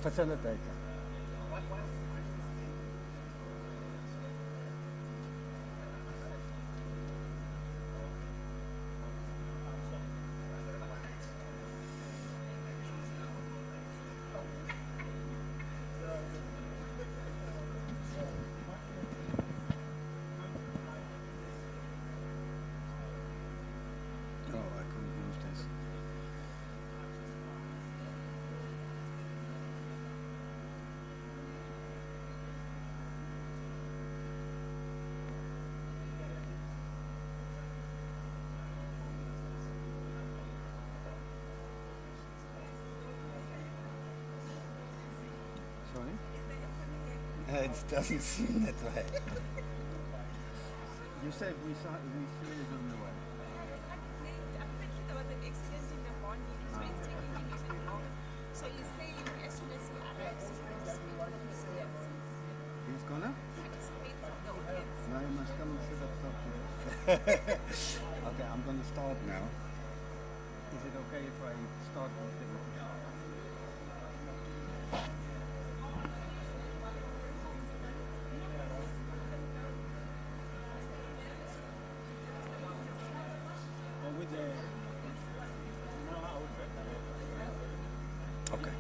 facilitator. Sorry? It doesn't seem that way. You said we saw it on the way. Apparently there was an accident in the morning, so it's taking him even long. So he's saying as soon as he arrives, he's going to speak from the audience. He's gonna? Speak from the audience. No, you must come and sit up top here. Okay, I'm gonna start now. Is it okay if I start with the Okay.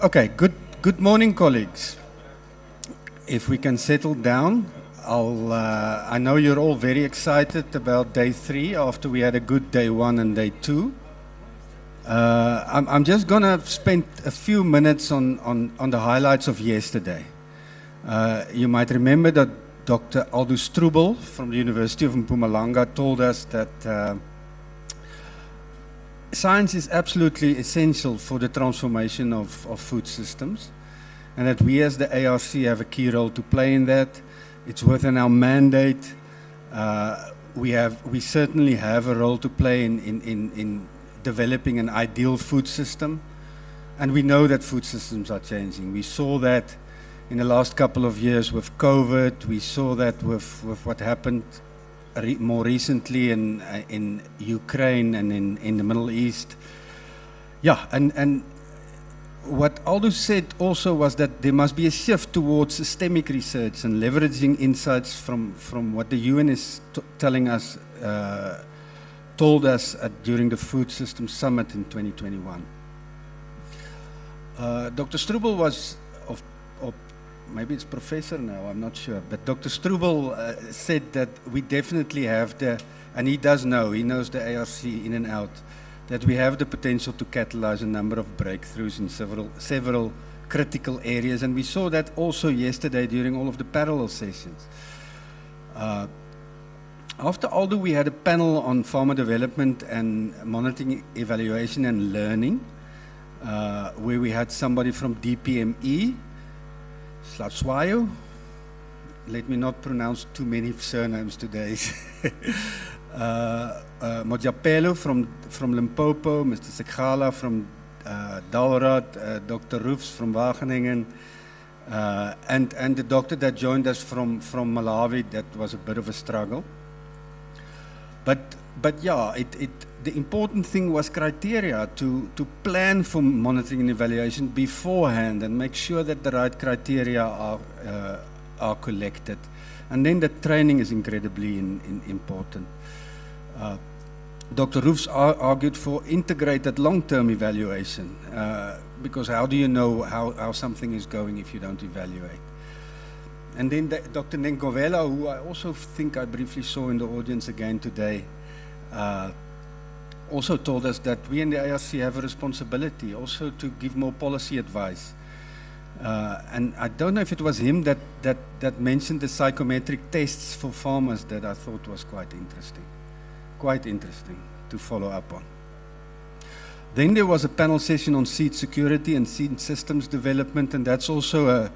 Okay, good morning, colleagues. If we can settle down, I know you're all very excited about day 3 after we had a good day 1 and day 2. I'm just going to spend a few minutes on the highlights of yesterday. You might remember that Dr. Aldous Strubel from the University of Mpumalanga told us that science is absolutely essential for the transformation of food systems, and that we as the ARC have a key role to play in that. It's within our mandate. We certainly have a role to play in developing an ideal food system, and we know that food systems are changing. We saw that in the last couple of years with COVID. We saw that with what happened more recently in Ukraine and in the Middle East. Yeah, and what Aldous said also was that there must be a shift towards systemic research and leveraging insights from what the UN is telling us, told us during the Food Systems Summit in 2021. Dr. Strubel was maybe it's professor now, I'm not sure, but Dr. Strubel said that we definitely have and he knows the ARC in and out, that we have the potential to catalyze a number of breakthroughs in several critical areas, and we saw that also yesterday during all of the parallel sessions. After Aldo, we had a panel on farmer development and monitoring, evaluation and learning, where we had somebody from DPME, Slatswayo. Let me not pronounce too many surnames today. Mojapelo from Limpopo, Mr. Sekhala from Dalrad, Dr. Roofs from Wageningen, and the doctor that joined us from Malawi. That was a bit of a struggle. But yeah, the important thing was criteria to plan for monitoring and evaluation beforehand and make sure that the right criteria are collected. And then the training is incredibly important. Dr. Roofs argued for integrated long-term evaluation, because how do you know how something is going if you don't evaluate? And then Dr. Nengovela, who I also think I briefly saw in the audience again today, also told us that we in the ARC have a responsibility also to give more policy advice. And I don't know if it was him that mentioned the psychometric tests for farmers that I thought was quite interesting to follow up on. Then there was a panel session on seed security and seed systems development, and that's also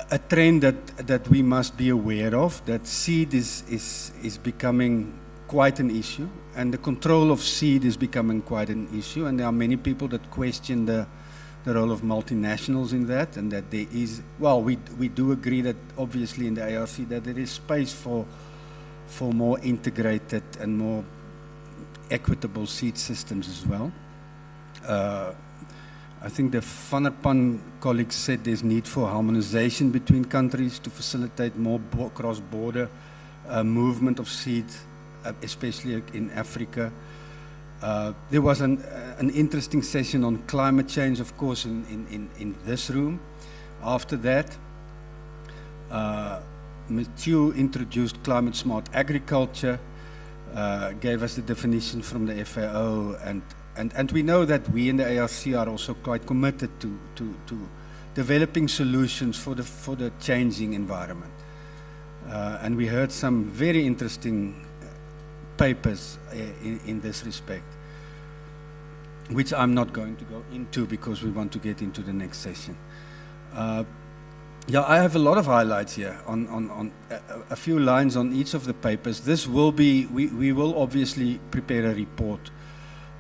a trend that we must be aware of, that seed is becoming quite an issue, and the control of seed is becoming quite an issue, and there are many people that question the role of multinationals in that, and that there is, well, we do agree that obviously in the ARC that there is space for more integrated and more equitable seed systems as well. I think the Van der Pan colleagues said there's need for harmonization between countries to facilitate more cross-border movement of seed, especially in Africa. There was an interesting session on climate change, of course, in this room. After that, Matthew introduced climate smart agriculture, gave us the definition from the FAO, and we know that we in the ARC are also quite committed to developing solutions for the changing environment. And we heard some very interesting papers in this respect, which I'm not going to go into because we want to get into the next session. Yeah, I have a lot of highlights here on a few lines on each of the papers. This will be, we will obviously prepare a report.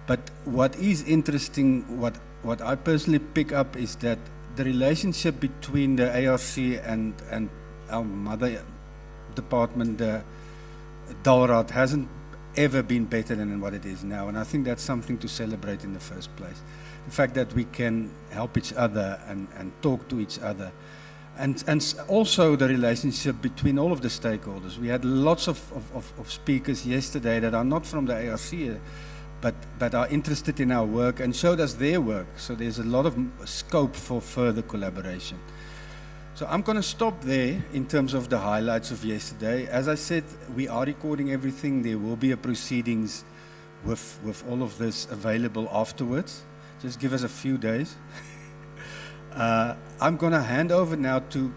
But what is interesting, what I personally pick up is that the relationship between the ARC and our mother department, the DALRAD, hasn't ever been better than what it is now. And I think that's something to celebrate in the first place. The fact that we can help each other and talk to each other. And also the relationship between all of the stakeholders. We had lots of speakers yesterday that are not from the ARC, but are interested in our work and showed us their work. So there's a lot of scope for further collaboration. So I'm going to stop there in terms of the highlights of yesterday. As I said, we are recording everything. There will be a proceedings with all of this available afterwards. Just give us a few days. I'm going to hand over now to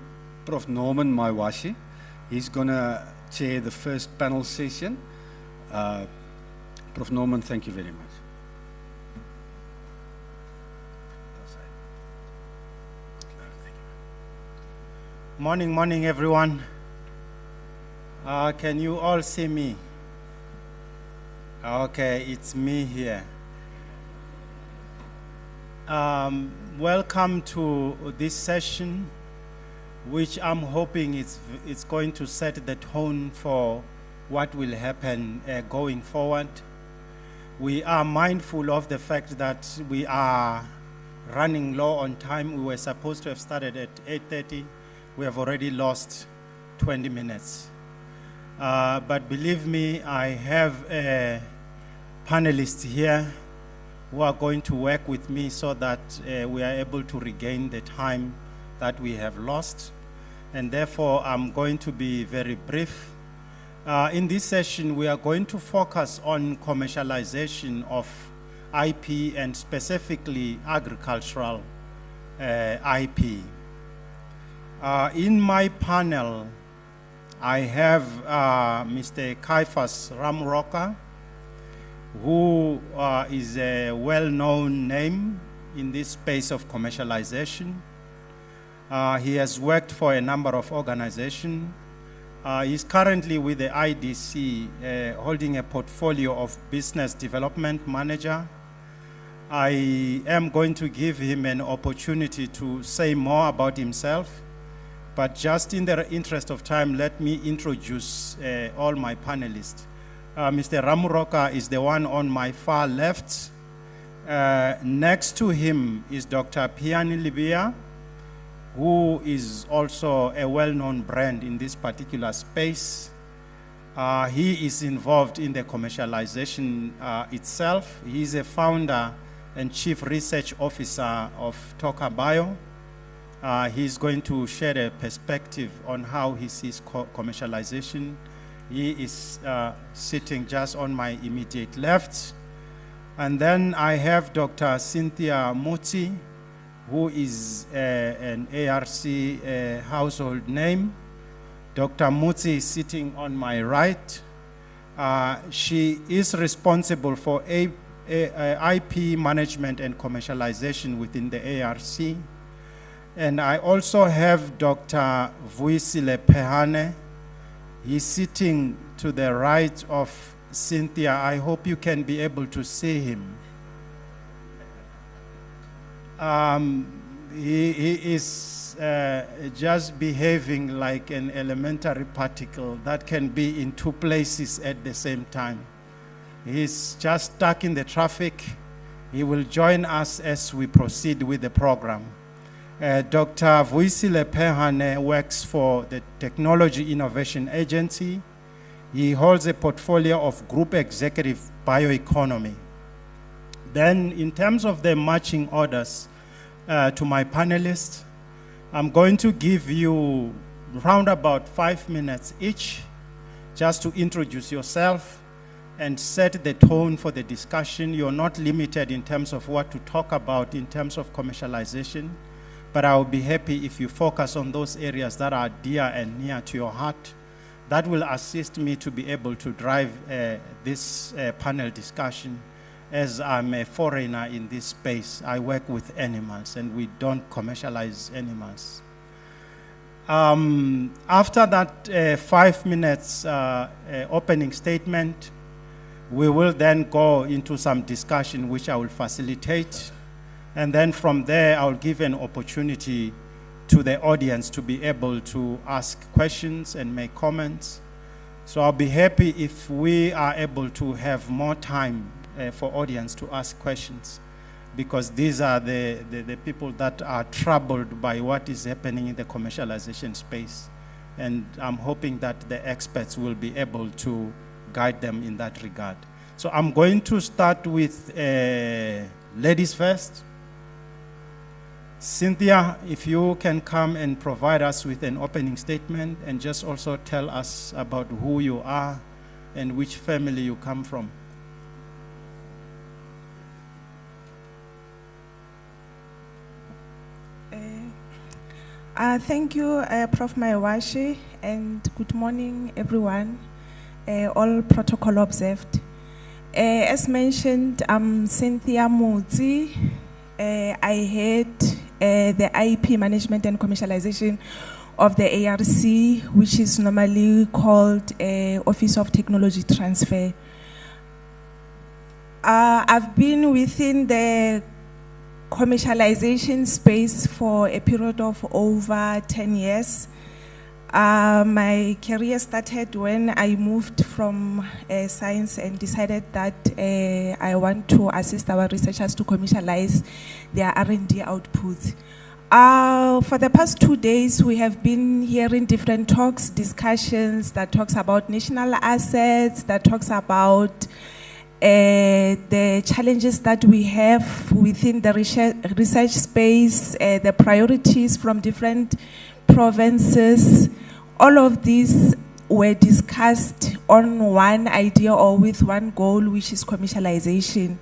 Prof. Norman Maiwashi. He's going to chair the first panel session. Prof. Norman, thank you very much. Morning, everyone. Can you all see me? Okay, it's me here. Welcome to this session, which I'm hoping it's going to set the tone for what will happen going forward. We are mindful of the fact that we are running low on time. We were supposed to have started at 8:30. We have already lost 20 minutes. But believe me, I have a panelist here who are going to work with me so that we are able to regain the time that we have lost. And therefore, I'm going to be very brief. In this session, we are going to focus on commercialization of IP and specifically agricultural IP. In my panel, I have Mr. Caiphas Ramroka, who is a well-known name in this space of commercialization. He has worked for a number of organizations. He's currently with the IDC, holding a portfolio of business development manager. I am going to give him an opportunity to say more about himself, but just in the interest of time, let me introduce all my panelists. Mr. Ramroka is the one on my far left. Next to him is Dr. Piani Libia, who is also a well-known brand in this particular space. He is involved in the commercialization itself. He is a founder and chief research officer of Toka Bio. He's going to share a perspective on how he sees commercialization. He is sitting just on my immediate left. And then I have Dr. Cynthia Muti, who is an ARC household name. Dr. Muti is sitting on my right. She is responsible for IP management and commercialization within the ARC. And I also have Dr. Vuisile Pehane. He's sitting to the right of Cynthia. I hope you can be able to see him. He is just behaving like an elementary particle that can be in two places at the same time. He's just stuck in the traffic. He will join us as we proceed with the program. Dr. Vuisile Pehane works for the Technology Innovation Agency. He holds a portfolio of Group Executive Bioeconomy. Then, in terms of the marching orders to my panelists, I'm going to give you round about 5 minutes each just to introduce yourself and set the tone for the discussion. You're not limited in terms of what to talk about in terms of commercialization, but I will be happy if you focus on those areas that are dear and near to your heart. That will assist me to be able to drive this panel discussion, as I'm a foreigner in this space. I work with animals and we don't commercialize animals. After that 5 minutes opening statement, we will then go into some discussion which I will facilitate. And then from there, I'll give an opportunity to the audience to be able to ask questions and make comments. So I'll be happy if we are able to have more time for audience to ask questions, because these are the people that are troubled by what is happening in the commercialization space. And I'm hoping that the experts will be able to guide them in that regard. So I'm going to start with ladies first. Cynthia, if you can come and provide us with an opening statement and just also tell us about who you are and which family you come from. Thank you, Prof. Maiwashi, and good morning, everyone. All protocol observed. As mentioned, I'm Cynthia Mutsi. I head the IP management and commercialization of the ARC, which is normally called Office of Technology Transfer. I've been within the commercialization space for a period of over 10 years. My career started when I moved from science and decided that I want to assist our researchers to commercialize their R&D outputs. For the past 2 days, we have been hearing different talks, discussions that talks about national assets, that talks about the challenges that we have within the research space, the priorities from different provinces. All of these were discussed on one idea or with one goal, which is commercialization.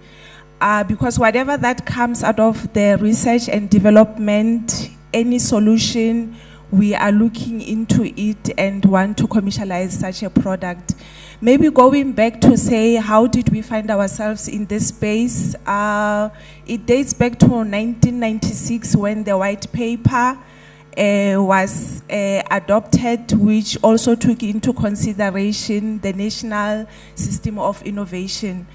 Because whatever that comes out of the research and development, any solution, we are looking into it and want to commercialize such a product. Maybe going back to say, how did we find ourselves in this space? It dates back to 1996 when the white paper was adopted, which also took into consideration the National System of Innovation.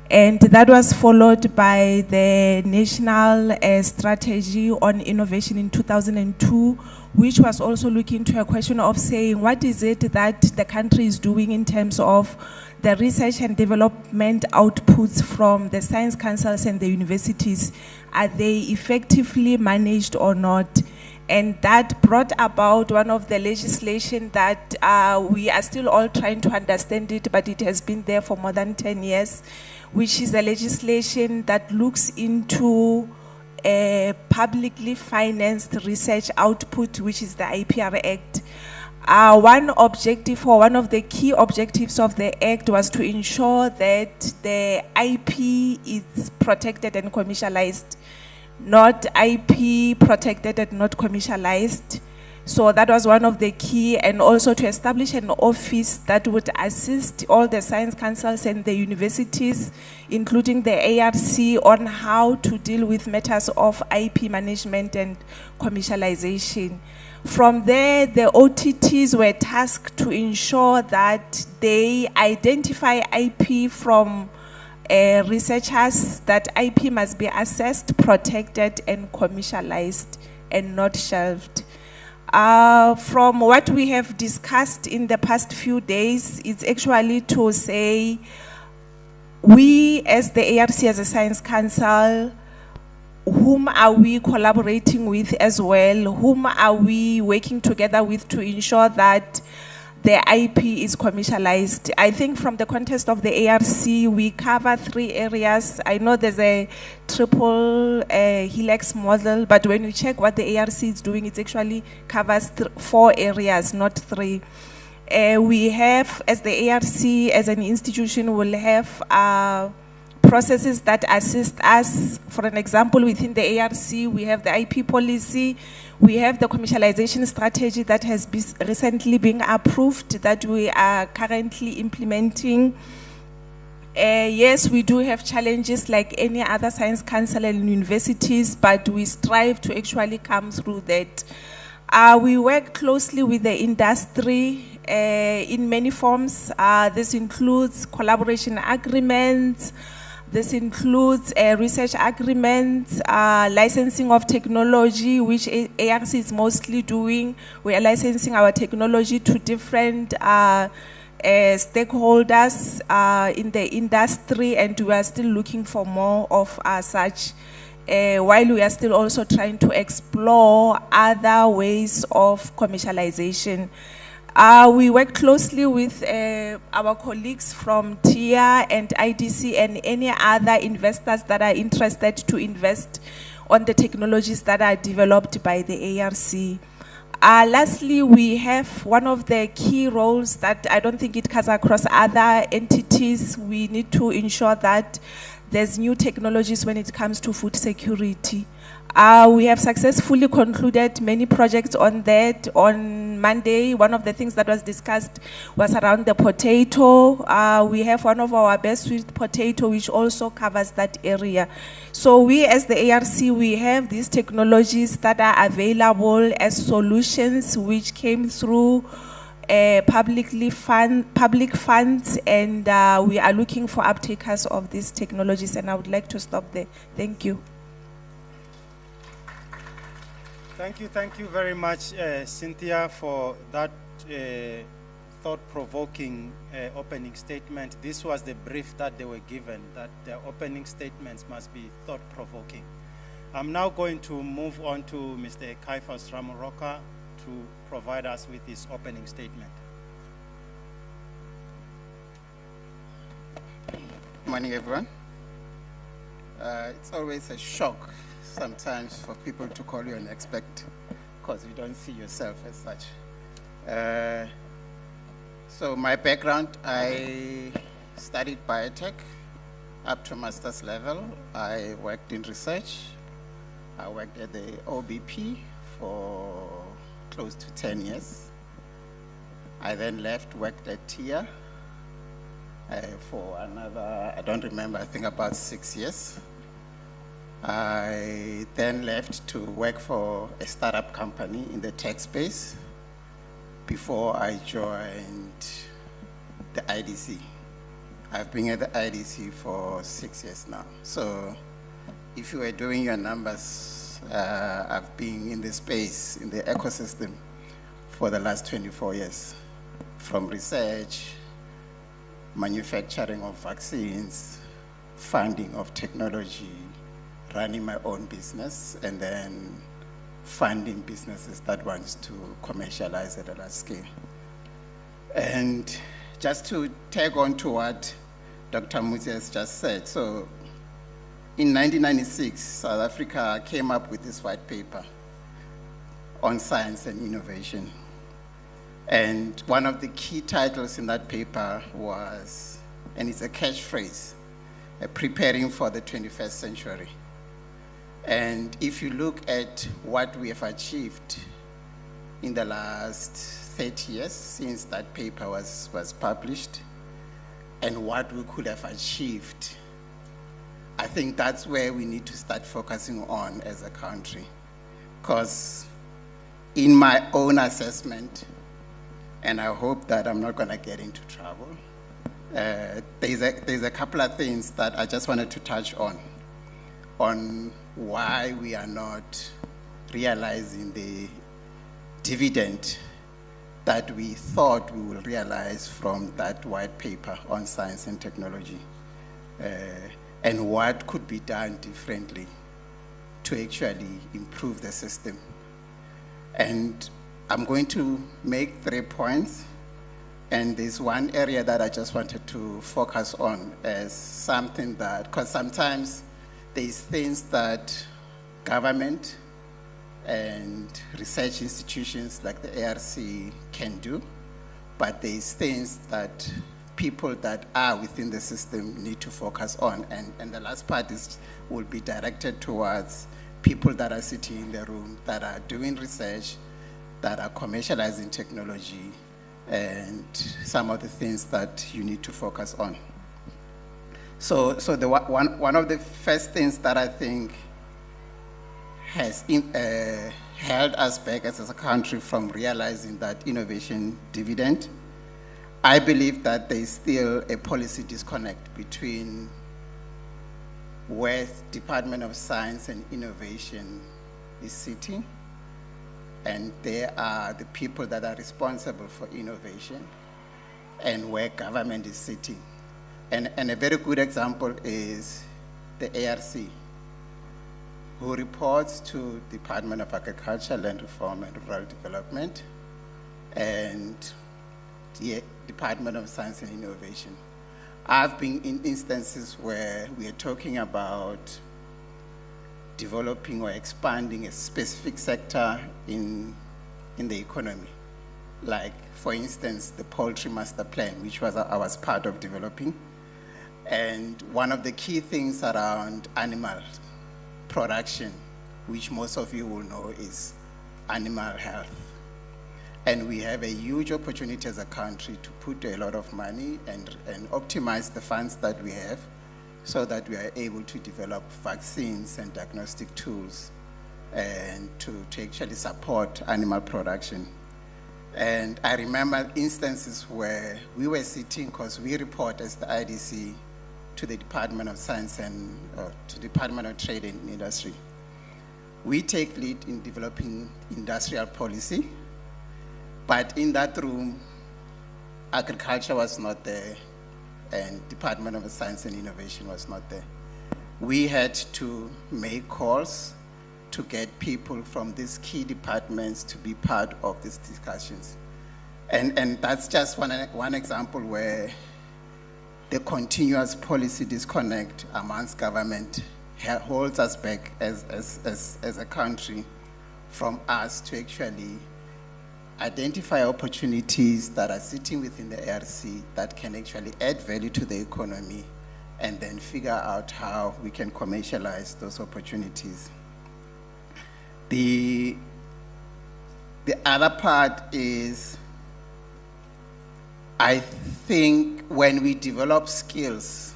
And that was followed by the National Strategy on Innovation in 2002, which was also looking to a question of saying, what is it that the country is doing in terms of the research and development outputs from the science councils and the universities? Are they effectively managed or not? And that brought about one of the legislation that we are still all trying to understand it, but it has been there for more than 10 years, which is a legislation that looks into a publicly financed research output, which is the IPR Act. One objective, or one of the key objectives of the Act, was to ensure that the IP is protected and commercialized, not IP protected and not commercialized. So that was one of the key, and also to establish an office that would assist all the science councils and the universities, including the ARC, on how to deal with matters of IP management and commercialization. From there, the OTTs were tasked to ensure that they identify IP from researchers, that IP must be assessed, protected, and commercialized, and not shelved. From what we have discussed in the past few days, it's actually to say we as the ARC, as a Science Council, whom are we collaborating with as well? Whom are we working together with to ensure that the IP is commercialized? I think from the context of the ARC, we cover 3 areas. I know there's a triple helix model, but when you check what the ARC is doing, it actually covers 4 areas, not 3. We have, as the ARC, as an institution, will have processes that assist us. For an example, within the ARC, we have the IP policy, we have the commercialization strategy that has recently been approved that we are currently implementing. Yes, we do have challenges like any other science council and universities, but we strive to actually come through that. We work closely with the industry in many forms. This includes collaboration agreements, this includes research agreements, licensing of technology, which ARC is mostly doing. We are licensing our technology to different stakeholders in the industry, and we are still looking for more of such, while we are still also trying to explore other ways of commercialization. We work closely with our colleagues from TIA and IDC and any other investors that are interested to invest on the technologies that are developed by the ARC. Lastly, we have one of the key roles that I don't think it cuts across other entities. We need to ensure that there's new technologies when it comes to food security. We have successfully concluded many projects on that. On Monday, one of the things that was discussed was around the potato. We have one of our best sweet potato, which also covers that area. So we as the ARC, we have these technologies that are available as solutions which came through public funds, and we are looking for uptakers of these technologies, and I would like to stop there. Thank you. Thank you very much, Cynthia, for that thought-provoking opening statement. This was the brief that they were given, that their opening statements must be thought-provoking. I'm now going to move on to Mr. Caiphas Ramoroka to provide us with his opening statement. Morning, everyone. It's always a shock sometimes for people to call you an expert because you don't see yourself as such. So my background, I studied biotech up to master's level. I worked in research. I worked at the OBP for close to 10 years. I then left, worked at TIA for another, I don't remember, I think about 6 years. I then left to work for a startup company in the tech space before I joined the IDC. I've been at the IDC for 6 years now. So if you were doing your numbers, I've been in the space, in the ecosystem for the last 24 years, from research, manufacturing of vaccines, funding of technology, running my own business, and then funding businesses that wants to commercialize at a large scale. And just to tag on to what Dr. Muzi has just said, so in 1996, South Africa came up with this white paper on science and innovation. And one of the key titles in that paper was, and it's a catchphrase, preparing for the 21st century. And if you look at what we have achieved in the last 30 years since that paper was published, and what we could have achieved, I think that's where we need to start focusing on as a country. Because in my own assessment, and I hope that I'm not going to get into trouble, there's a couple of things that I just wanted to touch on why we are not realizing the dividend that we thought we will realize from that white paper on science and technology. and what could be done differently to actually improve the system. And I'm going to make 3 points. And there's one area that I just wanted to focus on as something that, because sometimes there's things that government and research institutions like the ARC can do, but there's things that people that are within the system need to focus on. And the last part will be directed towards people that are sitting in the room, that are doing research, that are commercializing technology, and some of the things that you need to focus on. So the one of the first things that I think has held us back as a country from realizing that innovation dividend, I believe that there is still a policy disconnect between where Department of Science and Innovation is sitting, and they are the people that are responsible for innovation, and where government is sitting. And a very good example is the ARC, who reports to Department of Agriculture, Land Reform and Rural Development, and the Department of Science and Innovation. I've been in instances where we are talking about developing or expanding a specific sector in the economy. Like, for instance, the poultry master plan, which I was part of developing. And one of the key things around animal production, which most of you will know, is animal health. And we have a huge opportunity as a country to put a lot of money and optimize the funds that we have so that we are able to develop vaccines and diagnostic tools and to actually support animal production. And I remember instances where we were sitting, because we report as the IDC to the Department of Science and to the Department of Trade and Industry. We take lead in developing industrial policy, but in that room, agriculture was not there, and Department of Science and Innovation was not there. We had to make calls to get people from these key departments to be part of these discussions. And that's just one example where the continuous policy disconnect amongst government holds us back as a country from us to actually identify opportunities that are sitting within the ARC that can actually add value to the economy, and then figure out how we can commercialize those opportunities. The other part is, I think when we develop skills,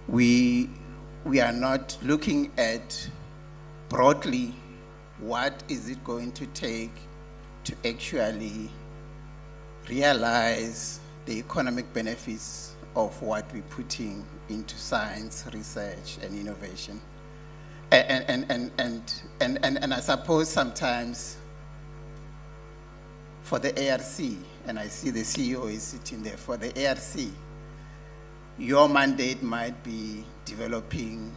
we are not looking at broadly what is it going to take to actually realize the economic benefits of what we're putting into science, research, and innovation. And I suppose sometimes for the ARC, and I see the CEO is sitting there, for the ARC, your mandate might be developing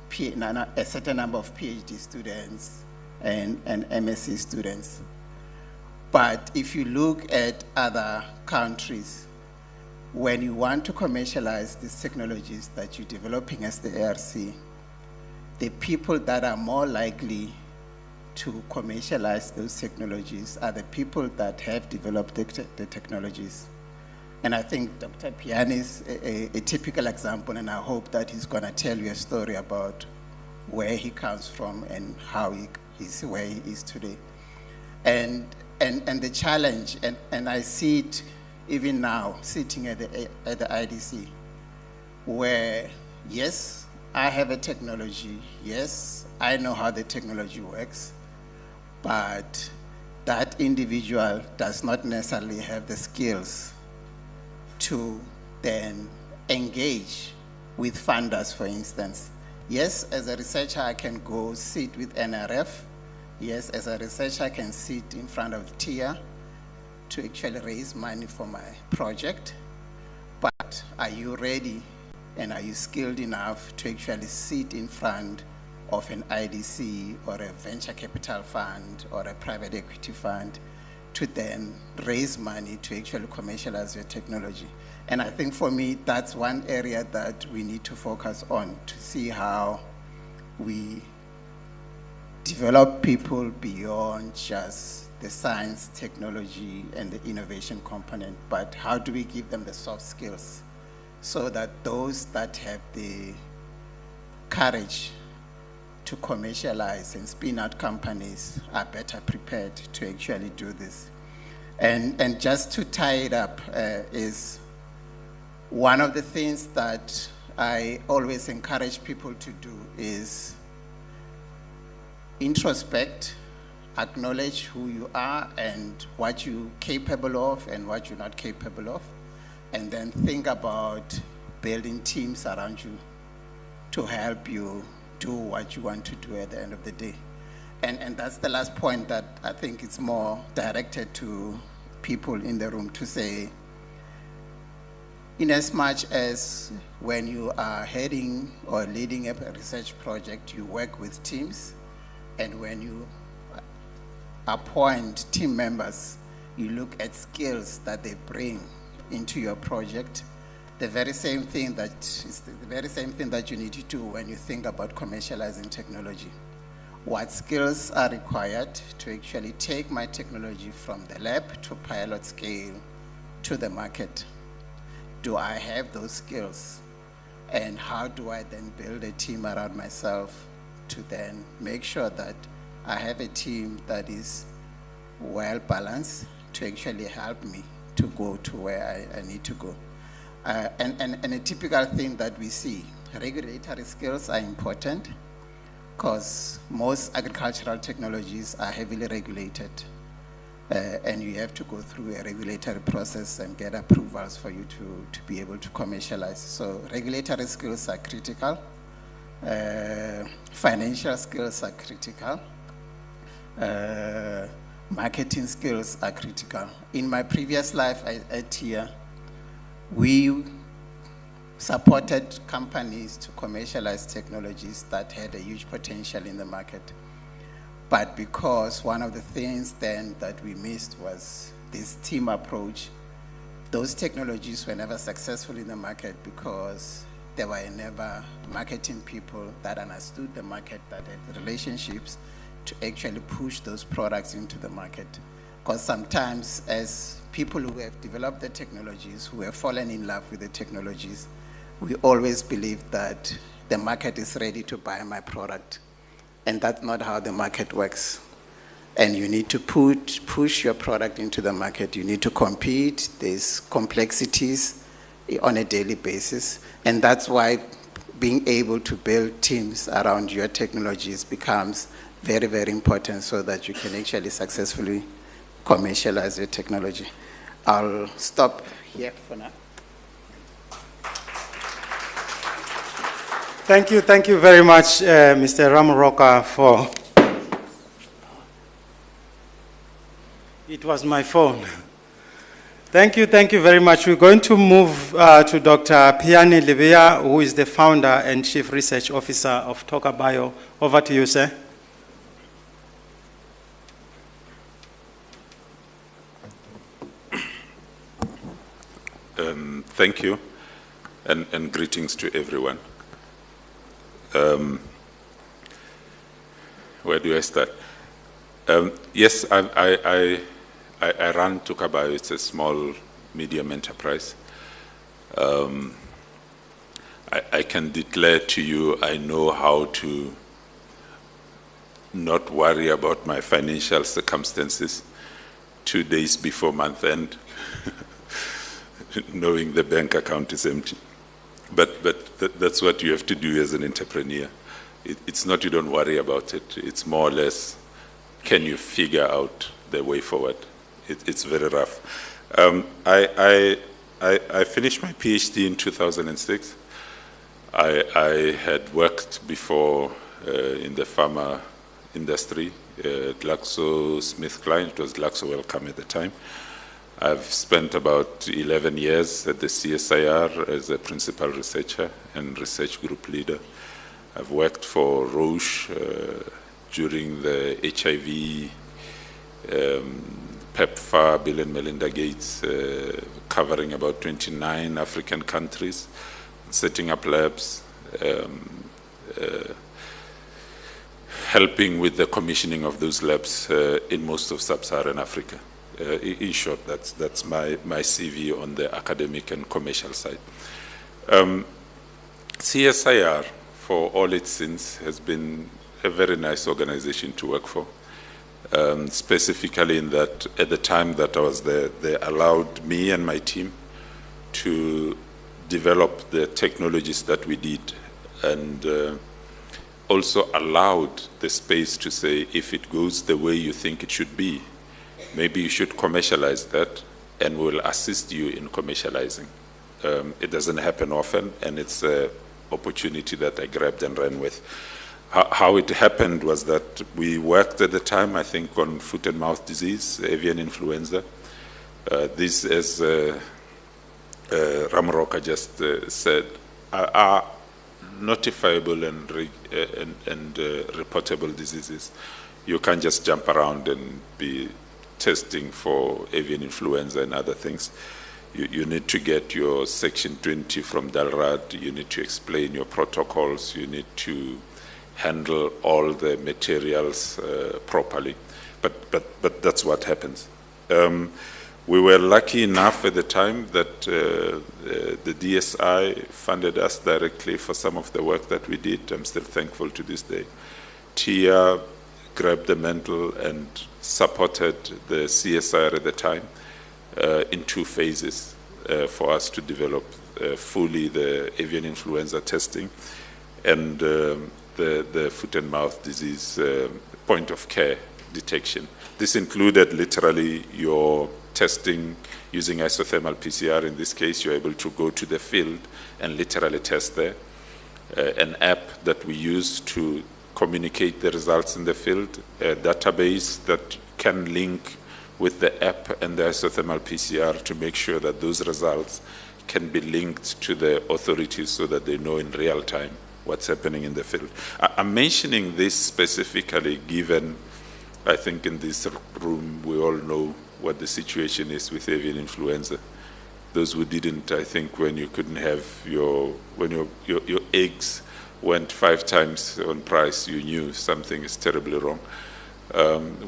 a certain number of PhD students and MSc students. But if you look at other countries, when you want to commercialize these technologies that you're developing as the ARC, the people that are more likely to commercialize those technologies are the people that have developed the technologies. And I think Dr. Piani is a typical example, and I hope that he's going to tell you a story about where he comes from and how he's where he is today. And the challenge, and I see it even now, sitting at the IDC, where, yes, I have a technology, yes, I know how the technology works, but that individual does not necessarily have the skills to then engage with funders, for instance. Yes, as a researcher, I can go sit with NRF. Yes, as a researcher, I can sit in front of TIA to actually raise money for my project. But are you ready And are you skilled enough to actually sit in front of an IDC or a venture capital fund or a private equity fund to then raise money to actually commercialize your technology? And I think for me, that's one area that we need to focus on to see how we develop people beyond just the science, technology, and the innovation component, but how do we give them the soft skills so that those that have the courage to commercialize and spin out companies are better prepared to actually do this. And just to tie it up, is one of the things that I always encourage people to do is introspect, acknowledge who you are and what you're capable of and what you're not capable of, and then think about building teams around you to help you do what you want to do at the end of the day. And that's the last point that I think it's more directed to people in the room to say, in as much as when you are heading or leading a research project, you work with teams, and when you appoint team members, you look at skills that they bring into your project. The very same thing that you need to do when you think about commercializing technology. What skills are required to actually take my technology from the lab to pilot scale to the market? Do I have those skills? And how do I then build a team around myself to then make sure that I have a team that is well balanced to actually help me to go to where I need to go? And a typical thing that we see, regulatory skills are important because most agricultural technologies are heavily regulated. And you have to go through a regulatory process and get approvals for you to be able to commercialize. So regulatory skills are critical. Financial skills are critical. Marketing skills are critical. In my previous life at TIA, we supported companies to commercialize technologies that had a huge potential in the market. But because one of the things then that we missed was this team approach, those technologies were never successful in the market because there were never marketing people that understood the market, that had relationships to actually push those products into the market. Because sometimes as people who have developed the technologies, who have fallen in love with the technologies, we always believe that the market is ready to buy my product. And that's not how the market works. And you need to push your product into the market. You need to compete. There's complexities on a daily basis. And that's why being able to build teams around your technologies becomes very, very important so that you can actually successfully commercialize your technology. I'll stop here for now. Thank you very much, Mr. Ramoroka, for... It was my phone. Thank you very much. We're going to move to Dr. Piani Libia, who is the founder and chief research officer of Toka Bio. Over to you, sir. Thank you, and greetings to everyone. Where do I start? Yes, I run Toka Bio. It's a small, medium enterprise. I can declare to you, I know how to not worry about my financial circumstances 2 days before month end, knowing the bank account is empty. But that's what you have to do as an entrepreneur. It's not you don't worry about it. It's more or less, can you figure out the way forward? It's very rough. I finished my PhD in 2006. I had worked before in the pharma industry, GlaxoSmithKline. It was Glaxo Wellcome at the time. I've spent about 11 years at the CSIR as a principal researcher and research group leader. I've worked for Roche during the HIV, PEPFAR, Bill and Melinda Gates, covering about 29 African countries, setting up labs, helping with the commissioning of those labs in most of sub-Saharan Africa. In short, that's my CV on the academic and commercial side. CSIR, for all its sins, has been a very nice organization to work for. Specifically in that at the time that I was there, they allowed me and my team to develop the technologies that we did, and also allowed the space to say, if it goes the way you think it should be, maybe you should commercialize that, and we'll assist you in commercializing. It doesn't happen often, and it's an opportunity that I grabbed and ran with. How it happened was that we worked at the time, I think, on foot and mouth disease, avian influenza. This, as Ramroka just said, are notifiable and reportable diseases. You can't just jump around and be testing for avian influenza and other things. You need to get your Section 20 from DALRAD, you need to explain your protocols, you need to handle all the materials properly. But that's what happens. We were lucky enough at the time that the DSI funded us directly for some of the work that we did. I'm still thankful to this day. TIA grabbed the mantle and supported the CSIR at the time in 2 phases for us to develop fully the avian influenza testing and the foot and mouth disease point of care detection. This included literally your testing using isothermal PCR. In this case, you're able to go to the field and literally test there. An app that we use to communicate the results in the field, a database that can link with the app and the isothermal PCR to make sure that those results can be linked to the authorities so that they know in real time what's happening in the field. I'm mentioning this specifically given, I think in this room we all know what the situation is with avian influenza. Those who didn't, I think when you couldn't have when your eggs went 5 times on price, you knew something is terribly wrong.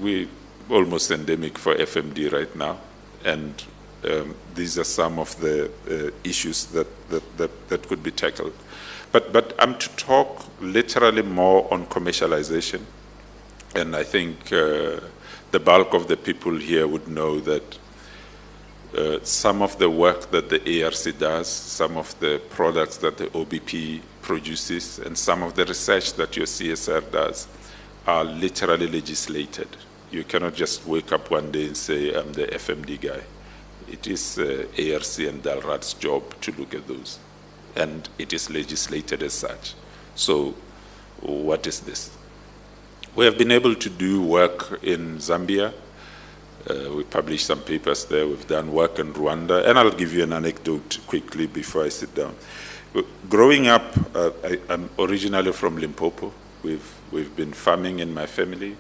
We almost endemic for FMD right now, and these are some of the issues that could be tackled. But I'm to talk literally more on commercialization, and I think the bulk of the people here would know that some of the work that the ARC does, some of the products that the OBP produces, and some of the research that your CSR does are literally legislated. You cannot just wake up one day and say, I'm the FMD guy. It is ARC and DALRAD's job to look at those, and it is legislated as such. So what is this? We have been able to do work in Zambia. We published some papers there. We've done work in Rwanda. And I'll give you an anecdote quickly before I sit down. Growing up, I'm originally from Limpopo. We've been farming in my family.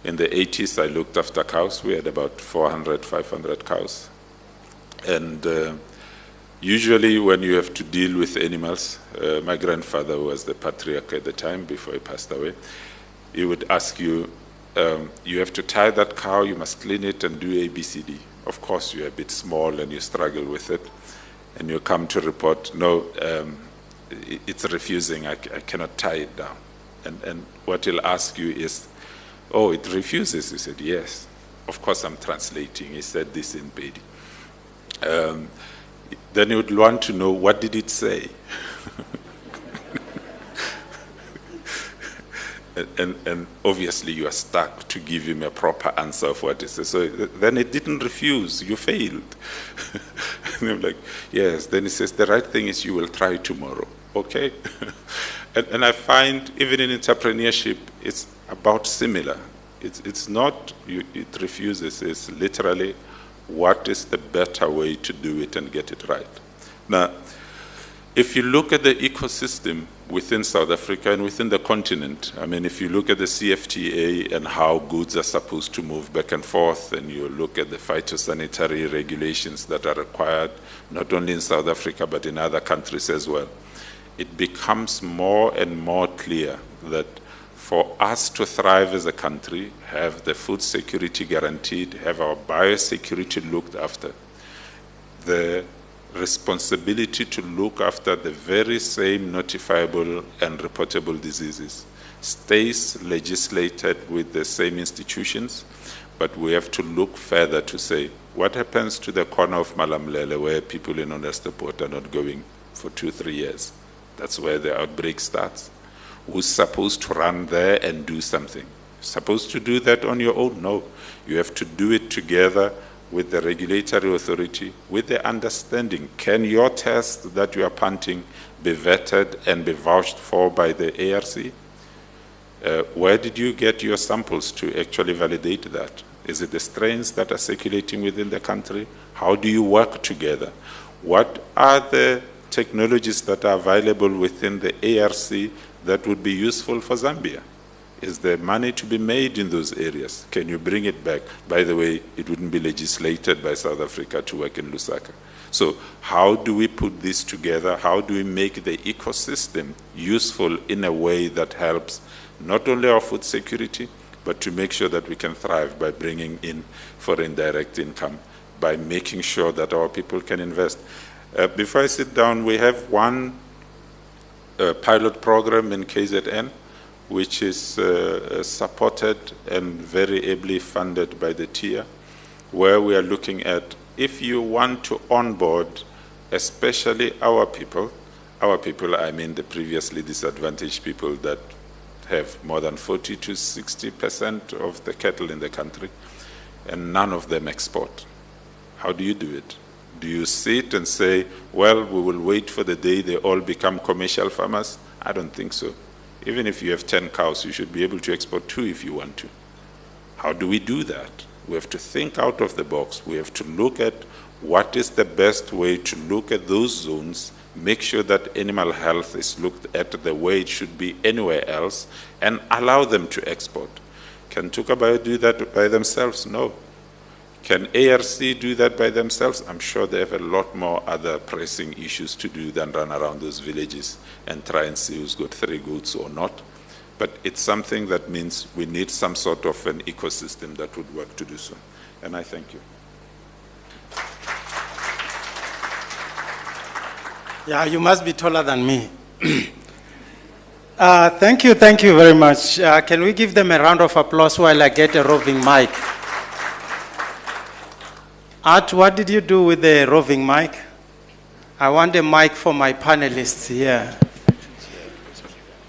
In the 80s, I looked after cows. We had about 400, 500 cows. And usually when you have to deal with animals, my grandfather was the patriarch at the time before he passed away. He would ask you, you have to tie that cow, you must clean it and do ABCD. Of course, you're a bit small and you struggle with it. And you come to report, no, it's refusing, I cannot tie it down. And what he'll ask you is, oh, it refuses? You said, yes. Of course, I'm translating. He said this in Pedi. Then you would want to know, what did it say? and obviously you are stuck to give him a proper answer of what it says. So then it didn't refuse, you failed. And I'm like, yes. Then he says, the right thing is you will try tomorrow, okay? and I find even in entrepreneurship, it's about similar. It's not, it refuses, it's literally, what is the better way to do it and get it right. Now, if you look at the ecosystem within South Africa and within the continent, I mean, if you look at the CFTA and how goods are supposed to move back and forth, and you look at the phytosanitary regulations that are required, not only in South Africa, but in other countries as well, it becomes more and more clear that for us to thrive as a country, have the food security guaranteed, have our biosecurity looked after, the responsibility to look after the very same notifiable and reportable diseases stays legislated with the same institutions, but we have to look further to say, what happens to the corner of Malamlele where people in Onesteport are not going for 2-3 years? That's where the outbreak starts. Who's supposed to run there and do something? Supposed to do that on your own? No. You have to do it together with the regulatory authority, with the understanding, can your test that you are punting be vetted and be vouched for by the ARC? Where did you get your samples to actually validate that? Is it the strains that are circulating within the country? How do you work together? What are the technologies that are available within the ARC that would be useful for Zambia? Is there money to be made in those areas? Can you bring it back? By the way, it wouldn't be legislated by South Africa to work in Lusaka. So how do we put this together? How do we make the ecosystem useful in a way that helps not only our food security, but to make sure that we can thrive by bringing in foreign direct income, by making sure that our people can invest? Before I sit down, we have one pilot program in KZN, which is supported and very ably funded by the TIA, where we are looking at, if you want to onboard, especially our people, I mean the previously disadvantaged people that have more than 40 to 60% of the cattle in the country, and none of them export. How do you do it? Do you sit and say, well, we will wait for the day they all become commercial farmers? I don't think so. Even if you have 10 cows, you should be able to export 2 if you want to. How do we do that? We have to think out of the box. We have to look at what is the best way to look at those zones, make sure that animal health is looked at the way it should be anywhere else, and allow them to export. Can Tukabaya do that by themselves? No. Can ARC do that by themselves? I'm sure they have a lot more other pressing issues to do than run around those villages and try and see who's got 3 goats or not. But it's something that means we need some sort of an ecosystem that would work to do so. And I thank you. Yeah, you must be taller than me. Thank you very much. Can we give them a round of applause while I get a roving mic? Art, what did you do with the roving mic? I want a mic for my panelists here.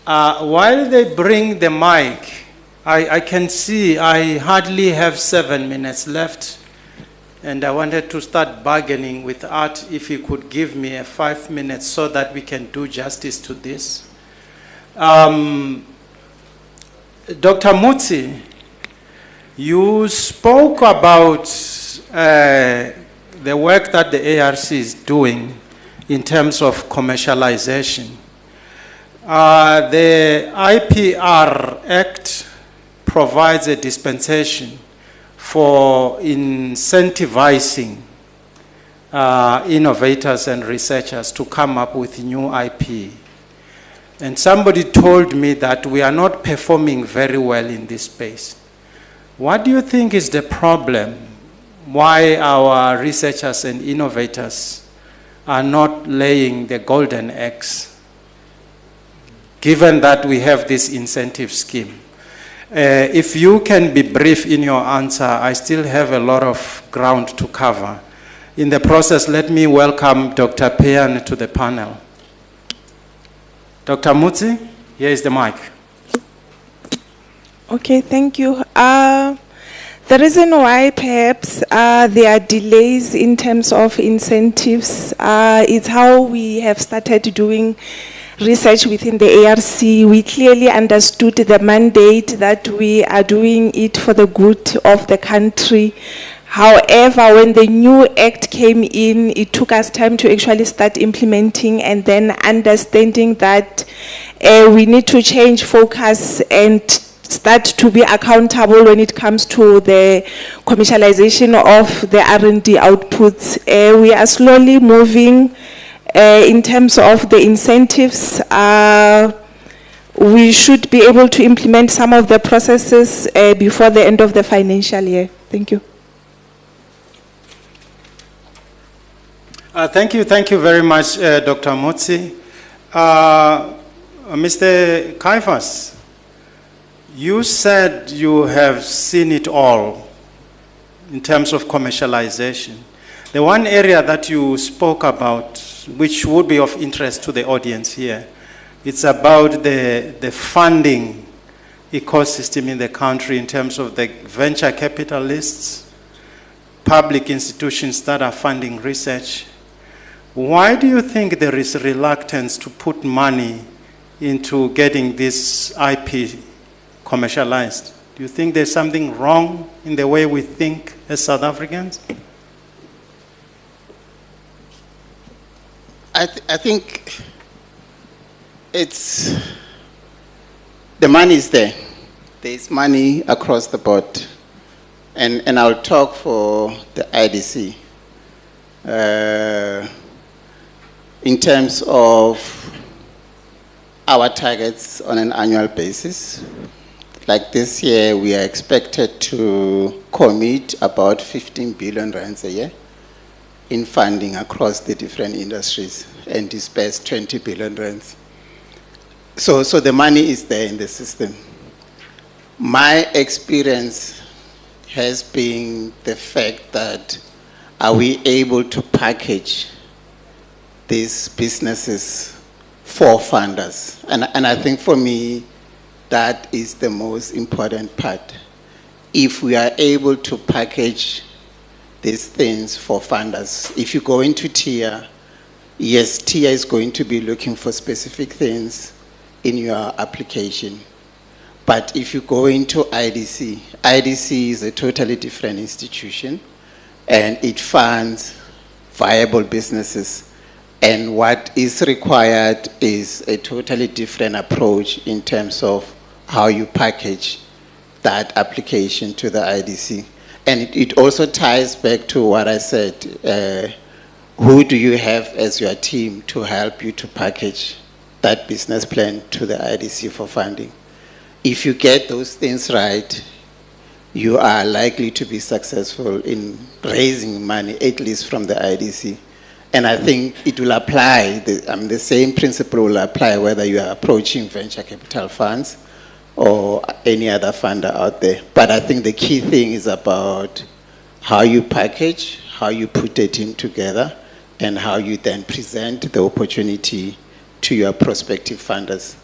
While they bring the mic, I can see I hardly have 7 minutes left, and I wanted to start bargaining with Art if he could give me a 5 minutes so that we can do justice to this. Dr. Mutsi, you spoke about the work that the ARC is doing in terms of commercialization. The IPR Act provides a dispensation for incentivizing innovators and researchers to come up with new IP. And somebody told me that we are not performing very well in this space. What do you think is the problem? Why our researchers and innovators are not laying the golden eggs, given that we have this incentive scheme? If you can be brief in your answer, I still have a lot of ground to cover. In the process, let me welcome Dr. Peyan to the panel. Dr. Mutsi, here is the mic. Okay, thank you. The reason why perhaps there are delays in terms of incentives is how we have started doing research within the ARC. We clearly understood the mandate that we are doing it for the good of the country. However, when the new act came in, it took us time to actually start implementing and then understanding that we need to change focus and start to be accountable when it comes to the commercialization of the R&D outputs. We are slowly moving in terms of the incentives. We should be able to implement some of the processes before the end of the financial year. Thank you. Thank you very much, Dr. Motsi. Mr. Kaifas, you said you have seen it all in terms of commercialization. The one area that you spoke about, which would be of interest to the audience here, it's about the funding ecosystem in the country in terms of the venture capitalists, public institutions that are funding research. Why do you think there is reluctance to put money into getting this IP commercialized? Do you think there's something wrong in the way we think as South Africans? I think it's, the money is there. There's money across the board. And I'll talk for the IDC. In terms of our targets on an annual basis, like this year, we are expected to commit about 15 billion rands a year in funding across the different industries and disperse 20 billion rands. So the money is there in the system. My experience has been the fact that are we able to package these businesses for funders? And I think for me, that is the most important part. If we are able to package these things for funders, if you go into TIA, yes, TIA is going to be looking for specific things in your application. But if you go into IDC, IDC is a totally different institution and it funds viable businesses. And what is required is a totally different approach in terms of how you package that application to the IDC. And it also ties back to what I said, who do you have as your team to help you to package that business plan to the IDC for funding? If you get those things right, you are likely to be successful in raising money, at least from the IDC. And I think it will apply, the same principle will apply whether you are approaching venture capital funds or any other funder out there. But I think the key thing is about how you package, how you put the team together, and how you then present the opportunity to your prospective funders.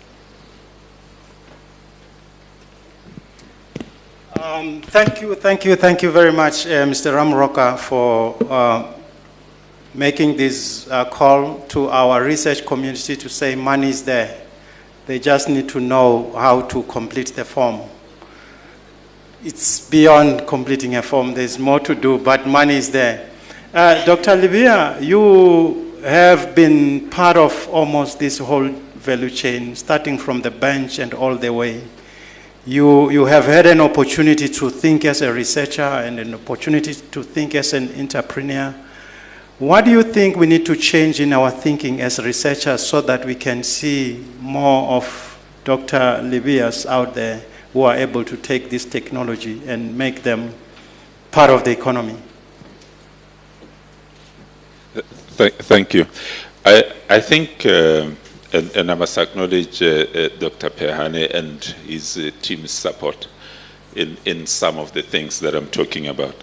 Thank you very much, Mr. Ramroka, for making this call to our research community to say money is there. They just need to know how to complete the form. It's beyond completing a form. There's more to do, but money is there. Dr. Libia, you have been part of almost this whole value chain, starting from the bench and all the way. You have had an opportunity to think as a researcher and an opportunity to think as an entrepreneur. What do you think we need to change in our thinking as researchers so that we can see more of Dr. Libias out there who are able to take this technology and make them part of the economy? Thank you. I think, and I must acknowledge Dr. Pehane and his team's support in some of the things that I'm talking about.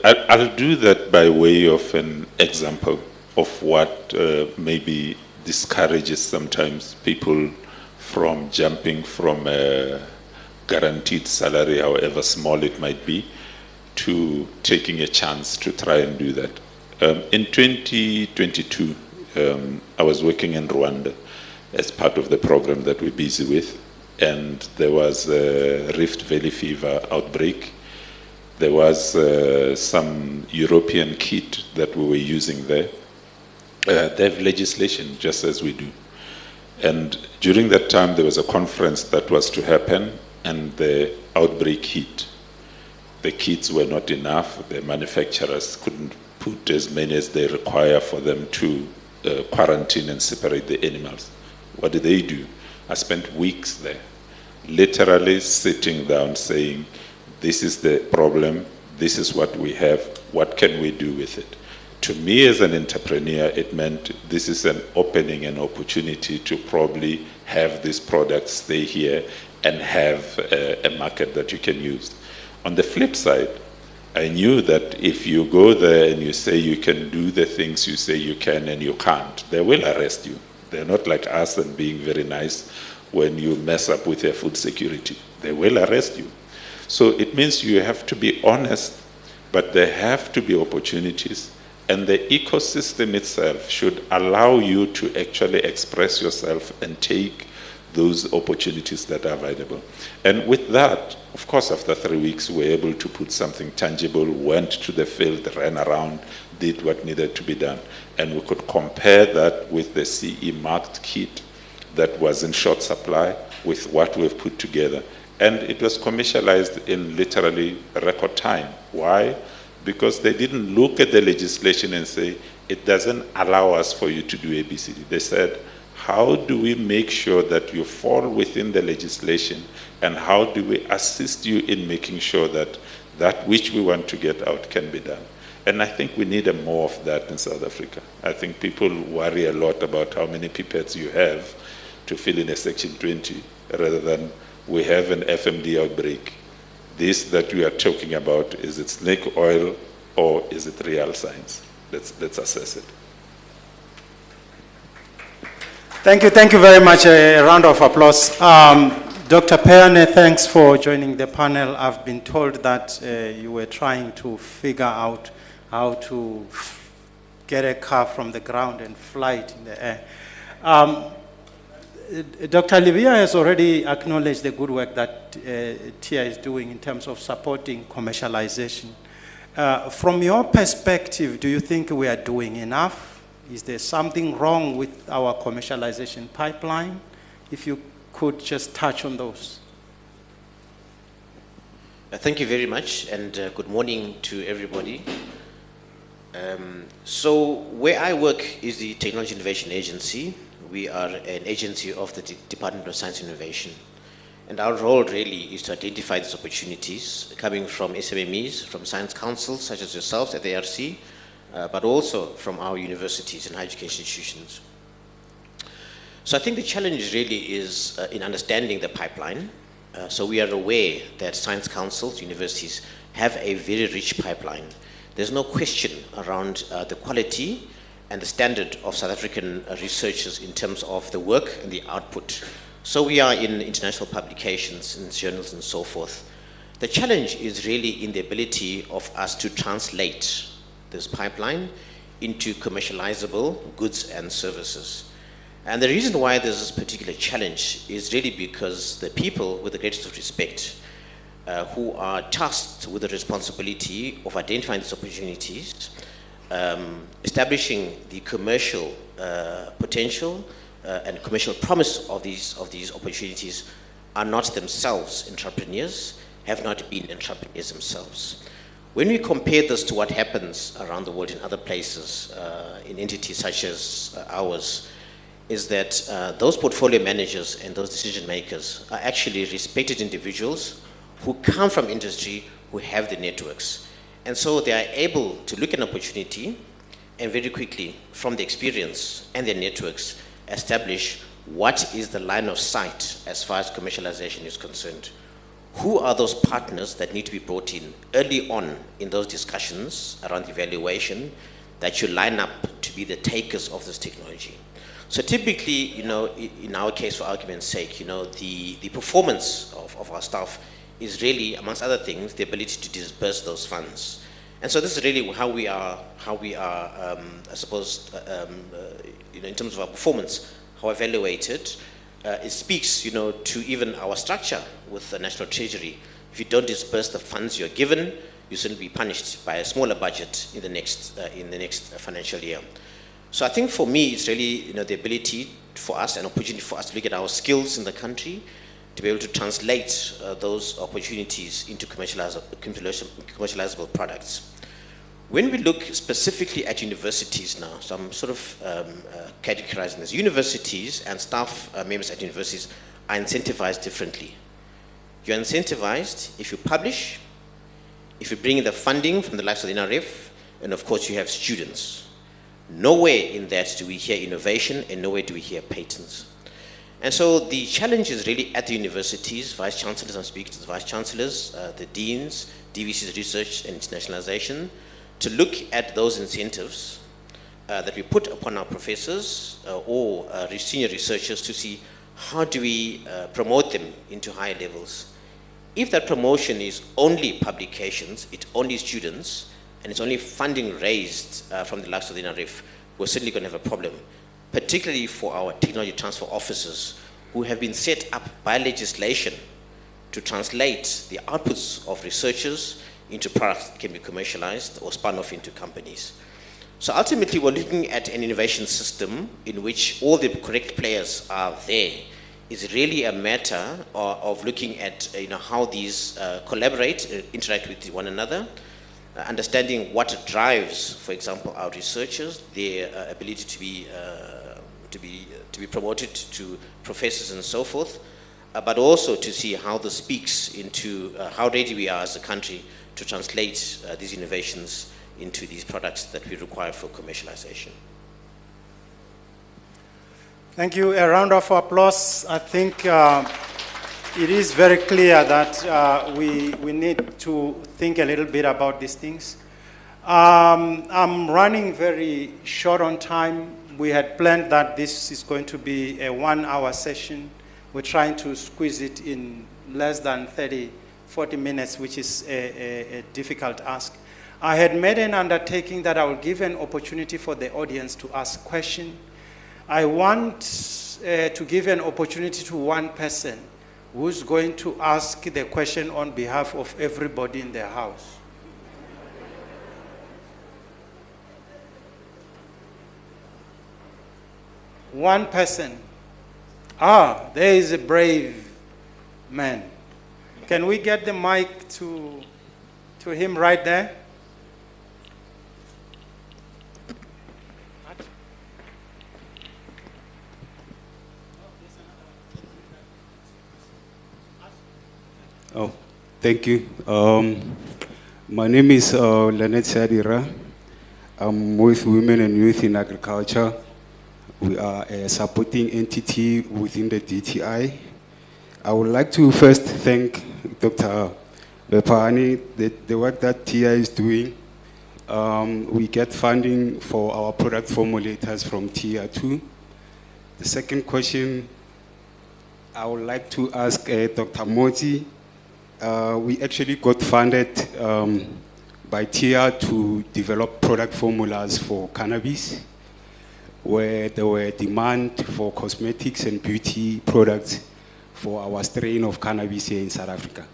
I'll do that by way of an example of what maybe discourages sometimes people from jumping from a guaranteed salary, however small it might be, to taking a chance to try and do that. In 2022, I was working in Rwanda as part of the program that we're busy with, and there was a Rift Valley fever outbreak. There was some European kit that we were using there. They have legislation just as we do. And during that time, there was a conference that was to happen, and the outbreak hit. The kits were not enough. The manufacturers couldn't put as many as they require for them to quarantine and separate the animals. What did they do? I spent weeks there, literally sitting down saying, this is the problem, this is what we have, what can we do with it? To me as an entrepreneur, it meant this is an opening, an opportunity to probably have this product stay here and have a market that you can use. On the flip side, I knew that if you go there and you say you can do the things you say you can and you can't, they will arrest you. They're not like us and being very nice when you mess up with your food security. They will arrest you. So it means you have to be honest, but there have to be opportunities. And the ecosystem itself should allow you to actually express yourself and take those opportunities that are available. And with that, of course, after 3 weeks, we were able to put something tangible, went to the field, ran around, did what needed to be done. And we could compare that with the CE marked kit that was in short supply with what we've put together. And it was commercialized in literally record time. Why? Because they didn't look at the legislation and say, it doesn't allow us for you to do ABCD. They said, how do we make sure that you fall within the legislation, and how do we assist you in making sure that that which we want to get out can be done? And I think we need more of that in South Africa. I think people worry a lot about how many pipettes you have to fill in a Section 20, rather than we have an FMD outbreak. This that we are talking about, is it snake oil or is it real science? Let's assess it. Thank you very much. A round of applause. Dr. Peane, thanks for joining the panel. I've been told that you were trying to figure out how to get a car from the ground and fly it in the air. Dr. Livia has already acknowledged the good work that TIA is doing in terms of supporting commercialization. From your perspective, do you think we are doing enough? Is there something wrong with our commercialization pipeline? If you could just touch on those. Thank you very much, and good morning to everybody. So where I work is the Technology Innovation Agency. We are an agency of the Department of Science and Innovation. And our role really is to identify these opportunities coming from SMMEs, from science councils such as yourselves at the ARC, but also from our universities and higher education institutions. So I think the challenge really is in understanding the pipeline. So we are aware that science councils, universities, have a very rich pipeline. There's no question around the quality and the standard of South African researchers in terms of the work and the output. So we are in international publications and journals and so forth. The challenge is really in the ability of us to translate this pipeline into commercializable goods and services. And the reason why there's this particular challenge is really because the people, with the greatest of respect, who are tasked with the responsibility of identifying these opportunities, establishing the commercial potential and commercial promise of these opportunities, are not themselves entrepreneurs, have not been entrepreneurs themselves. When we compare this to what happens around the world in other places, in entities such as ours, is that those portfolio managers and those decision makers are actually respected individuals who come from industry, who have the networks. And so they are able to look at an opportunity and very quickly, from the experience and their networks, establish what is the line of sight as far as commercialization is concerned. Who are those partners that need to be brought in early on in those discussions around evaluation that you line up to be the takers of this technology? So typically, you know, in our case, for argument's sake, you know, the performance of our staff is really, amongst other things, the ability to disburse those funds. And so this is really how we are, I suppose, you know, in terms of our performance, how evaluated. It speaks, you know, to even our structure with the National Treasury. If you don't disburse the funds you're given, you certainly be punished by a smaller budget in the next financial year. So I think for me, it's really the ability for us, an opportunity for us to look at our skills in the country, to be able to translate those opportunities into commercializable products. When we look specifically at universities now, so I'm sort of categorizing this. Universities and staff members at universities are incentivized differently. You're incentivized if you publish, if you bring in the funding from the likes of the NRF, and of course you have students. Nowhere in that do we hear innovation, and nowhere do we hear patents. And so the challenge is really at the universities, vice chancellors, I'm speaking to the vice chancellors, the deans, DVC's research and internationalization, to look at those incentives that we put upon our professors or senior researchers to see how do we promote them into higher levels. If that promotion is only publications, it's only students, and it's only funding raised from the likes of the NRF, we're certainly going to have a problem, particularly for our technology transfer officers who have been set up by legislation to translate the outputs of researchers into products that can be commercialized or spun off into companies. So ultimately, we're looking at an innovation system in which all the correct players are there. It's really a matter of looking at how these collaborate, interact with one another, understanding what drives, for example, our researchers, their ability to be promoted to professors and so forth, but also to see how this speaks into how ready we are as a country to translate these innovations into these products that we require for commercialization. Thank you. A round of applause. I think it is very clear that we need to think a little bit about these things. I'm running very short on time. We had planned that this is going to be a 1-hour session. We're trying to squeeze it in less than 40 minutes, which is a difficult ask. I had made an undertaking that I will give an opportunity for the audience to ask questions. I want to give an opportunity to one person who's going to ask the question on behalf of everybody in the house. One person. There is a brave man. Can we get the mic to him right there? Oh, thank you. My name is Leonard Sadira. I'm with Women and Youth in Agriculture. We are a supporting entity within the DTI. I would like to first thank Dr. Bepani, the work that TIA is doing. We get funding for our product formulators from TIA 2. The second question I would like to ask Dr. Moti. We actually got funded by TIA to develop product formulas for cannabis, where there were demand for cosmetics and beauty products for our strain of cannabis here in South Africa.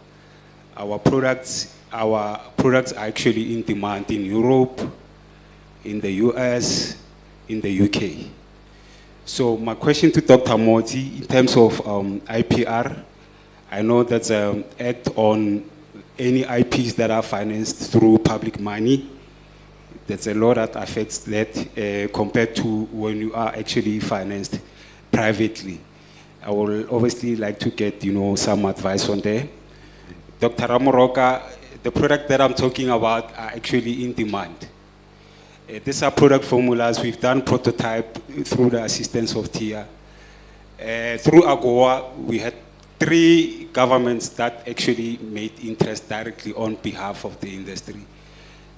Our products are actually in demand in Europe, in the US, in the UK. So my question to Dr. Moti, in terms of IPR, I know that's an act on any IPs that are financed through public money. There's a law that affects that compared to when you are actually financed privately. I would obviously like to get some advice on there. Dr. Ramoroka, the product that I'm talking about are actually in demand. These are product formulas. We've done prototype through the assistance of TIA. Through AGOA, we had 3 governments that actually made interest directly on behalf of the industry,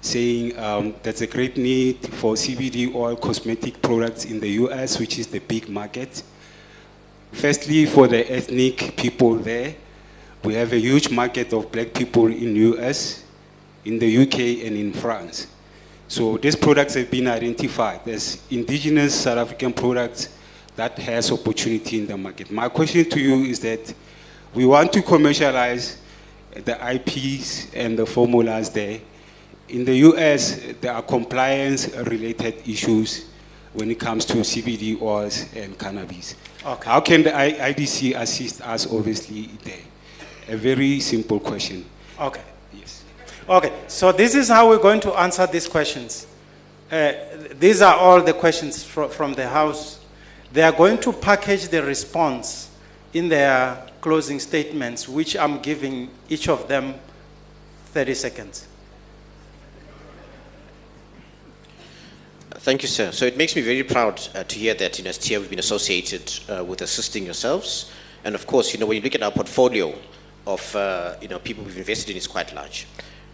saying there's a great need for CBD oil cosmetic products in the US, which is the big market. Firstly, for the ethnic people there, we have a huge market of black people in US, in the UK, and in France. So these products have been identified as indigenous South African products that has opportunity in the market. My question to you is that we want to commercialize the IPs and the formulas there. In the US, there are compliance-related issues when it comes to CBD oils and cannabis. Okay. How can the IDC assist us, obviously, there? A very simple question. Okay. Yes. Okay, so this is how we're going to answer these questions. These are all the questions from the House. They are going to package the response in their closing statements, which I'm giving each of them 30 seconds. Thank you, sir. So it makes me very proud to hear that, as TIA, we've been associated with assisting yourselves. And of course, when you look at our portfolio of, people we've invested in, is quite large.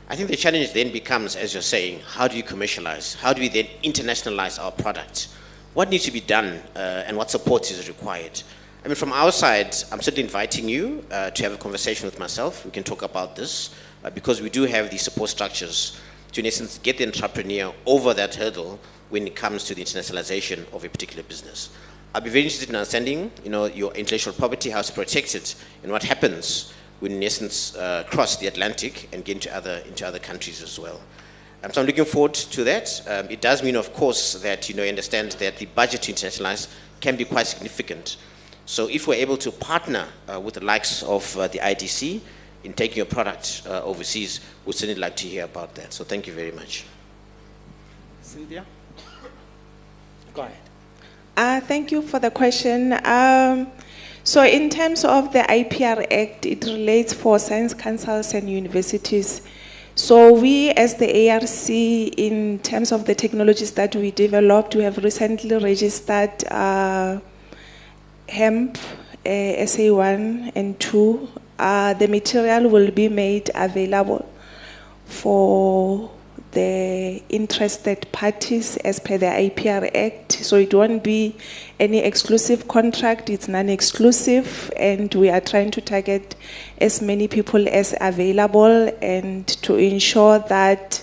I think the challenge then becomes, as you're saying, how do you commercialize? How do we then internationalize our product? What needs to be done and what support is required? I mean, from our side, I'm certainly inviting you to have a conversation with myself. We can talk about this because we do have these support structures to, in essence, get the entrepreneur over that hurdle when it comes to the internationalization of a particular business. I'll be very interested in understanding, your intellectual property, how it's protected, and what happens when, in essence, cross the Atlantic and get into other countries as well. So I'm looking forward to that. It does mean, of course, that you understand that the budget to internationalize can be quite significant. So if we're able to partner with the likes of the IDC in taking your product overseas, we'd certainly like to hear about that. So thank you very much. Cynthia? Go ahead. Thank you for the question. So in terms of the IPR Act, it relates for science councils and universities. So we, as the ARC, in terms of the technologies that we developed, we have recently registered hemp, SA1 and 2. The material will be made available for the interested parties as per the IPR Act. So it won't be any exclusive contract, it's non-exclusive, and we are trying to target as many people as available and to ensure that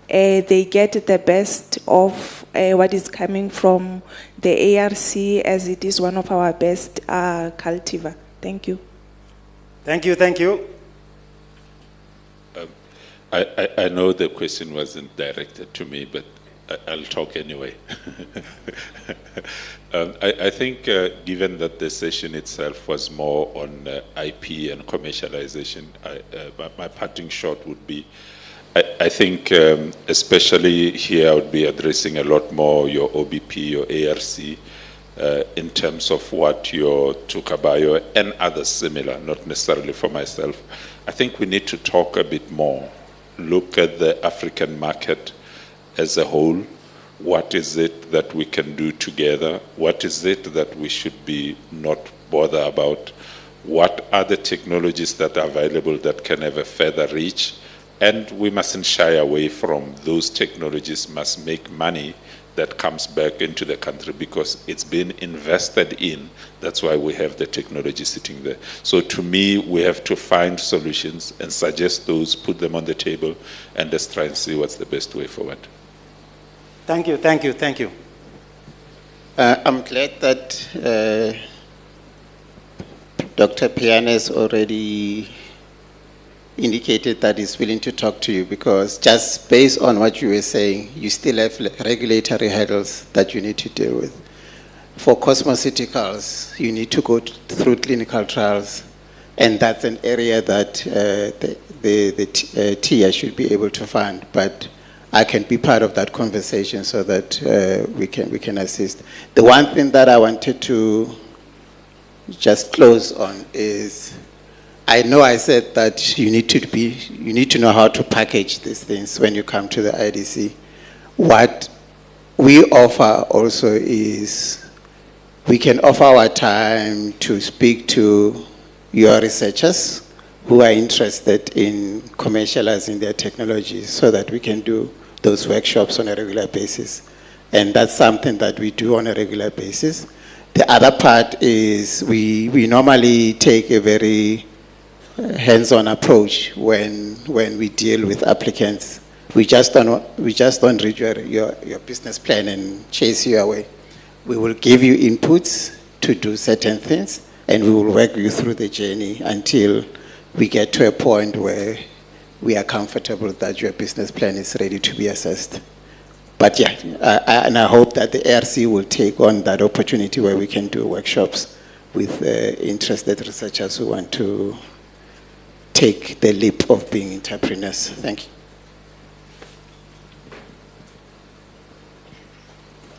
they get the best of what is coming from the ARC, as it is one of our best cultivar. Thank you. Thank you, thank you. I know the question wasn't directed to me, but I'll talk anyway. I think given that the session itself was more on IP and commercialization, my parting shot would be, I think especially here I would be addressing a lot more your OBP, your ARC, in terms of what your Tukabayo and others similar, not necessarily for myself. I think we need to talk a bit more. Look at the African market as a whole. What is it that we can do together? What is it that we should be not bother about? What are the technologies that are available that can have a further reach? And we mustn't shy away from those technologies, must make money that comes back into the country because it's been invested in. That's why we have the technology sitting there. So to me, we have to find solutions and suggest those, put them on the table, and let's try and see what's the best way forward. Thank you, thank you, thank you. I'm glad that Dr. Pianes already indicated that he's willing to talk to you, because just based on what you were saying, you still have regulatory hurdles that you need to deal with. For cosmeceuticals, you need to go through clinical trials, and that's an area that the TIA should be able to fund. But I can be part of that conversation so that we can assist. The one thing that I wanted to just close on is, I know I said that you need to know how to package these things when you come to the IDC. What we offer also is we can offer our time to speak to your researchers who are interested in commercializing their technologies so that we can do those workshops on a regular basis. And that's something that we do on a regular basis. The other part is we normally take a very hands-on approach when we deal with applicants. We just don't read your business plan and chase you away. We will give you inputs to do certain things, and we will work you through the journey until we get to a point where we are comfortable that your business plan is ready to be assessed. But yeah, and I hope that the ARC will take on that opportunity where we can do workshops with interested researchers who want to take the leap of being entrepreneurs. Thank you.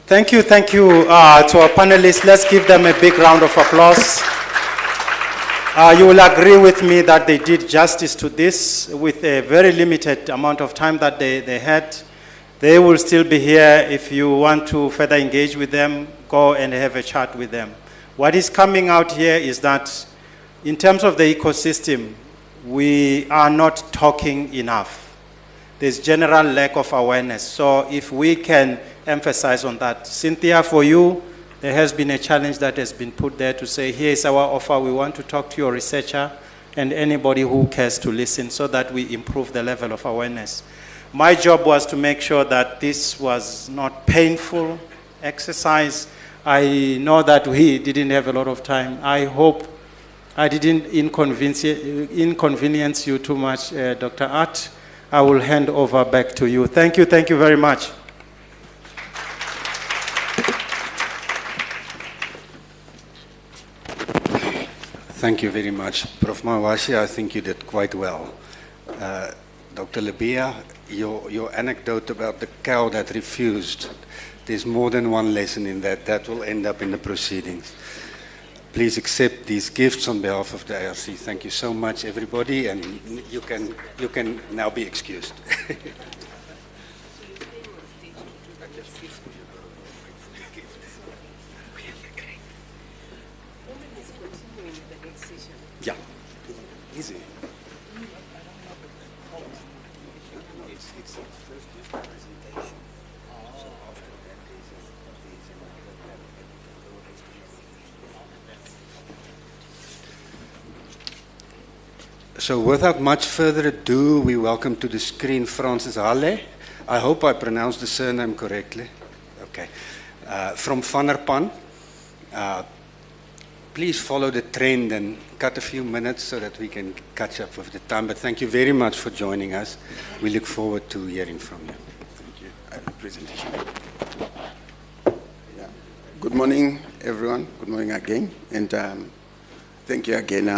Thank you to our panelists. Let's give them a big round of applause. You will agree with me that they did justice to this with a very limited amount of time that they had. They will still be here. If you want to further engage with them, go and have a chat with them. What is coming out here is that in terms of the ecosystem, we are not talking enough. There's general lack of awareness. So if we can emphasize on that. Cynthia, for you, there has been a challenge that has been put there to say, here's our offer, we want to talk to your researcher and anybody who cares to listen so that we improve the level of awareness. My job was to make sure that this was not painful exercise. I know that we didn't have a lot of time. I hope I didn't inconvenience you too much, Dr. Art. I will hand over back to you. Thank you very much. Thank you very much. Prof. Mawashi, I think you did quite well. Dr. Labia, your anecdote about the cow that refused, there's more than one lesson in that. That will end up in the proceedings. Please accept these gifts on behalf of the ARC. Thank you so much, everybody, and you can now be excused. Yeah, easy. So without much further ado, we welcome to the screen Francis Halle. I hope I pronounced the surname correctly. Okay. From Vanderpan. Please follow the trend and cut a few minutes so that we can catch up with the time. But thank you very much for joining us. We look forward to hearing from you. Thank you. I have a presentation. Yeah. Good morning, everyone. Good morning again. And thank you again,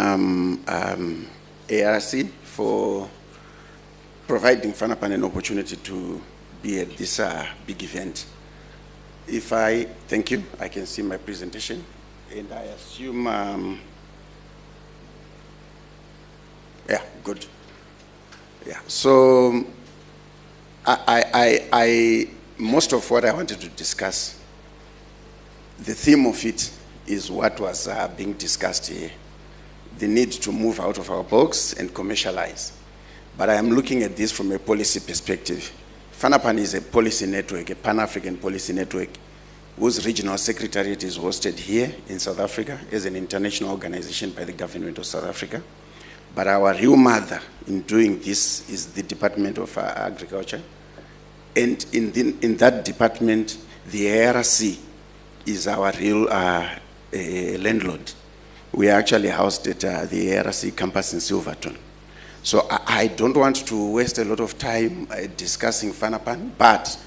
ARC, for providing Vanderpan an opportunity to be at this big event. Thank you. I can see my presentation. And I assume, yeah, good. Yeah, so most of what I wanted to discuss, the theme of it is what was being discussed here, the need to move out of our box and commercialize. But I am looking at this from a policy perspective. Vanderpan is a policy network, a Pan-African policy network, whose regional secretariat is hosted here in South Africa as an international organization by the government of South Africa. But our real mother in doing this is the Department of Agriculture. And in that department, the ARC is our real landlord. We are actually housed at the ARC campus in Silverton. So I don't want to waste a lot of time discussing Vanderpan, but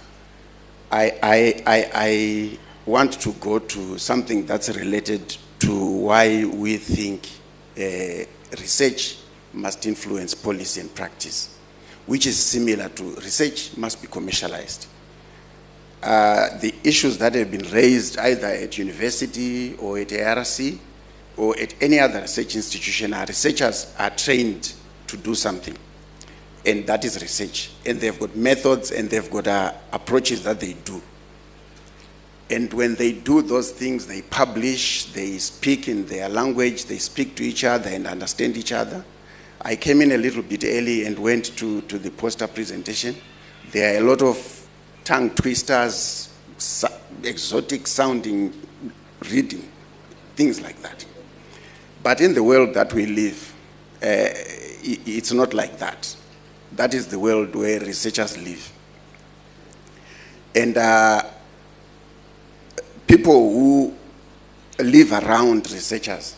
I want to go to something that's related to why we think research must influence policy and practice, which is similar to research must be commercialized. The issues that have been raised either at university or at ARC or at any other research institution, our researchers are trained to do something. And that is research. And they've got methods and they've got approaches that they do. And when they do those things, they publish, they speak in their language, they speak to each other and understand each other. I came in a little bit early and went to the poster presentation. There are a lot of tongue twisters, exotic sounding reading, things like that. But in the world that we live, it's not like that. That is the world where researchers live. And people who live around researchers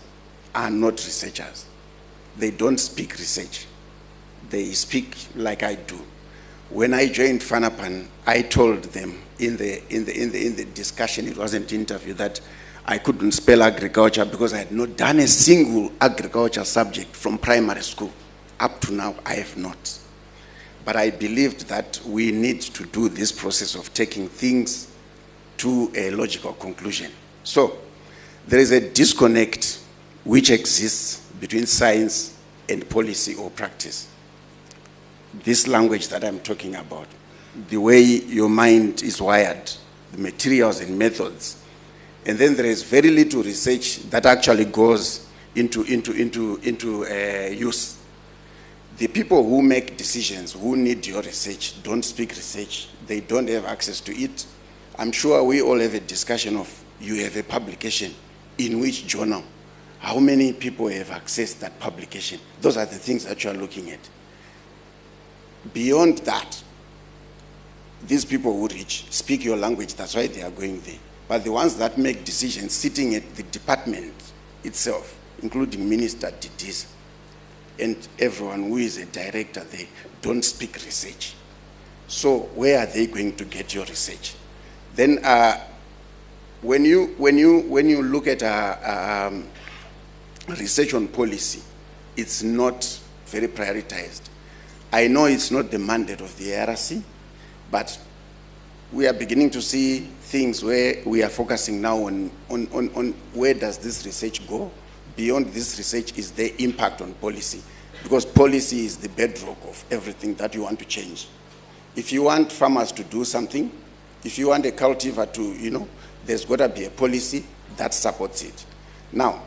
are not researchers. they don't speak research. They speak like I do. When I joined FANAPAN, I told them in the discussion, it wasn't interview, that I couldn't spell agriculture because I had not done a single agriculture subject from primary school. Up to now, I have not. But I believed that we need to do this process of taking things to a logical conclusion. So there is a disconnect which exists between science and policy or practice. This language that I'm talking about, the way your mind is wired, the materials and methods, and then there is very little research that actually goes into use. The people who make decisions, who need your research, don't speak research. They don't have access to it. I'm sure we all have a discussion of, you have a publication, in which journal? How many people have accessed that publication? Those are the things that you are looking at. Beyond that, these people who reach, speak your language, that's why they are going there. But the ones that make decisions sitting at the department itself, including Minister Didis, and everyone who is a director, they don't speak research. So where are they going to get your research? Then when you look at research on policy, it's not very prioritized. I know it's not the mandate of the ARC, but we are beginning to see things where we are focusing now on where does this research go. Beyond this research is the impact on policy, because policy is the bedrock of everything that you want to change. If you want farmers to do something, if you want a cultivar to, there's got to be a policy that supports it. Now,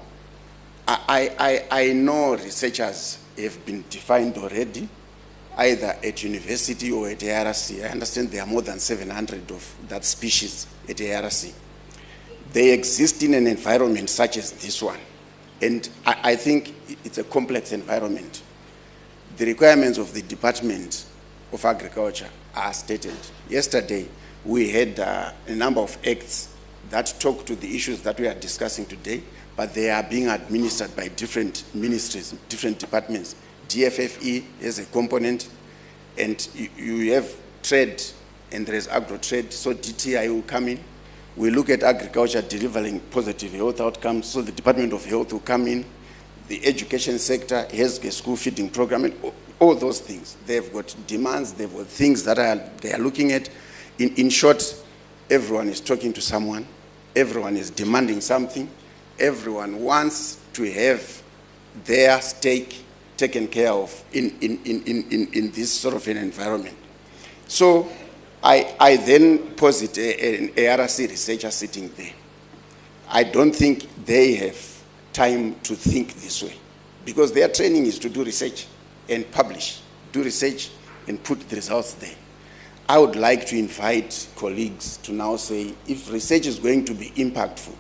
I know researchers have been defined already, either at university or at ARC. I understand there are more than 700 of that species at ARC. They exist in an environment such as this one. And I think it's a complex environment. The requirements of the Department of Agriculture are stated. Yesterday, we had a number of acts that talk to the issues that we are discussing today, but they are being administered by different ministries, different departments. DFFE is a component, and you have trade, and there is agro-trade, so DTI will come in. We look at agriculture delivering positive health outcomes, so the Department of Health will come in. The education sector has a school feeding program, and all those things. They've got demands, they've got things that they are looking at. In short, everyone is talking to someone, everyone is demanding something, everyone wants to have their stake taken care of in this sort of an environment. So I then posit an ARC researcher sitting there. I don't think they have time to think this way, because their training is to do research and publish, do research and put the results there. I would like to invite colleagues to now say, if research is going to be impactful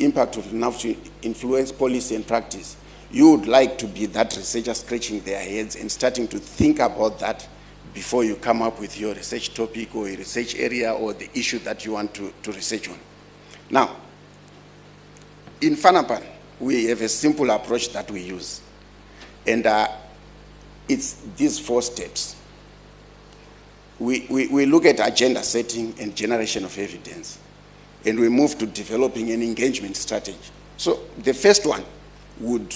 enough to influence policy and practice, you would like to be that researcher scratching their heads and starting to think about that before you come up with your research topic or a research area or the issue that you want to research on. Now, in FANAPAN, we have a simple approach that we use. And it's these 4 steps. We look at agenda setting and generation of evidence. And we move to developing an engagement strategy. So the first one would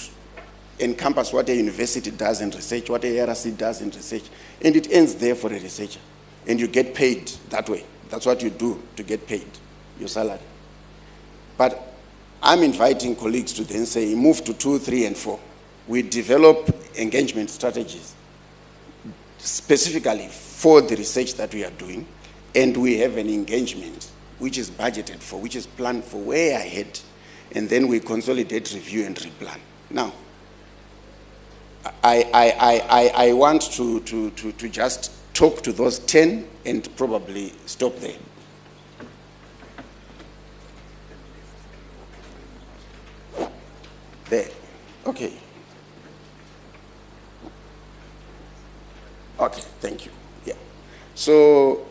encompass what a university does in research, what a ARC does in research, and it ends there for a researcher. And you get paid that way. That's what you do to get paid, your salary. But I'm inviting colleagues to then say, move to 2, 3, and 4. We develop engagement strategies specifically for the research that we are doing, and we have an engagement which is budgeted for, which is planned for way ahead, and then we consolidate, review, and replan. Now, I want to just talk to those 10 and probably stop there. There. Okay. Okay, thank you. Yeah. So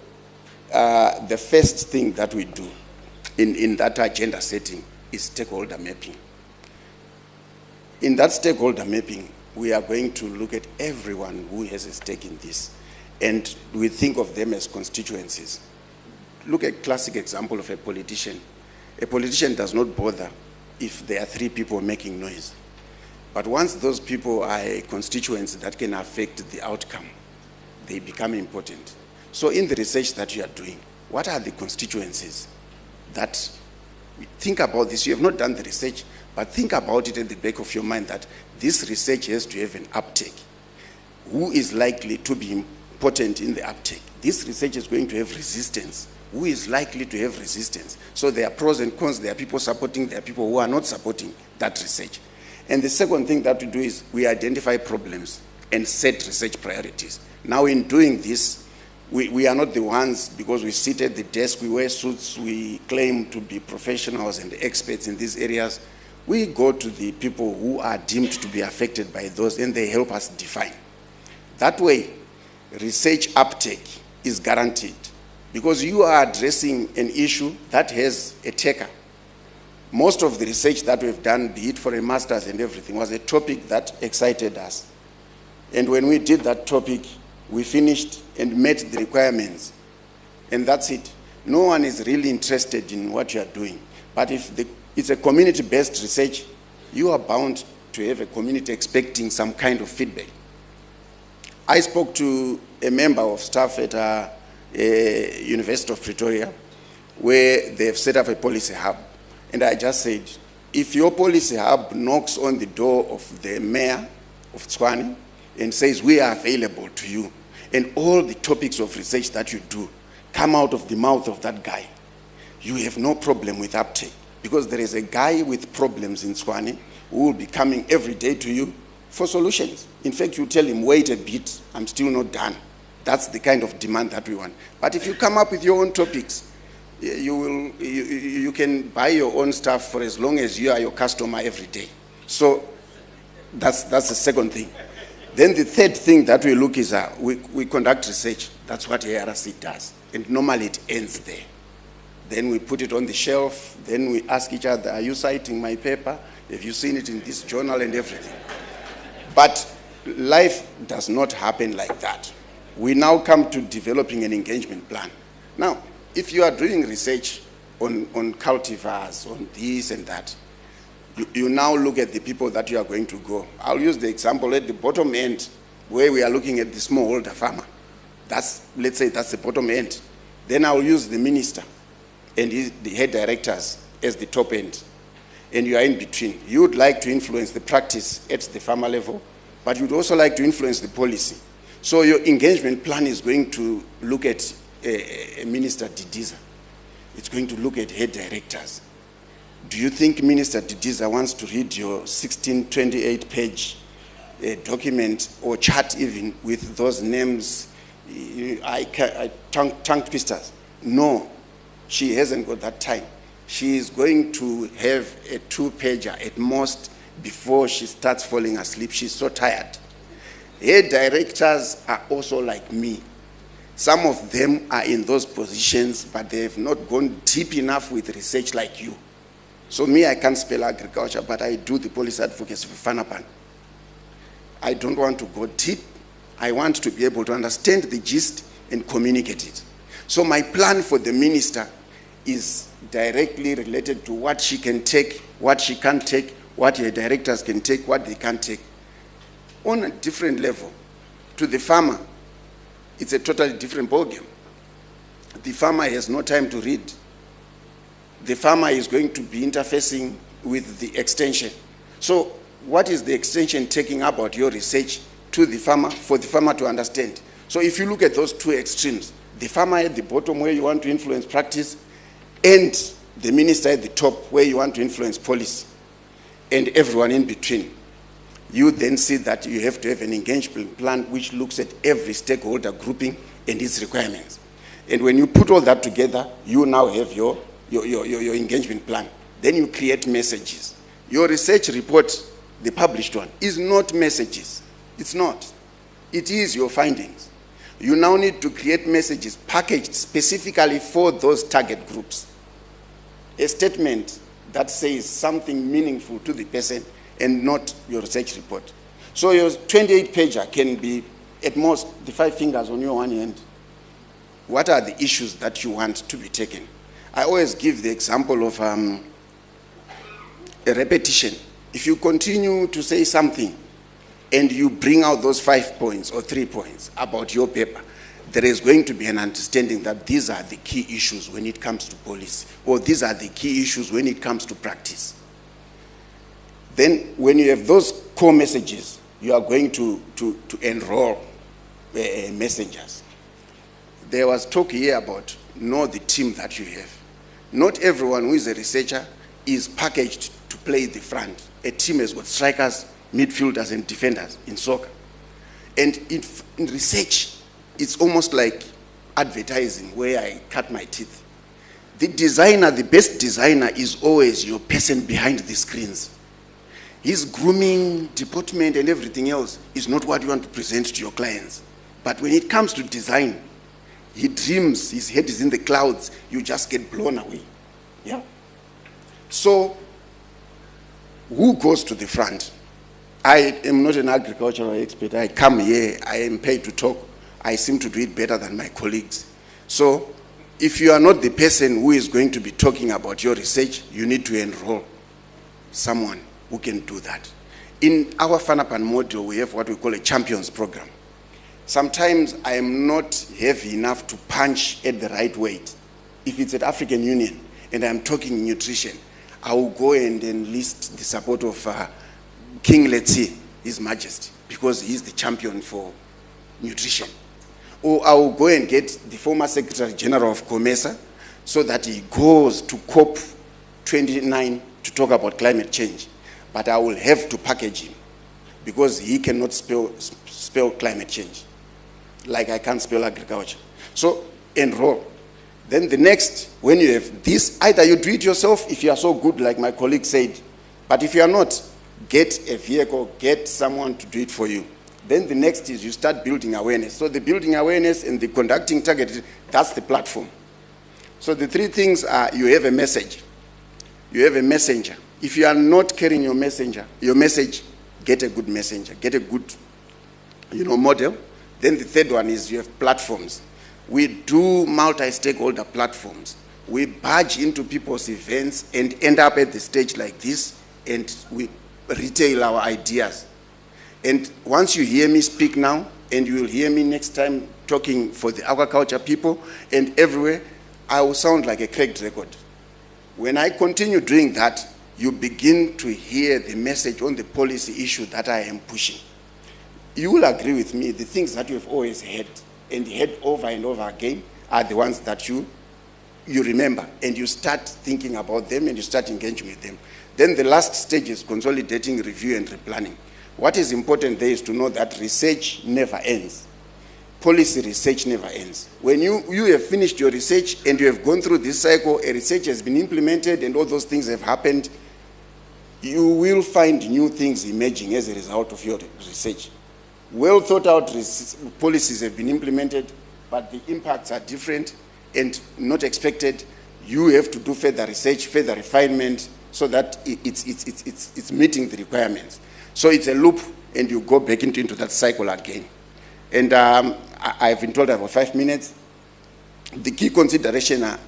the first thing that we do in that agenda setting is stakeholder mapping. In that stakeholder mapping, we are going to look at everyone who has a stake in this. And we think of them as constituencies. Look at a classic example of a politician. A politician does not bother if there are 3 people making noise. But once those people are a constituency that can affect the outcome, they become important. So in the research that you are doing, what are the constituencies that, think about this, you have not done the research, but think about it at the back of your mind that this research has to have an uptake. Who is likely to be important in the uptake? This research is going to have resistance. Who is likely to have resistance? So there are pros and cons, there are people supporting, there are people who are not supporting that research. And the second thing that we do is we identify problems and set research priorities. Now in doing this, we are not the ones, because we sit at the desk, we wear suits, we claim to be professionals and experts in these areas. We go to the people who are deemed to be affected by those, and they help us define. That way, research uptake is guaranteed, because you are addressing an issue that has a taker. Most of the research that we've done, be it for a master's and everything, was a topic that excited us. And when we did that topic, we finished and met the requirements. And that's it. No one is really interested in what you are doing. But if it's a community-based research, you are bound to have a community expecting some kind of feedback. I spoke to a member of staff at University of Pretoria, where they've set up a policy hub. And I just said, if your policy hub knocks on the door of the mayor of Tshwane and says, we are available to you, and all the topics of research that you do come out of the mouth of that guy, you have no problem with uptake. Because there is a guy with problems in Tshwane who will be coming every day to you for solutions. In fact, you tell him, wait a bit, I'm still not done. That's the kind of demand that we want. But if you come up with your own topics, you can buy your own stuff for as long as you are your customer every day. So that's the second thing. Then the third thing that we look is we conduct research. That's what ARC does. And normally it ends there. Then we put it on the shelf. Then we ask each other, are you citing my paper? Have you seen it in this journal and everything? But life does not happen like that. We now come to developing an engagement plan. Now, if you are doing research on cultivars, on this and that, you now look at the people that you are going to go. I'll use the example at the bottom end, where we are looking at the smallholder farmer. Let's say that's the bottom end. Then I'll use the minister and the head directors as the top end. And you are in between. You would like to influence the practice at the farmer level, but you'd also like to influence the policy. So your engagement plan is going to look at a Minister Didiza. It's going to look at head directors. Do you think Minister Didiza wants to read your 1628-page document or chart even with those names, tongue twisters? No, she hasn't got that time. She is going to have a 2-pager at most before she starts falling asleep. She's so tired. Head directors are also like me. Some of them are in those positions, but they have not gone deep enough with research like you. So me, I can't spell agriculture, but I do the policy advocacy for Fanapan. I don't want to go deep. I want to be able to understand the gist and communicate it. So my plan for the minister is directly related to what she can take, what she can't take, what her directors can take, what they can't take. On a different level, to the farmer, it's a totally different ballgame. The farmer has no time to read. The farmer is going to be interfacing with the extension. So what is the extension taking about your research to the farmer, for the farmer to understand? So if you look at those two extremes, the farmer at the bottom where you want to influence practice, and the minister at the top where you want to influence policy, and everyone in between, you then see that you have to have an engagement plan which looks at every stakeholder grouping and its requirements. And when you put all that together, you now have your engagement plan. Then you create messages. Your research report, the published one, is not messages. It's not. It is your findings. You now need to create messages packaged specifically for those target groups. A statement that says something meaningful to the person and not your research report. So your 28-pager can be, at most, the 5 fingers on your one hand. What are the issues that you want to be taken? I always give the example of a repetition. If you continue to say something and you bring out those 5 points or 3 points about your paper, there is going to be an understanding that these are the key issues when it comes to policy, or these are the key issues when it comes to practice. Then when you have those core messages, you are going to enroll messengers. There was talk here about know the team that you have. Not everyone who is a researcher is packaged to play the front. A team has got strikers, midfielders, and defenders in soccer. And in research, it's almost like advertising where I cut my teeth. The designer, the best designer, is always your person behind the screens. His grooming, deportment, and everything else is not what you want to present to your clients. But when it comes to design, he dreams, his head is in the clouds, you just get blown away. Yeah. So, who goes to the front? I am not an agricultural expert. I come here, I am paid to talk. I seem to do it better than my colleagues. So, if you are not the person who is going to be talking about your research, you need to enroll someone who can do that. In our FANAPAN model, we have what we call a champions program. Sometimes I am not heavy enough to punch at the right weight. If it's at African Union and I'm talking nutrition, I will go and enlist the support of King Letsi, His Majesty, because he's the champion for nutrition. Or I will go and get the former Secretary General of COMESA so that he goes to COP29 to talk about climate change. But I will have to package him because he cannot spell climate change like I can't spell agriculture. So enroll. Then the next, when you have this, either you do it yourself if you are so good like my colleague said, but if you are not, get a vehicle, get someone to do it for you. Then the next is you start building awareness. So the building awareness and the conducting targeted, that's the platform. So the 3 things are you have a message, you have a messenger. If you are not carrying your message, get a good messenger, get a good model. Then the third one is you have platforms. We do multi-stakeholder platforms. We barge into people's events and end up at the stage like this, and we retail our ideas. And once you hear me speak now, and you will hear me next time talking for the agriculture people and everywhere, I will sound like a cracked record. When I continue doing that, you begin to hear the message on the policy issue that I am pushing. You will agree with me, the things that you have always heard and heard over and over again are the ones that you remember, and you start thinking about them and you start engaging with them. Then the last stage is consolidating, review, and replanning. What is important there is to know that research never ends. Policy research never ends. When you have finished your research and you have gone through this cycle, a research has been implemented and all those things have happened, you will find new things emerging as a result of your research. Well thought out policies have been implemented, but the impacts are different and not expected. You have to do further research, further refinement, so that it's meeting the requirements. So it's a loop, and you go back into that cycle again. And I've been told I have 5 minutes. The key consideration are,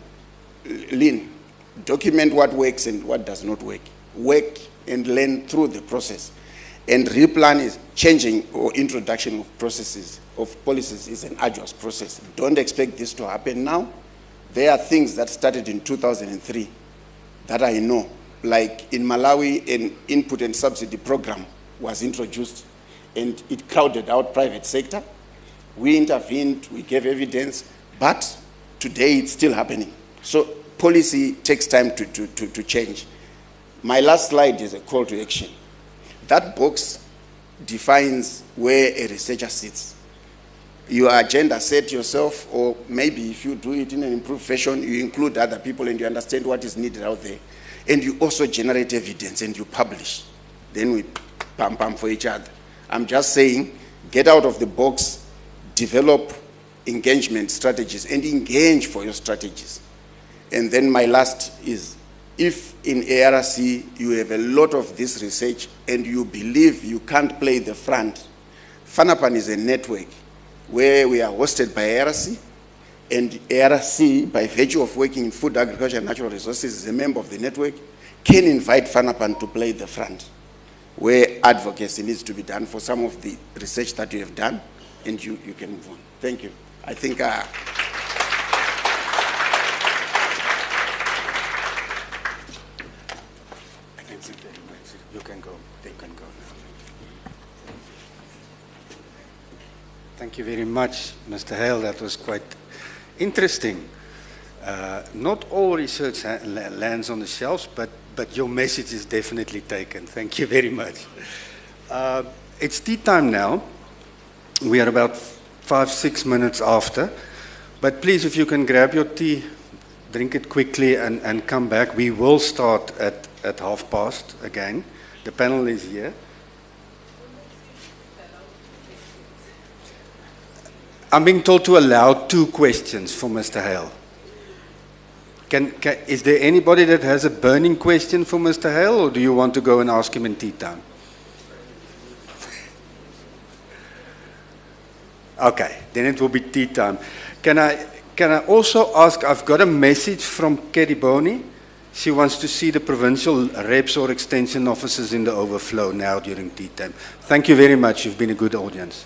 lean, document what works and what does not work. Work and learn through the process. And replan is changing or introduction of processes, of policies is an arduous process. Don't expect this to happen now. There are things that started in 2003 that I know. Like in Malawi, an input and subsidy program was introduced and it crowded out private sector. We intervened, we gave evidence, but today it's still happening. So policy takes time to change. My last slide is a call to action. That box defines where a researcher sits. Your agenda set yourself, or maybe if you do it in an improved fashion, you include other people and you understand what is needed out there. And you also generate evidence and you publish. Then we pam for each other. I'm just saying, get out of the box, develop engagement strategies and engage for your strategies. And then my last is if in ARC you have a lot of this research and you believe you can't play the front, FANAPAN is a network where we are hosted by ARC, and ARC, by virtue of working in food, agriculture, and natural resources, is a member of the network, can invite FANAPAN to play the front, where advocacy needs to be done for some of the research that you have done, and you can move on. Thank you. I think You can go. You can go now. Thank you very much, Mr. Hale. That was quite interesting. Not all research lands on the shelves, but your message is definitely taken. Thank you very much. It's tea time now. We are about 5-6 minutes after. But please, if you can grab your tea, drink it quickly and come back. We will start at past again. The panel is here. I'm being told to allow 2 questions for Mr. Hale. Is there anybody that has a burning question for Mr. Hale, or do you want to go and ask him in tea time? Okay, then it will be tea time. Can I also ask, I've got a message from Keriboni. She wants to see the provincial reps or extension officers in the overflow now during tea time. Thank you very much. You've been a good audience.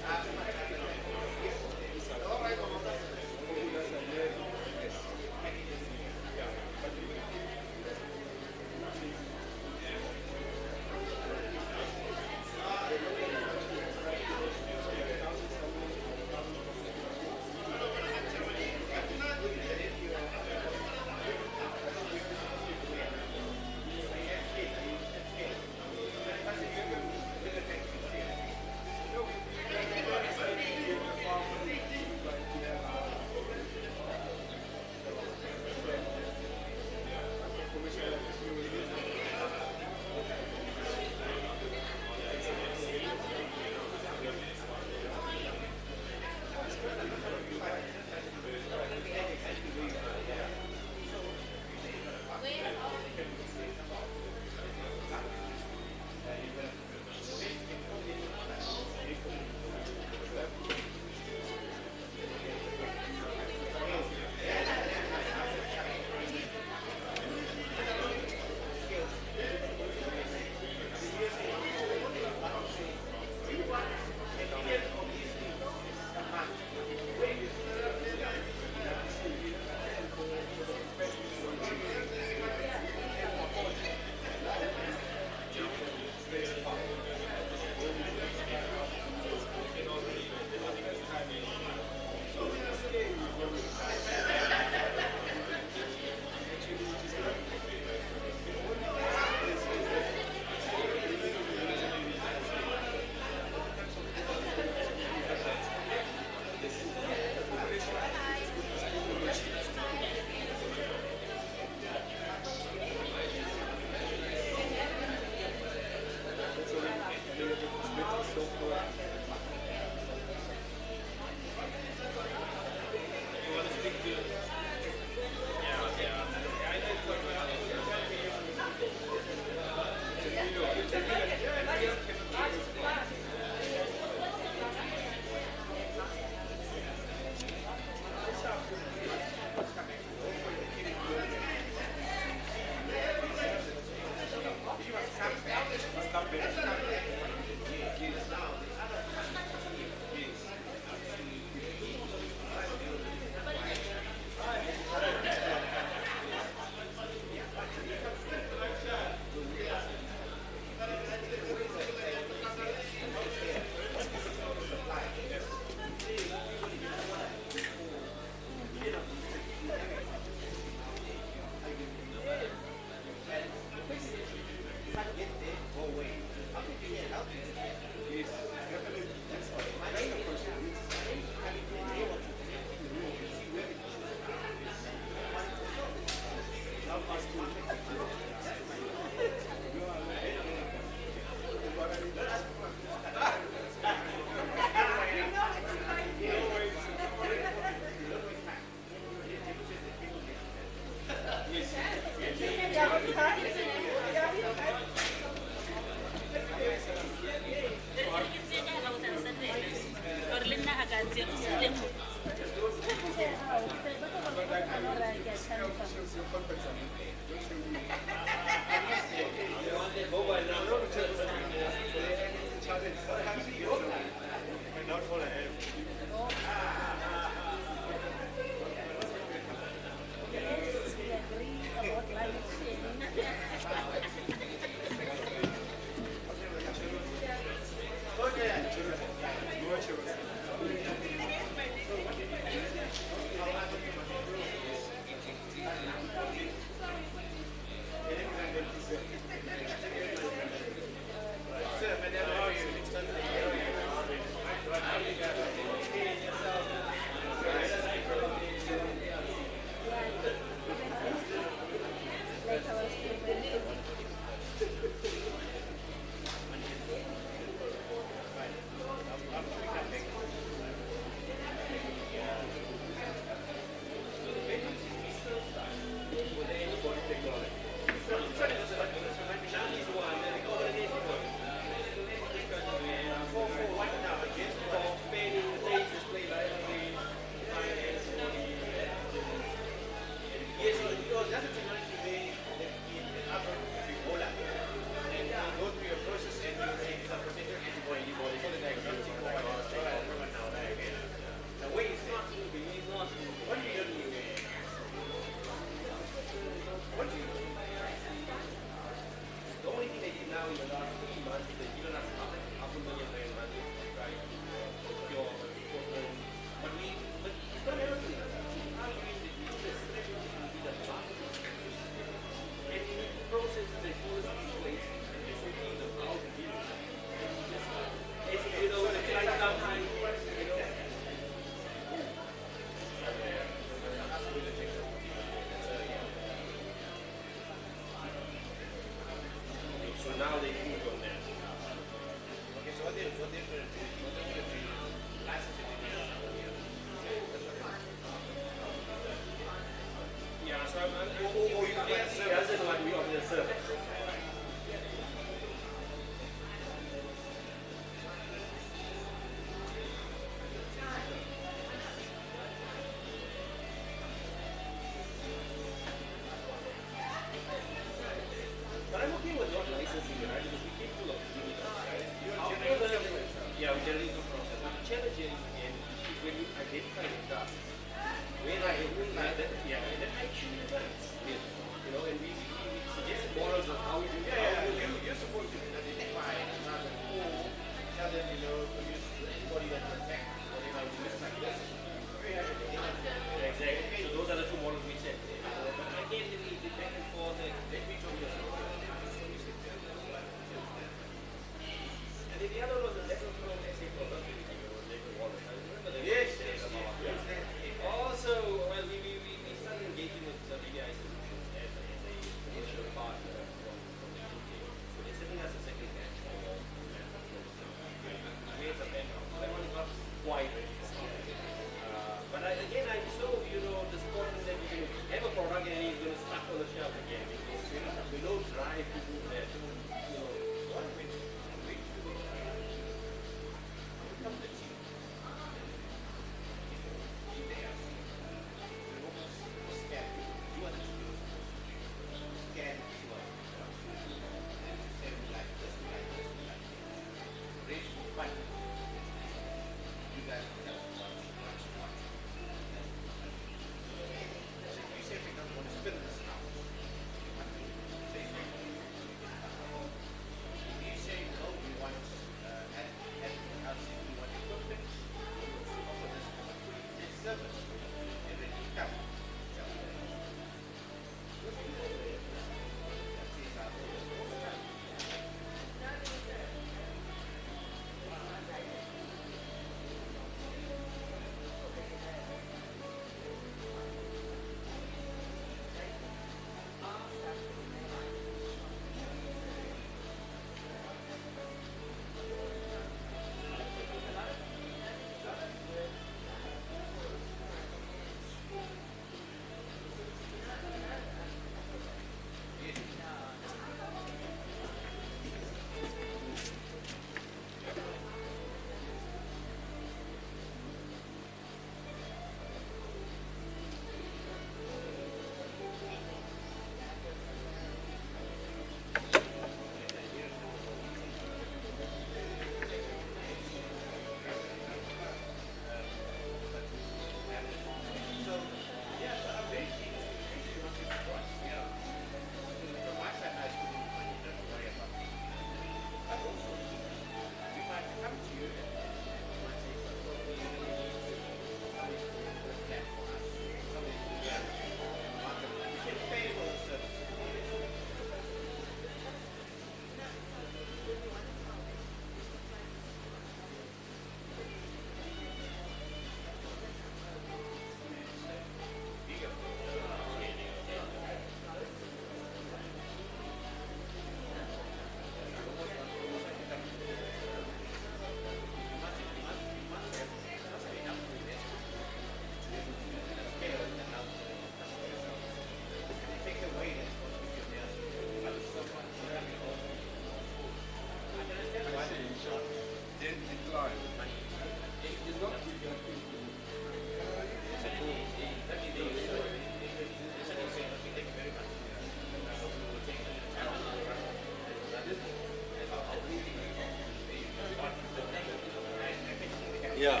Yeah.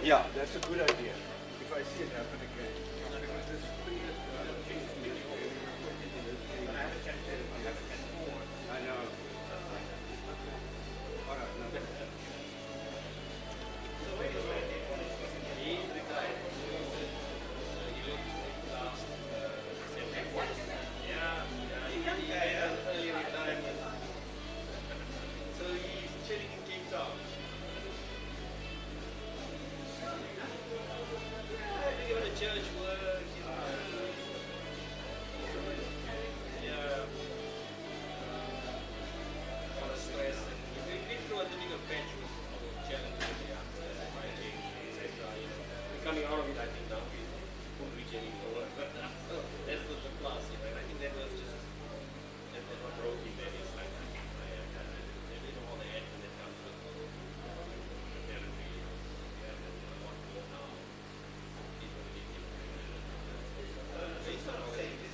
Yeah, that's a good idea. If I see it happen again. Because this I know. All right, no. So he's chilling in Cape Town. Doing the church work, yeah. A lot of stress. We've been through a difficult patch with our challenges, yeah. Fighting, etc. We're coming out of it, I think, now. We won't reach any lower. But that's the plus, you know. And I think that was just, that's what broke him. And it's like, all the action that comes with therapy, and what to do now. Based on all that,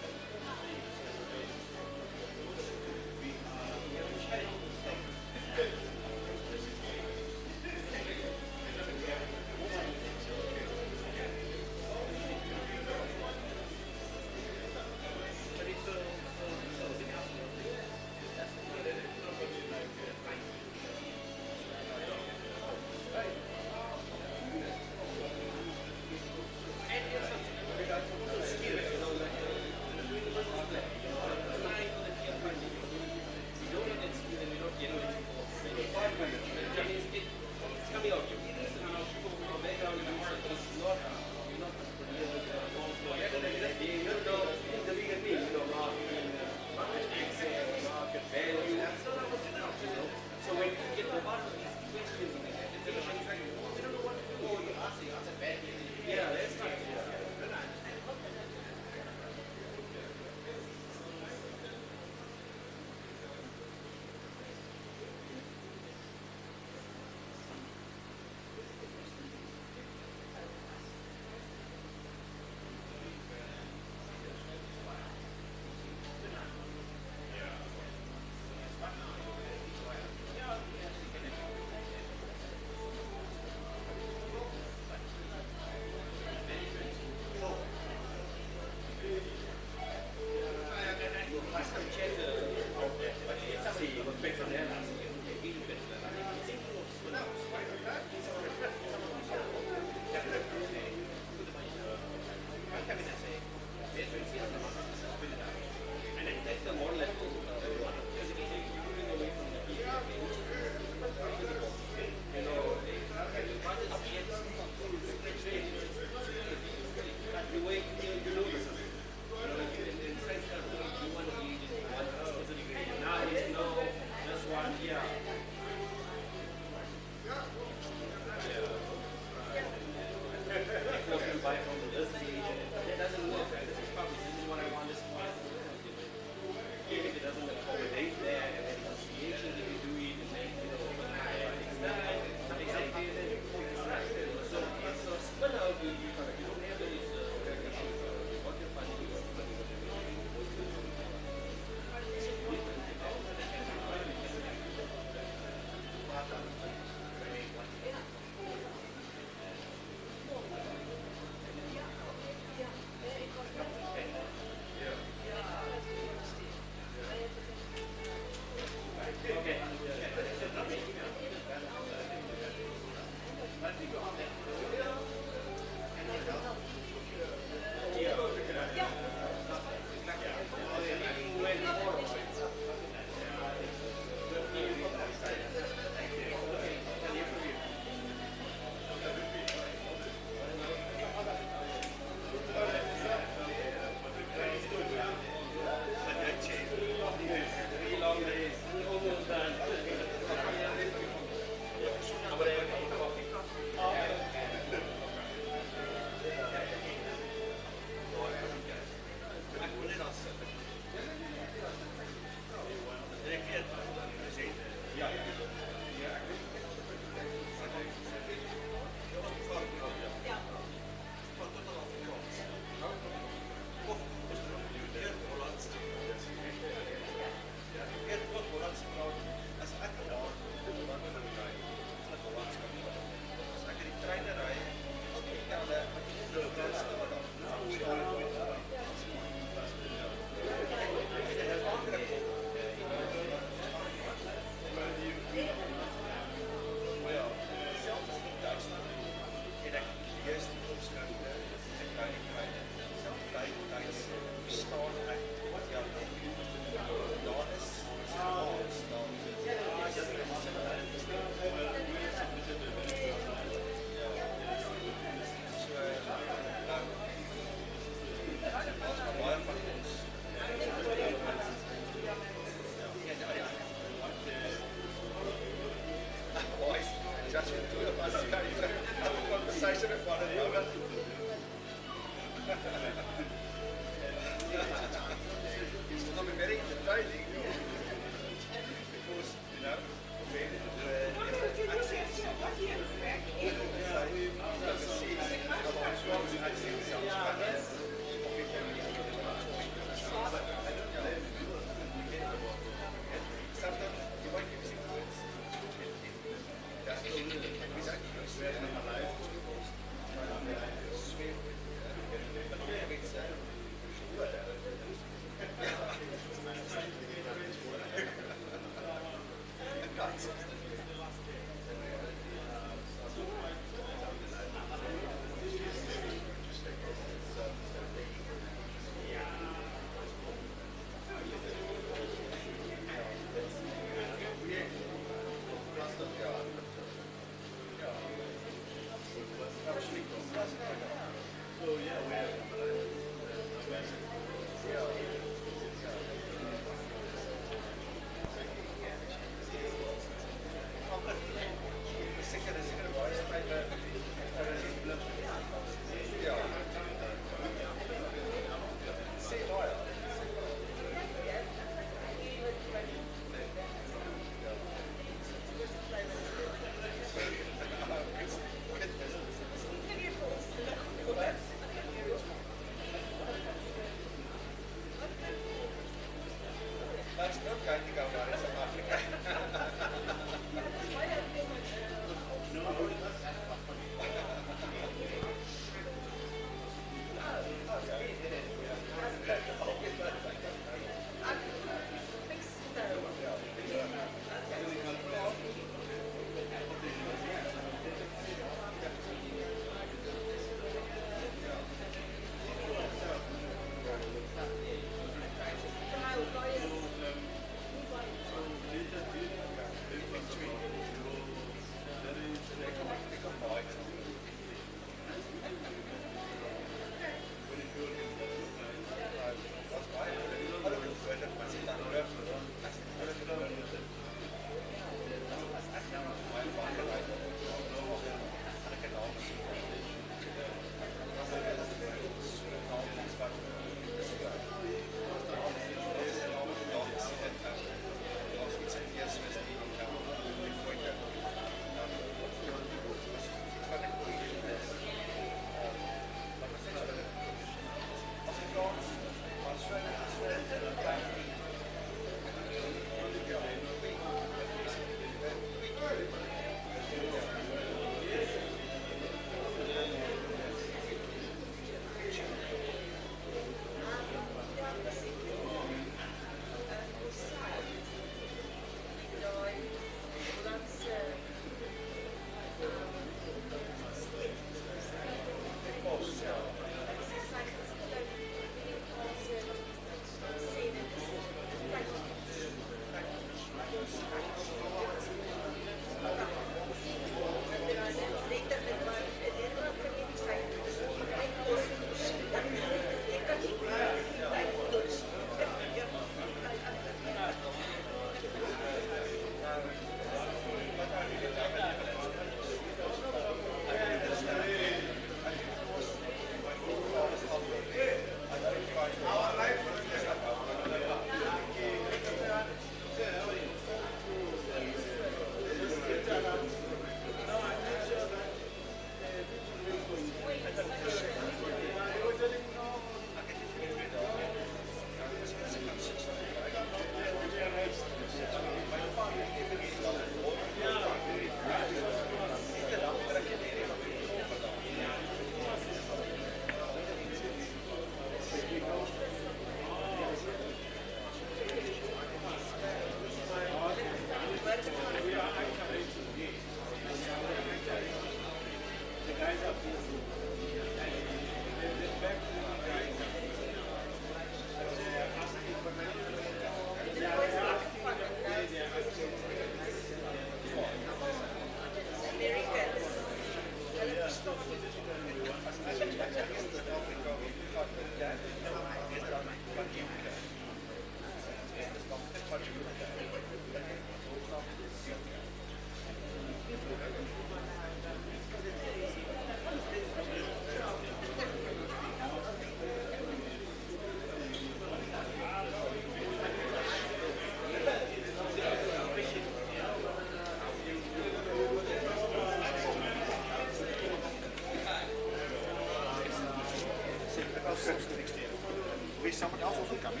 Is someone else also coming?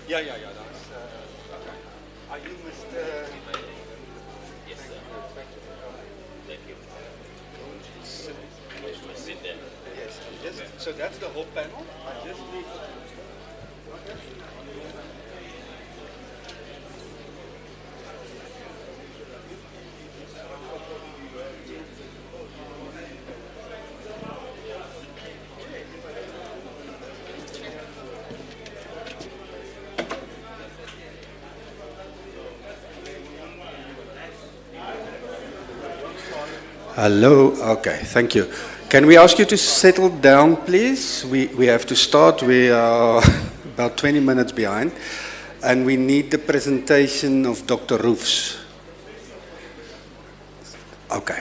Yeah. That's, okay. Are you Mr. Yes, sir. Thank you. Sit there. Yes. So that's the whole panel. I just need. Hello. Okay, thank you. Can we ask you to settle down, please? We have to start. We are about 20 minutes behind. And we need the presentation of Dr. Roofs. Okay.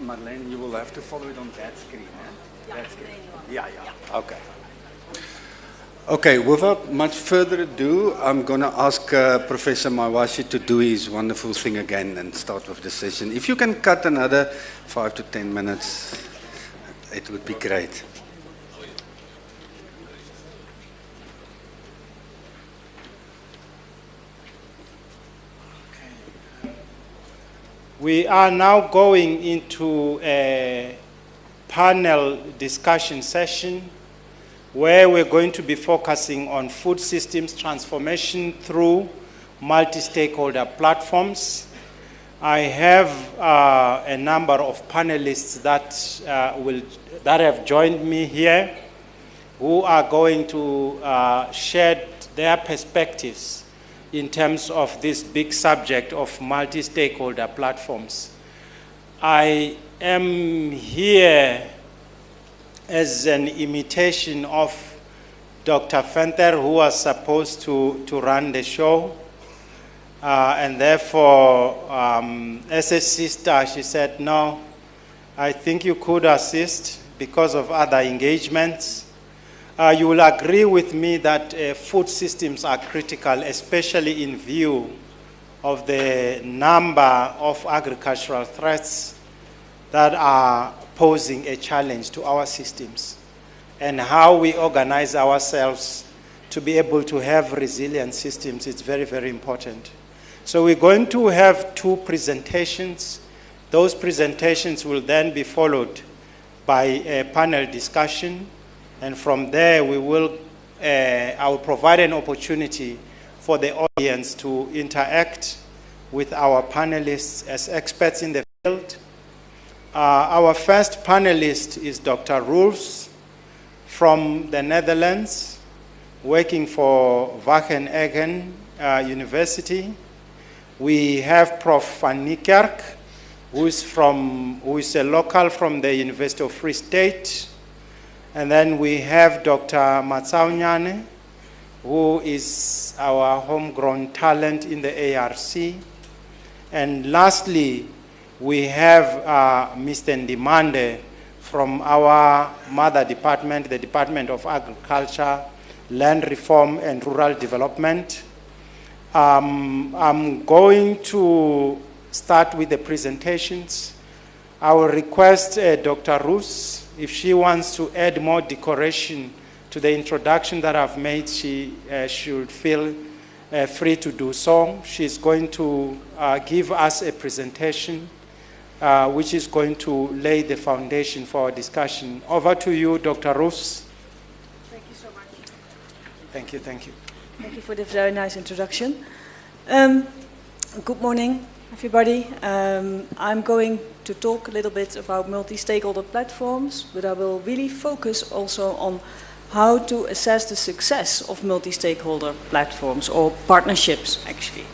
Marlene, you will have to follow it on that screen. Eh? That screen. Yeah. Okay. Okay, without much further ado, I'm going to ask Professor Mawashi to do his wonderful thing again and start with the session. If you can cut another 5 to 10 minutes, it would be great. We are now going into a panel discussion session where we're going to be focusing on food systems transformation through multi-stakeholder platforms. I have a number of panelists that have joined me here who are going to share their perspectives in terms of this big subject of multi-stakeholder platforms. I am here as an imitation of Dr. Venter, who was supposed to run the show. And therefore, as a sister, she said, no, I think you could assist because of other engagements. You will agree with me that food systems are critical, especially in view of the number of agricultural threats that are posing a challenge to our systems, and how we organize ourselves to be able to have resilient systems is very, very important. So we're going to have 2 presentations. Those presentations will then be followed by a panel discussion, and from there I will provide an opportunity for the audience to interact with our panelists as experts in the field. Our first panelist is Dr. Roofs from the Netherlands, working for Wageningen University. We have Prof. Van Niekerk, who is a local from the University of Free State. And then we have Dr. Matsaunyane, who is our homegrown talent in the ARC. And lastly, we have Mr. Ndimande from our mother department, the Department of Agriculture, Land Reform and Rural Development. I'm going to start with the presentations. I will request Dr. Roofs, if she wants to add more decoration to the introduction that I've made, she should feel free to do so. She's going to give us a presentation which is going to lay the foundation for our discussion. Over to you, Dr. Roofs. Thank you so much. Thank you. Thank you for the very nice introduction. Good morning, everybody. I'm going to talk a little bit about multi-stakeholder platforms, but I will really focus also on how to assess the success of multi-stakeholder platforms, or partnerships, actually.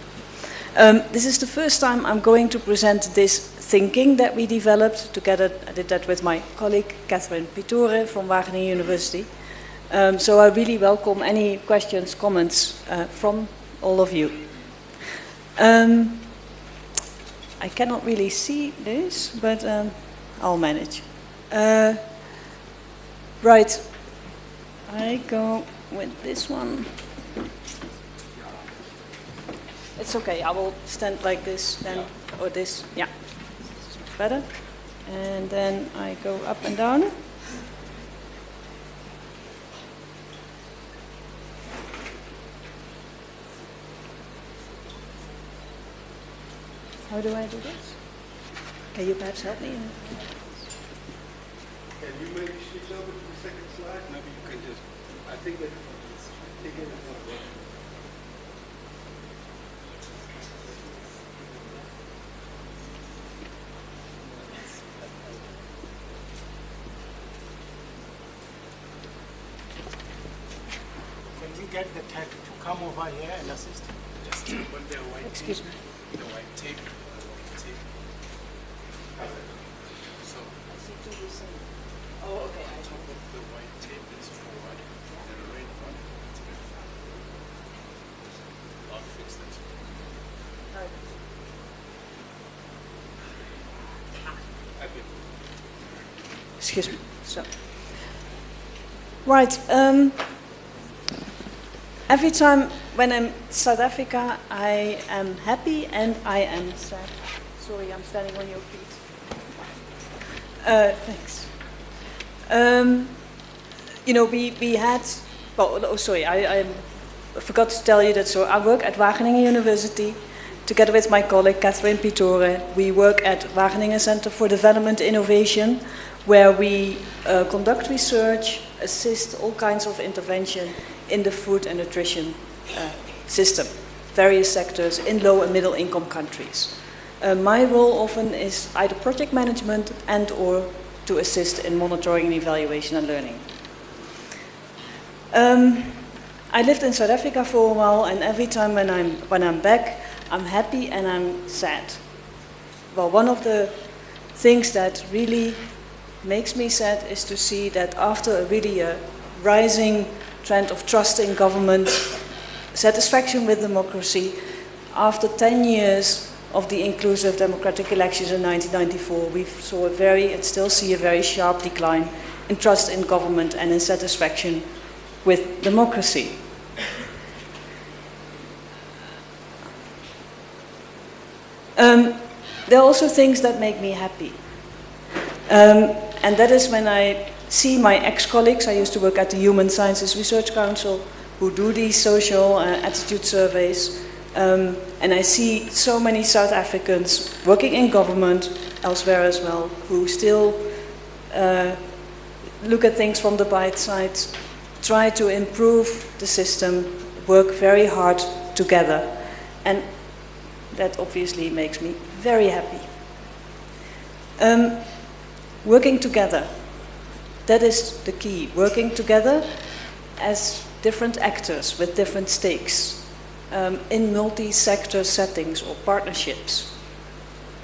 This is the first time I'm going to present this thinking that we developed together. I did that with my colleague, Catherine Pitore from Wageningen University. So I really welcome any questions, comments from all of you. I cannot really see this, but I'll manage. Right, I go with this one. It's okay, I will stand like this then, or this, yeah, this is better. And then I go up and down. How do I do this? Can you perhaps help me? Can you maybe switch over to the second slide? Maybe you can just, I think that again it's not working. Can we get the tech to come over here and assist? Just when they're white Excuse me. the white tape. So Oh, okay. on top of the white tape is forward, the red one is back. I'll fix that. Excuse me. So, right. Every time when I'm in South Africa, I am happy and I am sad. Sorry, I'm standing on your feet. Thanks. You know, we had. Well, oh, sorry, I forgot to tell you that. So I work at Wageningen University. Together with my colleague Catherine Pitore, we work at Wageningen Center for Development Innovation, where we conduct research, assist all kinds of intervention in the food and nutrition system, various sectors in low and middle income countries. My role often is either project management and or to assist in monitoring and evaluation and learning. I lived in South Africa for a while, and every time when I'm back, I'm happy and I'm sad. Well, one of the things that really makes me sad is to see that after a really rising trend of trust in government, satisfaction with democracy, after 10 years of the inclusive democratic elections in 1994, we saw a very, and still see a very sharp decline in trust in government and in satisfaction with democracy. There are also things that make me happy. And that is when I see my ex-colleagues, I used to work at the Human Sciences Research Council, who do these social attitude surveys, and I see so many South Africans working in government, elsewhere as well, who still look at things from the bright side, try to improve the system, work very hard together, and that obviously makes me very happy. Working together, that is the key. Working together as different actors with different stakes in multi-sector settings or partnerships.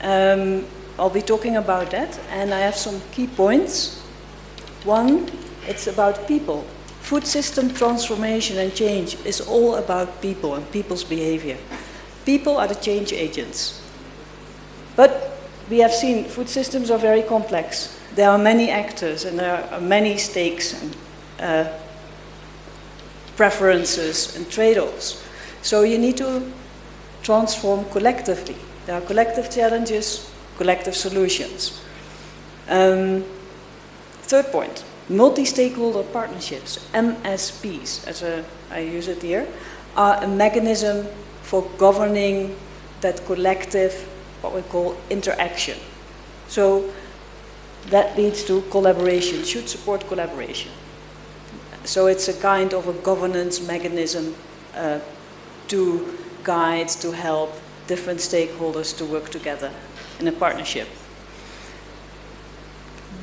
I'll be talking about that, and I have some key points. One, it's about people. Food system transformation and change is all about people and people's behavior. People are the change agents. But we have seen food systems are very complex. There are many actors and there are many stakes and preferences and trade-offs. So you need to transform collectively. There are collective challenges, collective solutions. Third point, multi-stakeholder partnerships, MSPs, as I use it here, are a mechanism for governing that collective, what we call interaction. So that leads to collaboration, should support collaboration. So it's a kind of a governance mechanism to guide, to help different stakeholders to work together in a partnership.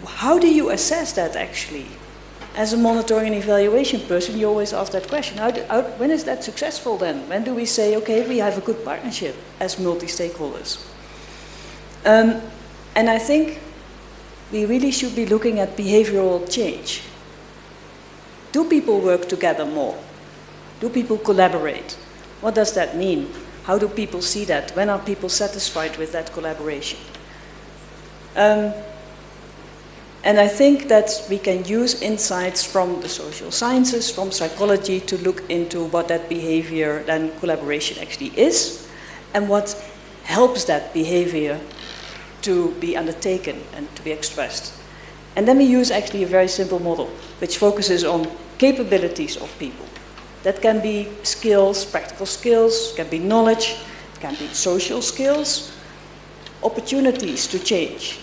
How do you assess that actually? As a monitoring and evaluation person, you always ask that question. When is that successful then? When do we say, okay, we have a good partnership as multi-stakeholders? And I think we really should be looking at behavioral change. Do people work together more? Do people collaborate? What does that mean? How do people see that? When are people satisfied with that collaboration? And I think that we can use insights from the social sciences, from psychology, to look into what that behavior and collaboration actually is, and what helps that behavior to be undertaken and to be expressed. And then we use actually a very simple model, which focuses on capabilities of people. That can be skills, practical skills, can be knowledge, it can be social skills, opportunities to change.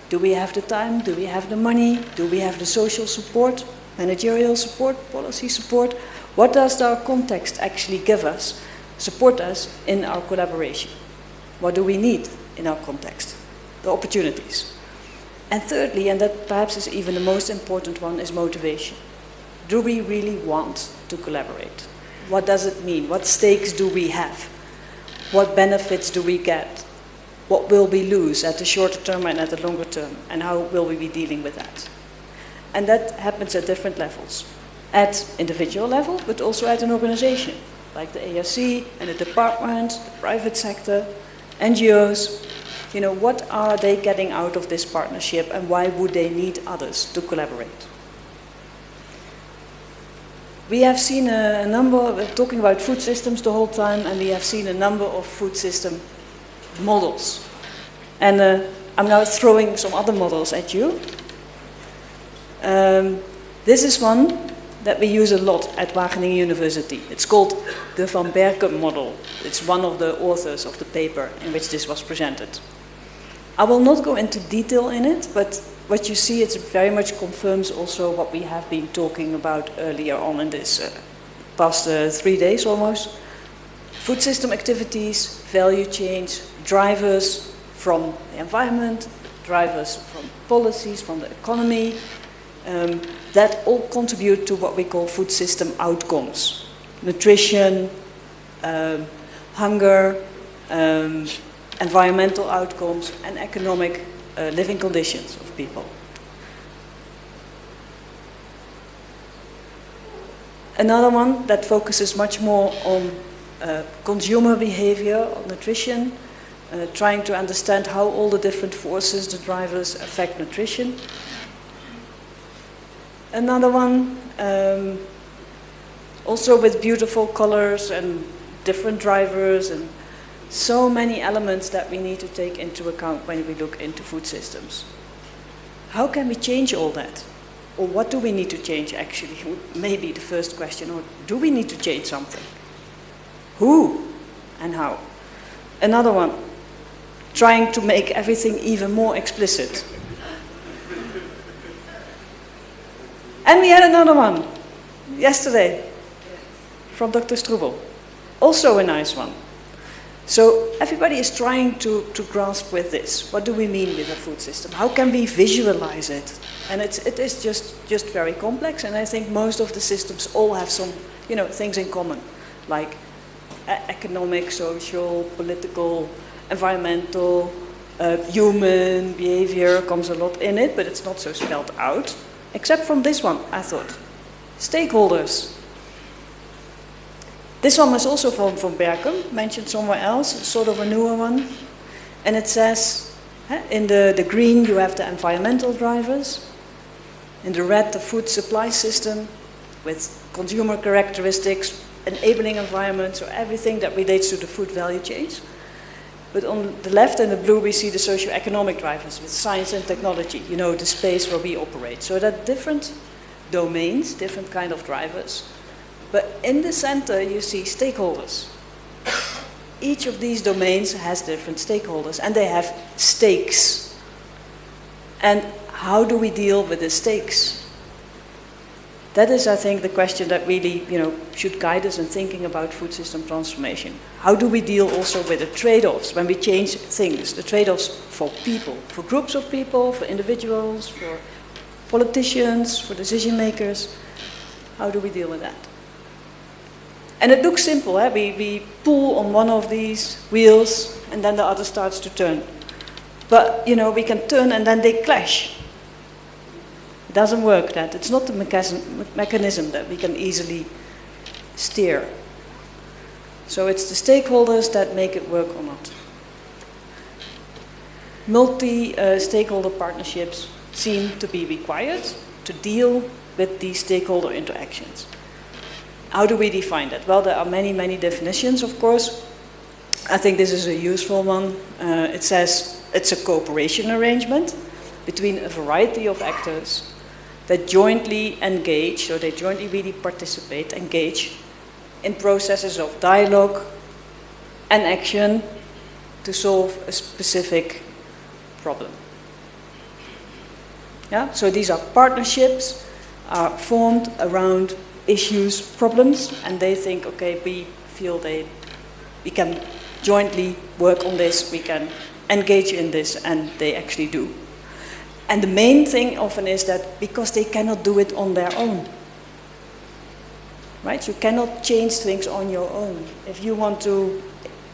Do we have the time? Do we have the money? Do we have the social support, managerial support, policy support? What does our context actually give us, support us in our collaboration? What do we need in our context? The opportunities. And thirdly, and that perhaps is even the most important one, is motivation. Do we really want to collaborate? What does it mean? What stakes do we have? What benefits do we get? What will we lose at the shorter term and at the longer term? And how will we be dealing with that? And that happens at different levels. At individual level, but also at an organization, like the ARC and the department, the private sector, NGOs. You know, what are they getting out of this partnership and why would they need others to collaborate? We have seen a number, we're talking about food systems the whole time, and we have seen a number of food system models. And I'm now throwing some other models at you. This is one that we use a lot at Wageningen University. It's called the Van Berken model. It's one of the authors of the paper in which this was presented. I will not go into detail in it, but what you see, it very much confirms also what we have been talking about earlier on in this past 3 days almost. Food system activities, value chains, drivers from the environment, drivers from policies, from the economy, that all contribute to what we call food system outcomes. Nutrition, hunger, environmental outcomes, and economic living conditions of people. Another one that focuses much more on consumer behavior, on nutrition, trying to understand how all the different forces, the drivers, affect nutrition. Another one, also with beautiful colors and different drivers and so many elements that we need to take into account when we look into food systems. How can we change all that? Or what do we need to change actually? Maybe the first question, or do we need to change something? Who and how? Another one, trying to make everything even more explicit. And we had another one yesterday from Dr. Strubel, also a nice one. So everybody is trying to grasp with this. What do we mean with a food system? How can we visualize it? And it is just very complex, and I think most of the systems all have some, you know, things in common, like economic, social, political, environmental, human behavior comes a lot in it, but it's not so spelled out. Except from this one, I thought. Stakeholders. This one was also from Berken, mentioned somewhere else, sort of a newer one. And it says, in the green you have the environmental drivers, in the red the food supply system with consumer characteristics, enabling environment, so everything that relates to the food value chains. But on the left in the blue we see the socio-economic drivers with science and technology, you know, the space where we operate. So that different domains, different kind of drivers. But in the center you see stakeholders. Each of these domains has different stakeholders and they have stakes. And how do we deal with the stakes? That is, I think, the question that really, you know, should guide us in thinking about food system transformation. How do we deal also with the trade-offs when we change things, the trade-offs for people, for groups of people, for individuals, for politicians, for decision makers? How do we deal with that? And it looks simple, eh? We pull on one of these wheels and then the other starts to turn. But, you know, we can turn and then they clash. It doesn't work that. It's not the mechanism that we can easily steer. So it's the stakeholders that make it work or not. Multi-stakeholder partnerships seem to be required to deal with these stakeholder interactions. How do we define that? Well, there are many, many definitions, of course. I think this is a useful one. It says it's a cooperation arrangement between a variety of actors that jointly engage, so they jointly really participate, engage in processes of dialogue and action to solve a specific problem. Yeah? So these are partnerships are formed around issues, problems, and they think, okay, we feel we can jointly work on this, we can engage in this, and they actually do. And the main thing often is that because they cannot do it on their own, right? You cannot change things on your own. If you want to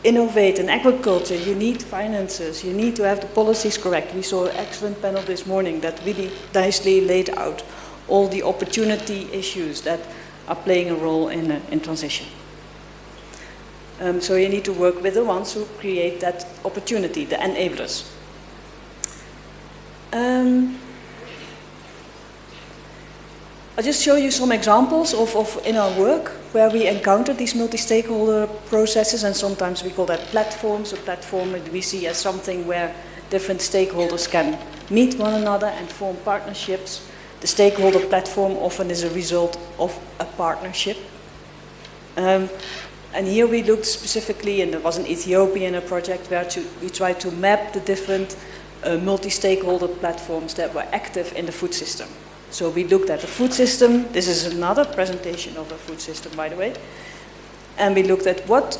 innovate in agriculture, you need finances, you need to have the policies correct. We saw an excellent panel this morning that really nicely laid out all the opportunity issues that are playing a role in transition. So you need to work with the ones who create that opportunity, the enablers. I'll just show you some examples of in our work where we encounter these multi-stakeholder processes, and sometimes we call that platforms. A platform we see as something where different stakeholders can meet one another and form partnerships. The stakeholder platform often is a result of a partnership. And here we looked specifically, and there was an Ethiopian project where we tried to map the different multi-stakeholder platforms that were active in the food system. So we looked at the food system. This is another presentation of a food system, by the way. And we looked at what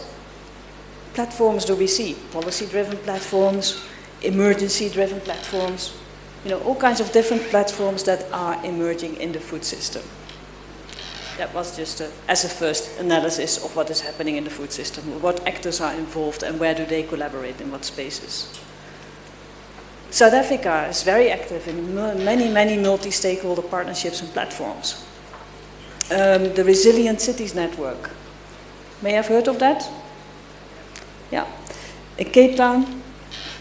platforms do we see? Policy-driven platforms, emergency-driven platforms, all kinds of different platforms that are emerging in the food system. That was just as a first analysis of what is happening in the food system, what actors are involved and where do they collaborate in what spaces. South Africa is very active in many multi-stakeholder partnerships and platforms. The Resilient Cities Network. May have heard of that? Yeah. In Cape Town,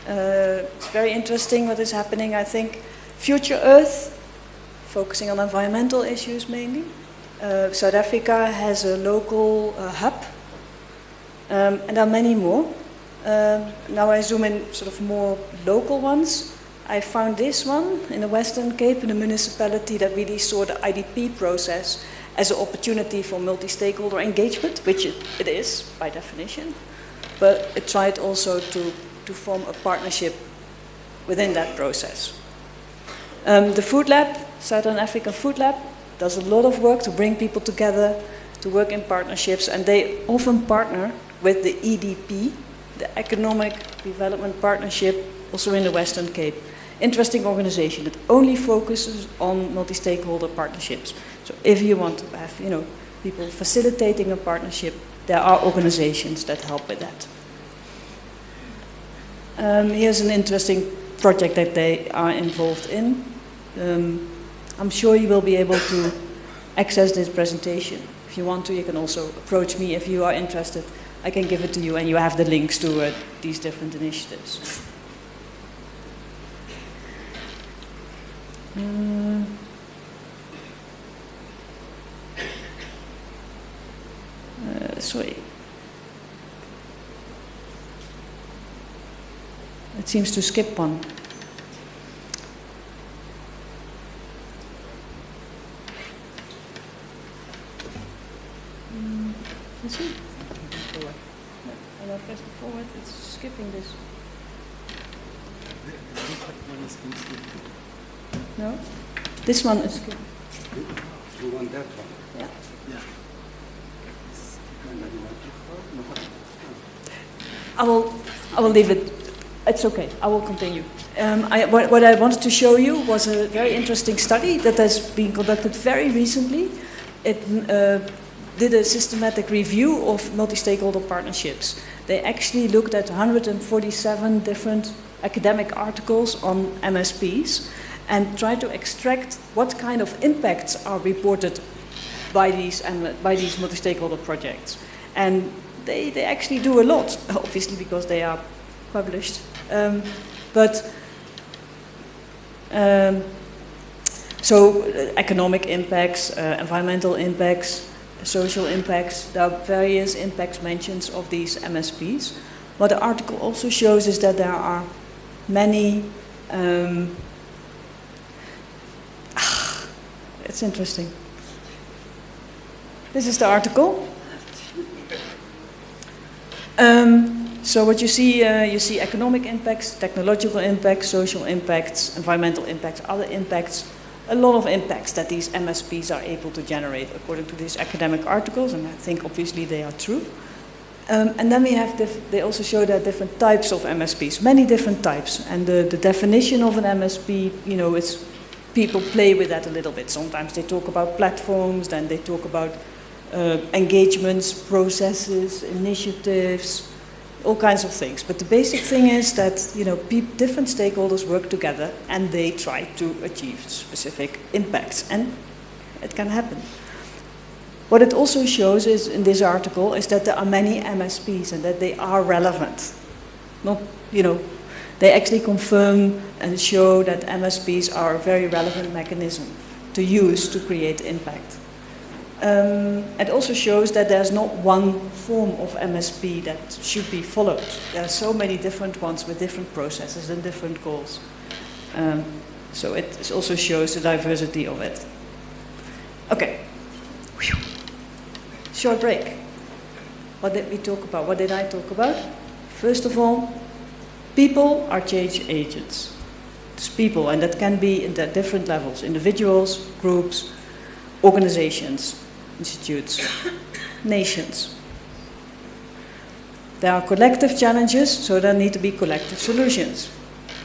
it's very interesting what is happening. I think Future Earth, focusing on environmental issues mainly. South Africa has a local hub, and there are many more. Now I zoom in sort of more local ones. I found this one in the Western Cape, in a municipality that really saw the IDP process as an opportunity for multi-stakeholder engagement, which it is by definition, but it tried also to form a partnership within that process. The Food Lab, Southern African Food Lab, does a lot of work to bring people together, to work in partnerships, and they often partner with the EDP, the Economic Development Partnership, also in the Western Cape. Interesting organization that only focuses on multi-stakeholder partnerships. So if you want to have, people facilitating a partnership, there are organizations that help with that. Here's an interesting project that they are involved in. I'm sure you will be able to access this presentation. If you want to, you can also approach me if you are interested. I can give it to you and you have the links to these different initiatives. Sorry. It seems to skip one. Is it? When I press it forward, it's skipping this. No? This one is skipping. You want that one? Yeah. I will leave it. It's okay. I will continue. What I wanted to show you was a very interesting study that has been conducted very recently. It did a systematic review of multi-stakeholder partnerships. They actually looked at 147 different academic articles on MSPs and tried to extract what kind of impacts are reported by these multi-stakeholder projects. And they actually do a lot, obviously because they are published. So economic impacts, environmental impacts, social impacts, there are various impacts mentions of these MSPs. What the article also shows is that there are many, it's interesting. This is the article. So what you see economic impacts, technological impacts, social impacts, environmental impacts, other impacts, a lot of impacts that these MSPs are able to generate according to these academic articles, and I think obviously they are true. And then we have, they also show that different types of MSPs, many different types, and the definition of an MSP, you know, it's, people play with that a little bit. Sometimes they talk about platforms, then they talk about engagements, processes, initiatives, all kinds of things. But the basic thing is that, you know, different stakeholders work together and they try to achieve specific impacts, and it can happen. What it also shows is, in this article, is that there are many MSPs and that they are relevant. Not, you know, they actually confirm and show that MSPs are a very relevant mechanism to use to create impact. It also shows that there's not one form of MSP that should be followed. There are so many different ones with different processes and different goals. So it also shows the diversity of it. Okay. Short break. What did we talk about? What did I talk about? First of all, people are change agents. It's people, and that can be at different levels: individuals, groups, organizations, institutes, nations. There are collective challenges, so there need to be collective solutions.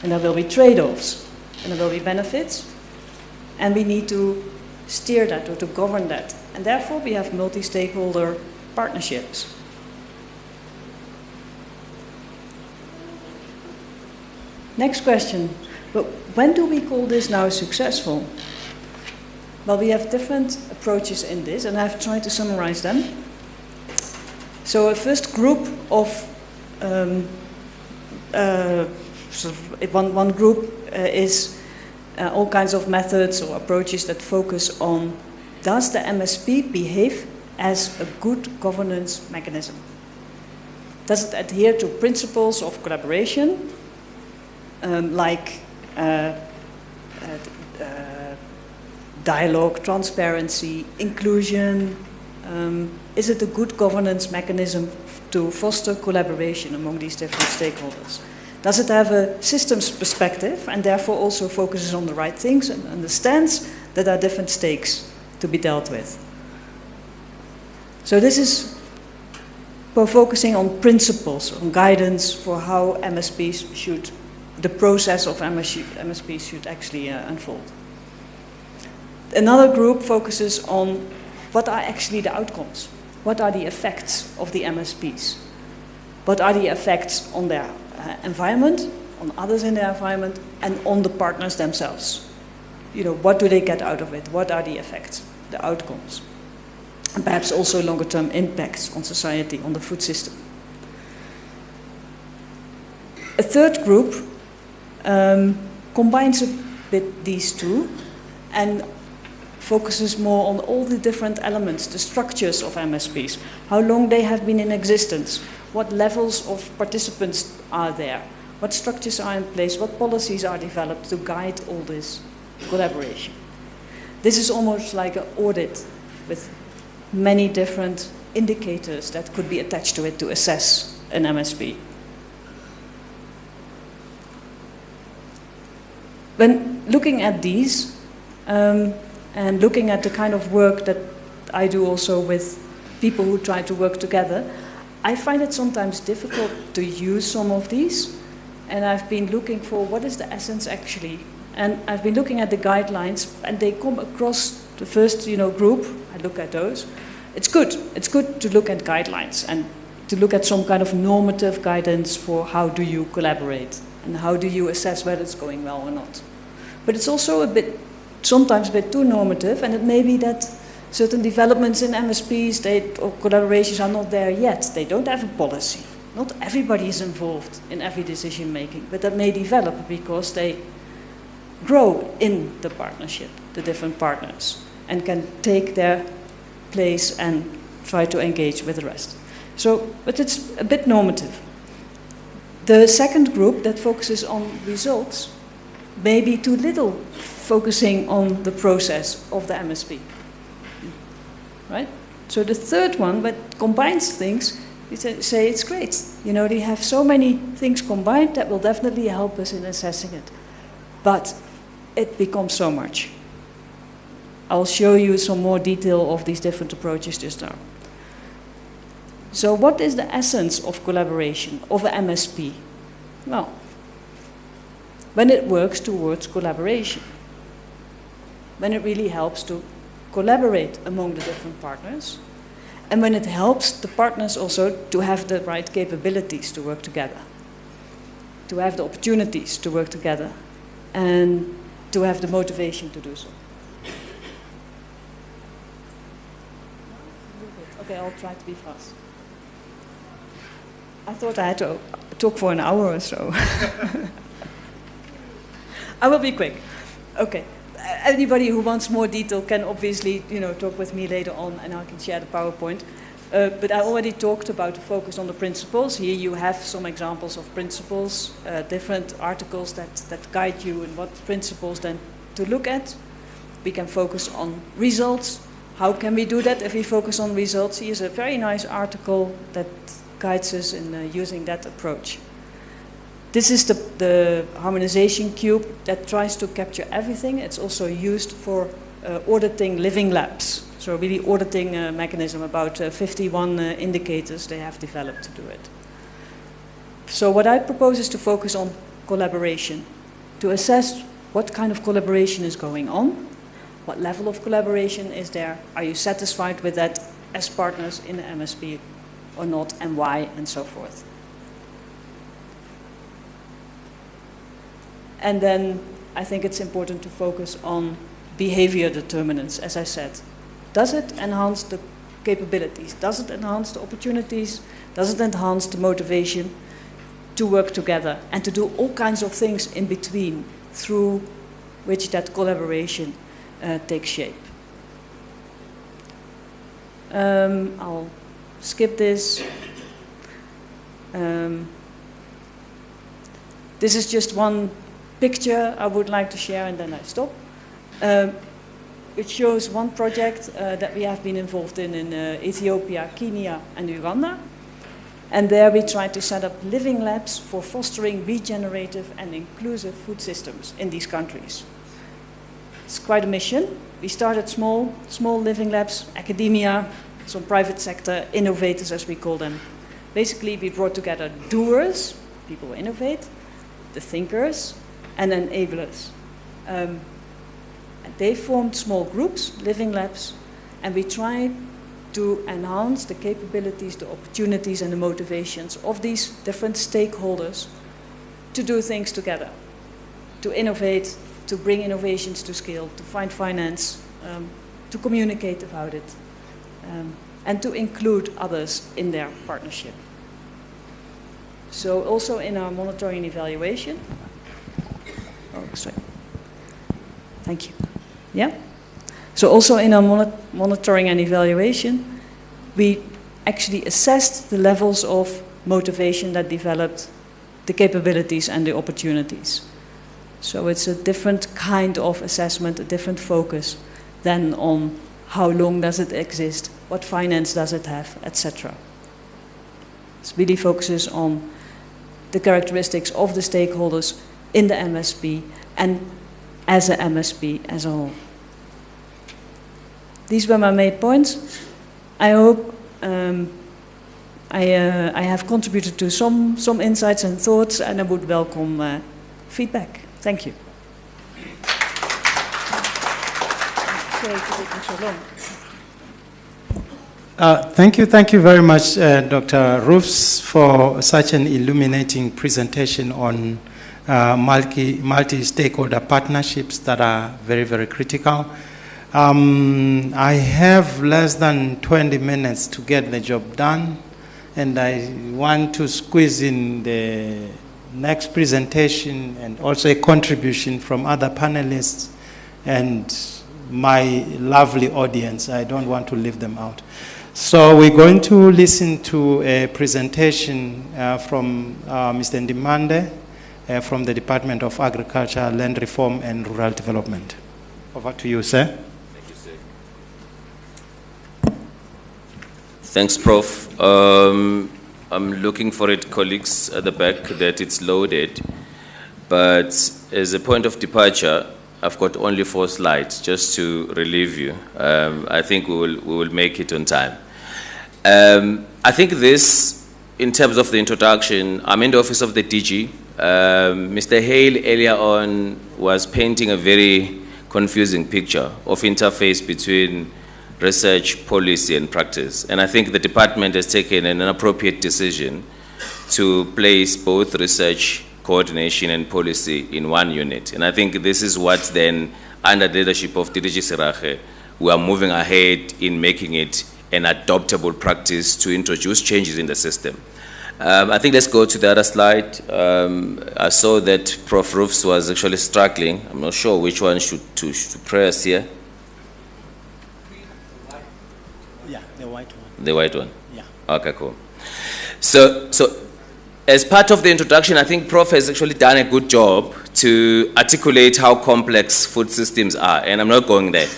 And there will be trade-offs, and there will be benefits, and we need to steer that or to govern that. And therefore we have multi-stakeholder partnerships. Next question. But when do we call this now successful? Well, we have different approaches in this, and I've tried to summarize them. So a first group of, one group is all kinds of methods or approaches that focus on, does the MSP behave as a good governance mechanism? Does it adhere to principles of collaboration, like dialogue, transparency, inclusion? Is it a good governance mechanism to foster collaboration among these different stakeholders? Does it have a systems perspective and therefore also focuses on the right things and understands that there are different stakes to be dealt with? So this is focusing on principles, on guidance for how MSPs should, the process of MSPs should actually unfold. Another group focuses on what are actually the outcomes. What are the effects of the MSPs? What are the effects on their environment, on others in their environment, and on the partners themselves? You know, what do they get out of it? What are the effects, the outcomes? And perhaps also longer-term impacts on society, on the food system. A third group combines a bit these two and focuses more on all the different elements, the structures of MSPs, how long they have been in existence, what levels of participants are there, what structures are in place, what policies are developed to guide all this collaboration. This is almost like an audit with many different indicators that could be attached to it to assess an MSP. When looking at these, and looking at the kind of work that I do also with people who try to work together, I find it sometimes difficult to use some of these. And I've been looking for what is the essence actually. And I've been looking at the guidelines, and they come across the first, group. I look at those. It's good. It's good to look at guidelines and to look at some kind of normative guidance for how do you collaborate and how do you assess whether it's going well or not. But it's also sometimes a bit too normative, and it may be that certain developments in MSPs or collaborations are not there yet. They don't have a policy. Not everybody is involved in every decision making, but that may develop because they grow in the partnership, the different partners, and can take their place and try to engage with the rest. But it's a bit normative. The second group that focuses on results may be too little focusing on the process of the MSP. Right? So the third one, that combines things, You say it's great. You know, they have so many things combined that will definitely help us in assessing it. But it becomes so much. I'll show you some more detail of these different approaches just now. So what is the essence of collaboration, of an MSP? Well, when it works towards collaboration, when it really helps to collaborate among the different partners, and when it helps the partners also to have the right capabilities to work together, to have the opportunities to work together, and to have the motivation to do so. Okay, I'll try to be fast. I thought I had to talk for an hour or so. I will be quick. Okay. Anybody who wants more detail can obviously, talk with me later on, and I can share the PowerPoint. But I already talked about the focus on the principles. Here you have some examples of principles, different articles that guide you in what principles then to look at. We can focus on results. How can we do that if we focus on results? Here's a very nice article that guides us in using that approach. This is the harmonization cube that tries to capture everything. It's also used for auditing living labs. So really auditing a mechanism, about 51 indicators they have developed to do it. So what I propose is to focus on collaboration, to assess what kind of collaboration is going on, what level of collaboration is there, are you satisfied with that as partners in the MSP or not, and why, and so forth. And then I think it's important to focus on behavior determinants, as I said. Does it enhance the capabilities? Does it enhance the opportunities? Does it enhance the motivation to work together and to do all kinds of things in between through which that collaboration takes shape? I'll skip this. This is just one picture I would like to share, and then I stop. It shows one project that we have been involved in Ethiopia, Kenya, and Uganda. And there we tried to set up living labs for fostering regenerative and inclusive food systems in these countries. It's quite a mission. We started small living labs, academia, some private sector, innovators as we call them. Basically, we brought together doers, people who innovate, the thinkers, and enablers. They formed small groups, living labs, and we tried to enhance the capabilities, the opportunities, and the motivations of these different stakeholders to do things together, to innovate, to bring innovations to scale, to find finance, to communicate about it, and to include others in their partnership. So also in our monitoring and evaluation, thank you. Yeah? So also in our monitoring and evaluation, we actually assessed the levels of motivation that developed, the capabilities and the opportunities. So it's a different kind of assessment, a different focus than on how long does it exist, what finance does it have, etc. It really focuses on the characteristics of the stakeholders in the MSP and as a MSP as a whole. These were my main points. I hope I have contributed to some insights and thoughts, and I would welcome feedback. Thank you. Sorry for taking so long. Thank you very much, Dr. Roofs, for such an illuminating presentation on multi-stakeholder partnerships that are very, very critical. I have less than 20 minutes to get the job done, and I want to squeeze in the next presentation and also a contribution from other panelists and my lovely audience. I don't want to leave them out. So we're going to listen to a presentation from Mr. Ndimande from the Department of Agriculture, Land Reform and Rural Development. Over to you, sir. Thanks, Prof. I'm looking for it, colleagues at the back, that it's loaded. But as a point of departure, I've got only 4 slides, just to relieve you. I think we will make it on time. I think this, in terms of the introduction, I'm in the office of the DG. Mr. Hale earlier on was painting a very confusing picture of interface between research, policy, and practice. And I think the department has taken an appropriate decision to place both research, coordination, and policy in one unit. And I think this is what then, under the leadership of DDG Serache, we are moving ahead in making it an adoptable practice to introduce changes in the system. I think let's go to the other slide. I saw that Prof. Roofs was actually struggling. I'm not sure which one to press here. Yeah, the white one. The white one? Yeah. Okay, cool. So as part of the introduction, I think Prof has actually done a good job to articulate how complex food systems are, and I'm not going there.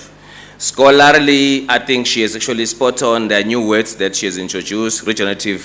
Scholarly, I think she is actually spot on. There are new words that she has introduced, regenerative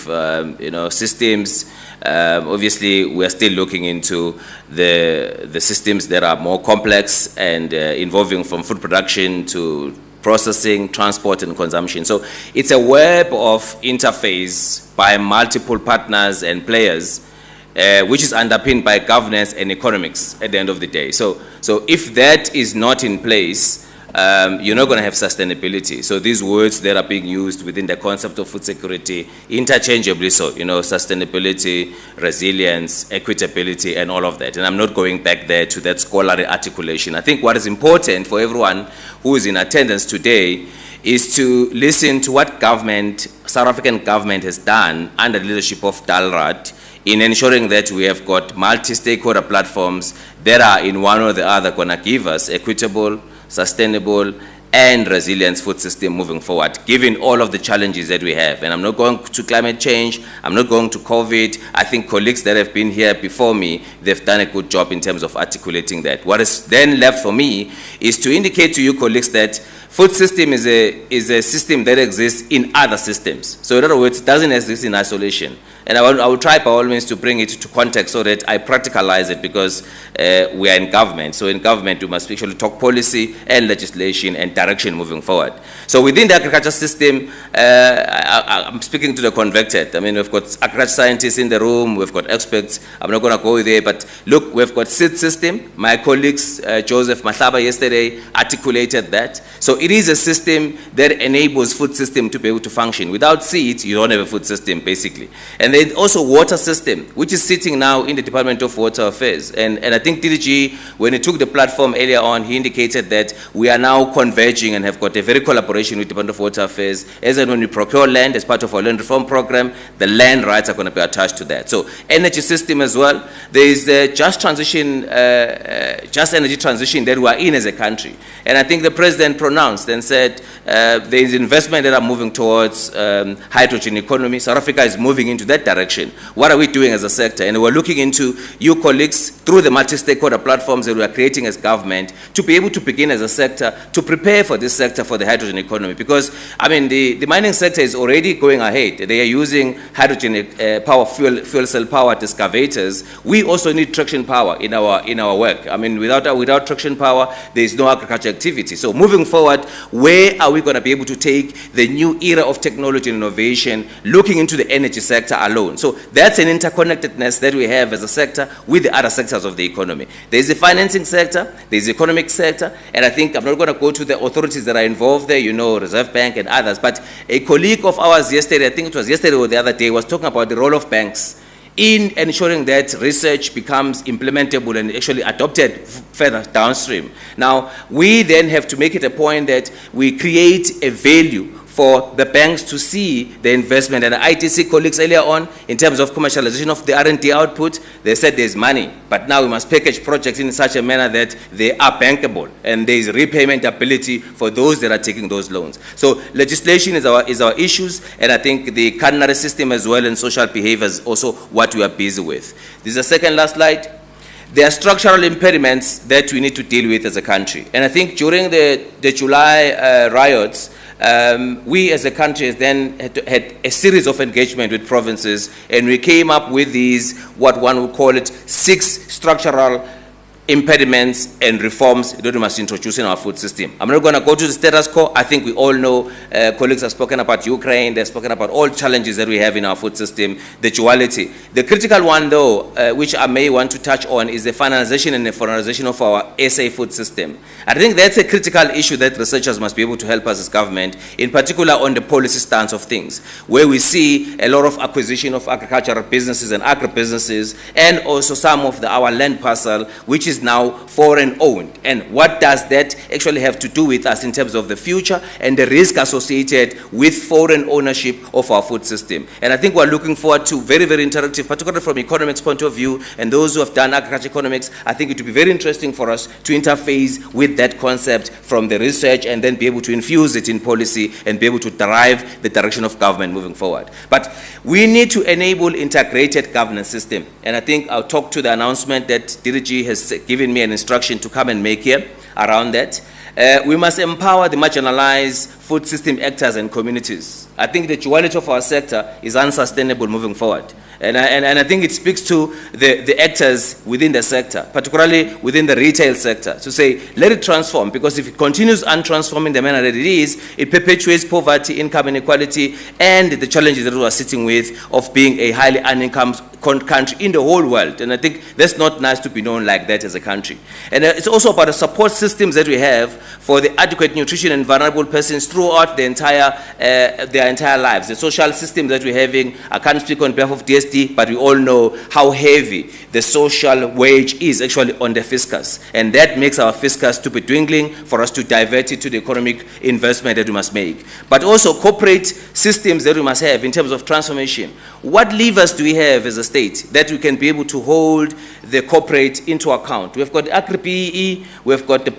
systems. Obviously, we are still looking into the systems that are more complex and involving from food production to processing, transport, and consumption. So it's a web of interface by multiple partners and players, which is underpinned by governance and economics at the end of the day. So if that is not in place, you're not going to have sustainability. So these words that are being used within the concept of food security, interchangeably so, sustainability, resilience, equitability, and all of that. And I'm not going back there to that scholarly articulation. I think what is important for everyone who is in attendance today is to listen to what South African government has done under the leadership of Dalrad in ensuring that we have got multi-stakeholder platforms that are in one or the other going to give us equitable, sustainable, and resilient food system moving forward, given all of the challenges that we have. And I'm not going to climate change, I'm not going to COVID. I think colleagues that have been here before me, they've done a good job in terms of articulating that. What is then left for me is to indicate to you colleagues that food system is a system that exists in other systems. So in other words, it doesn't exist in isolation. And I will try by all means to bring it to context so that I practicalize it, because we are in government. So in government, we must actually talk policy and legislation and direction moving forward. So within the agriculture system, I'm speaking to the convicted. I mean, we've got agriculture scientists in the room, we've got experts. I'm not going to go there, but look, we've got seed system. My colleagues, Joseph Mahlaba yesterday articulated that. So it is a system that enables food system to be able to function. Without seeds, you don't have a food system, basically. And then also water system, which is sitting now in the Department of Water Affairs. And I think DDG, when he took the platform earlier on, he indicated that we are now converging and have got a very collaboration with the Department of Water Affairs. As and when we procure land as part of our land reform program, the land rights are going to be attached to that. So energy system as well. There is a just energy transition that we are in as a country. And I think the president pronounced and said there is investment that are moving towards hydrogen economy. South Africa is moving into that direction. What are we doing as a sector? And we're looking into you colleagues through the multi-stakeholder platforms that we are creating as government to be able to begin as a sector to prepare for this sector for the hydrogen economy. Because, I mean, the mining sector is already going ahead. They are using hydrogen fuel cell powered excavators. We also need traction power in our work. I mean, without traction power, there is no agriculture activity. So moving forward, where are we going to be able to take the new era of technology and innovation, looking into the energy sector alone? So that's an interconnectedness that we have as a sector with the other sectors of the economy. There's the financing sector, there's the economic sector, and I think I'm not going to go to the authorities that are involved there, Reserve Bank and others, but a colleague of ours yesterday, I think it was yesterday or the other day, was talking about the role of banks in ensuring that research becomes implementable and actually adopted further downstream. Now, we then have to make it a point that we create a value for the banks to see the investment. And the ITC colleagues earlier on, in terms of commercialization of the R&D output, they said there's money, but now we must package projects in such a manner that they are bankable and there is repayment ability for those that are taking those loans. So legislation is our issues, and I think the culinary system as well and social behavior is also what we are busy with. This is the second last slide. There are structural impediments that we need to deal with as a country. And I think during the July riots, we as a country then had a series of engagement with provinces, and we came up with these, what one would call it, 6 structural impediments and reforms that we must introduce in our food system. I'm not going to go to the status quo. I think we all know, colleagues have spoken about Ukraine, they've spoken about all challenges that we have in our food system, the duality. The critical one though, which I may want to touch on, is the finalization and the foreignization of our SA food system. I think that's a critical issue that researchers must be able to help us as government, in particular on the policy stance of things, where we see a lot of acquisition of agricultural businesses and agribusinesses, and also some of our land parcel, which is now foreign owned. And what does that actually have to do with us in terms of the future and the risk associated with foreign ownership of our food system? And I think we're looking forward to very, very interactive, particularly from economics point of view, and those who have done agriculture economics. I think it would be very interesting for us to interface with that concept from the research and then be able to infuse it in policy and be able to drive the direction of government moving forward. But we need to enable integrated governance system. And I think I'll talk to the announcement that DDG has given me an instruction to come and make here around that. We must empower the marginalized food system actors and communities. I think the duality of our sector is unsustainable moving forward. And I think it speaks to the actors within the sector, particularly within the retail sector, to say, let it transform, because if it continues untransforming the manner that it is, it perpetuates poverty, income inequality, and the challenges that we are sitting with of being a highly unincomed country in the whole world. And I think that's not nice to be known like that as a country. And it's also about the support systems that we have for the adequate nutrition and vulnerable persons throughout their entire lives. The social system that we're having, I can't speak on behalf of DSD, but we all know how heavy the social wage is actually on the fiscus. And that makes our fiscus to be dwindling for us to divert it to the economic investment that we must make. But also corporate systems that we must have in terms of transformation. What levers do we have as a state that we can be able to hold the corporate into account? We've got Agri-PEE, we've got the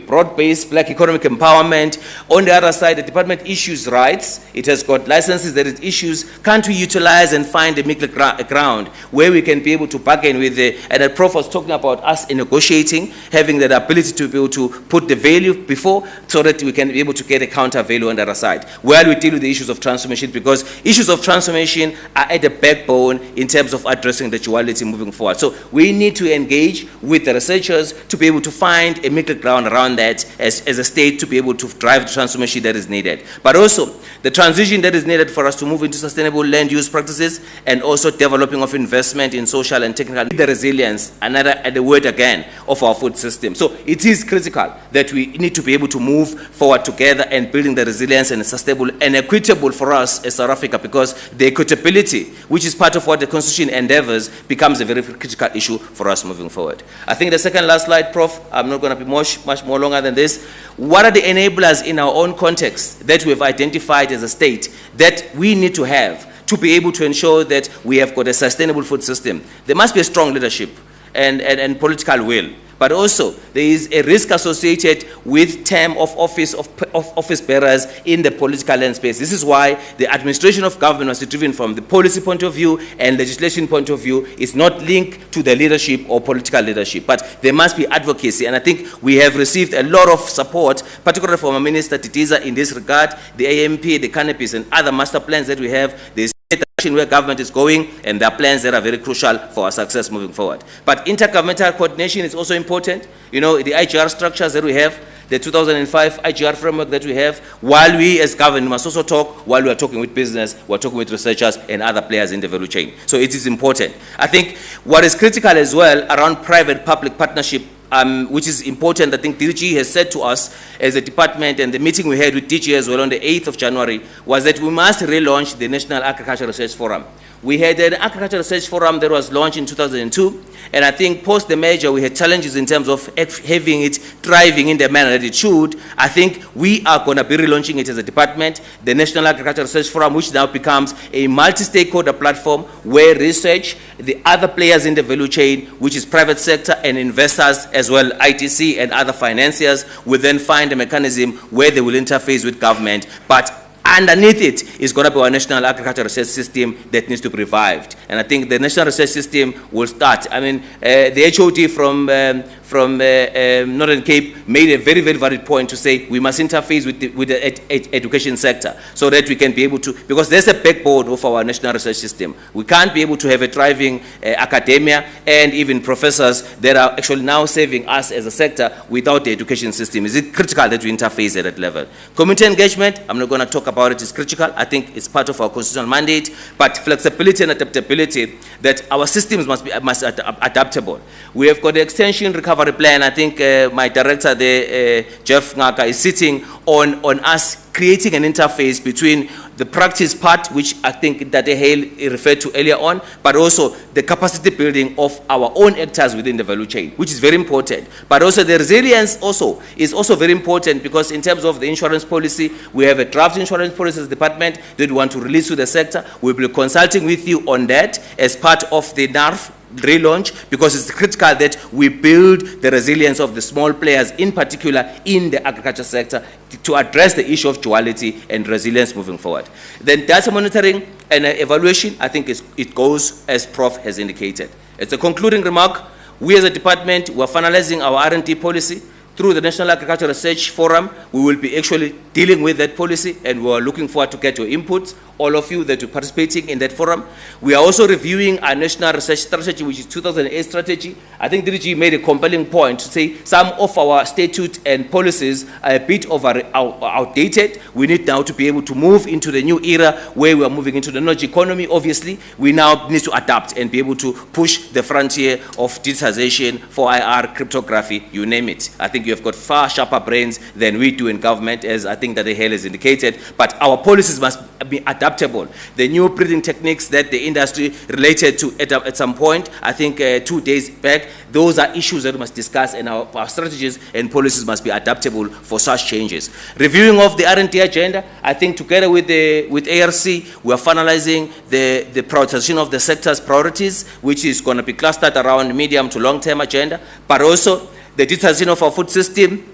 broad-based black economic empowerment. On the other side, the department issues rights. It has got licenses that it issues. Can't we utilize and find a middle ground where we can be able to bargain with and the Prof was talking about us in negotiating, having that ability to be able to put the value before so that we can be able to get a counter value on the other side. While we deal with the issues of transformation, because issues of transformation are at the backbone in terms of addressing the duality moving forward. So we need to engage with the researchers to be able to find a middle ground around that as a state to be able to drive the transformation that is needed. But also the transition that is needed for us to move into sustainable land use practices and also developing of investment in social and technical, the resilience, the word again, of our food system. So it is critical that we need to be able to move forward together and building the resilience and sustainable and equitable for us as South Africa, because the equitability, which is part of what the Constitution endeavors, becomes a very critical issue for us moving forward. I think the second last slide, Prof, I'm not going to be much more longer than this. What are the enablers in our own context that we have identified as a state that we need to have to be able to ensure that we have got a sustainable food system? There must be a strong leadership and political will. But also, there is a risk associated with term of office bearers in the political land space. This is why the administration of government must be driven from the policy point of view and legislation point of view. It's not linked to the leadership or political leadership, but there must be advocacy. And I think we have received a lot of support, particularly from our Minister Titiza in this regard, the AMP, the canopies, and other master plans that we have. There's where government is going, and there are plans that are very crucial for our success moving forward. But intergovernmental coordination is also important. You know, the IGR structures that we have, the 2005 IGR framework that we have, while we as government must also talk, while we are talking with business, we're talking with researchers and other players in the value chain. So it is important. I think what is critical as well around private-public partnership, which is important, I think DG has said to us as a department, and the meeting we had with DG as well on the 8th of January, was that we must relaunch the National Agricultural Research Forum. We had an Agricultural Research Forum that was launched in 2002, and I think post the merger we had challenges in terms of having it thriving in the manner that it should. I think we are going to be relaunching it as a department, the National Agricultural Research Forum, which now becomes a multi-stakeholder platform where research, the other players in the value chain, which is private sector and investors as well, ITC and other financiers, will then find a mechanism where they will interface with government. But underneath it is going to be our National Agricultural Research System that needs to be revived. And I think the National Research System will start. I mean, the HOD from Northern Cape made a very, very valid point to say we must interface with the education sector so that we can be able to, because there's a backbone of our national research system. We can't be able to have a thriving academia and even professors that are actually now serving us as a sector without the education system. Is it critical that we interface at that level? Community engagement, I'm not going to talk about it, is critical. I think it's part of our constitutional mandate, but flexibility and adaptability, that our systems must be adaptable. We have got the extension recovery plan. I think my director there, Jeff Ngaka, is sitting on us creating an interface between the practice part, which I think that Hale referred to earlier on, but also the capacity building of our own actors within the value chain, which is very important. But also the resilience is also very important, because in terms of the insurance policy, we have a draft insurance policies department that we want to release to the sector. We'll be consulting with you on that as part of the NARF relaunch, because it's critical that we build the resilience of the small players, in particular in the agriculture sector, to address the issue of duality and resilience moving forward. Then data monitoring and evaluation, I think it goes as Prof has indicated. It's a concluding remark. We as a department, we're finalizing our R&D policy. Through the National Agricultural Research Forum, we will be actually dealing with that policy, and we're looking forward to get your input, all of you that are participating in that forum. We are also reviewing our national research strategy, which is 2008 strategy. I think DG made a compelling point to say some of our statutes and policies are a bit outdated. We need now to be able to move into the new era where we are moving into the knowledge economy. Obviously, we now need to adapt and be able to push the frontier of digitization, 4IR, cryptography, you name it. I think you have got far sharper brains than we do in government, as I think that the Hale has indicated, but our policies must be adaptable. The new breeding techniques that the industry related to at some point, I think 2 days back, those are issues that we must discuss, and our strategies and policies must be adaptable for such changes. Reviewing of the R&D agenda, I think together with ARC, we are finalizing the prioritization of the sector's priorities, which is going to be clustered around medium to long-term agenda, but also the digitization of our food system.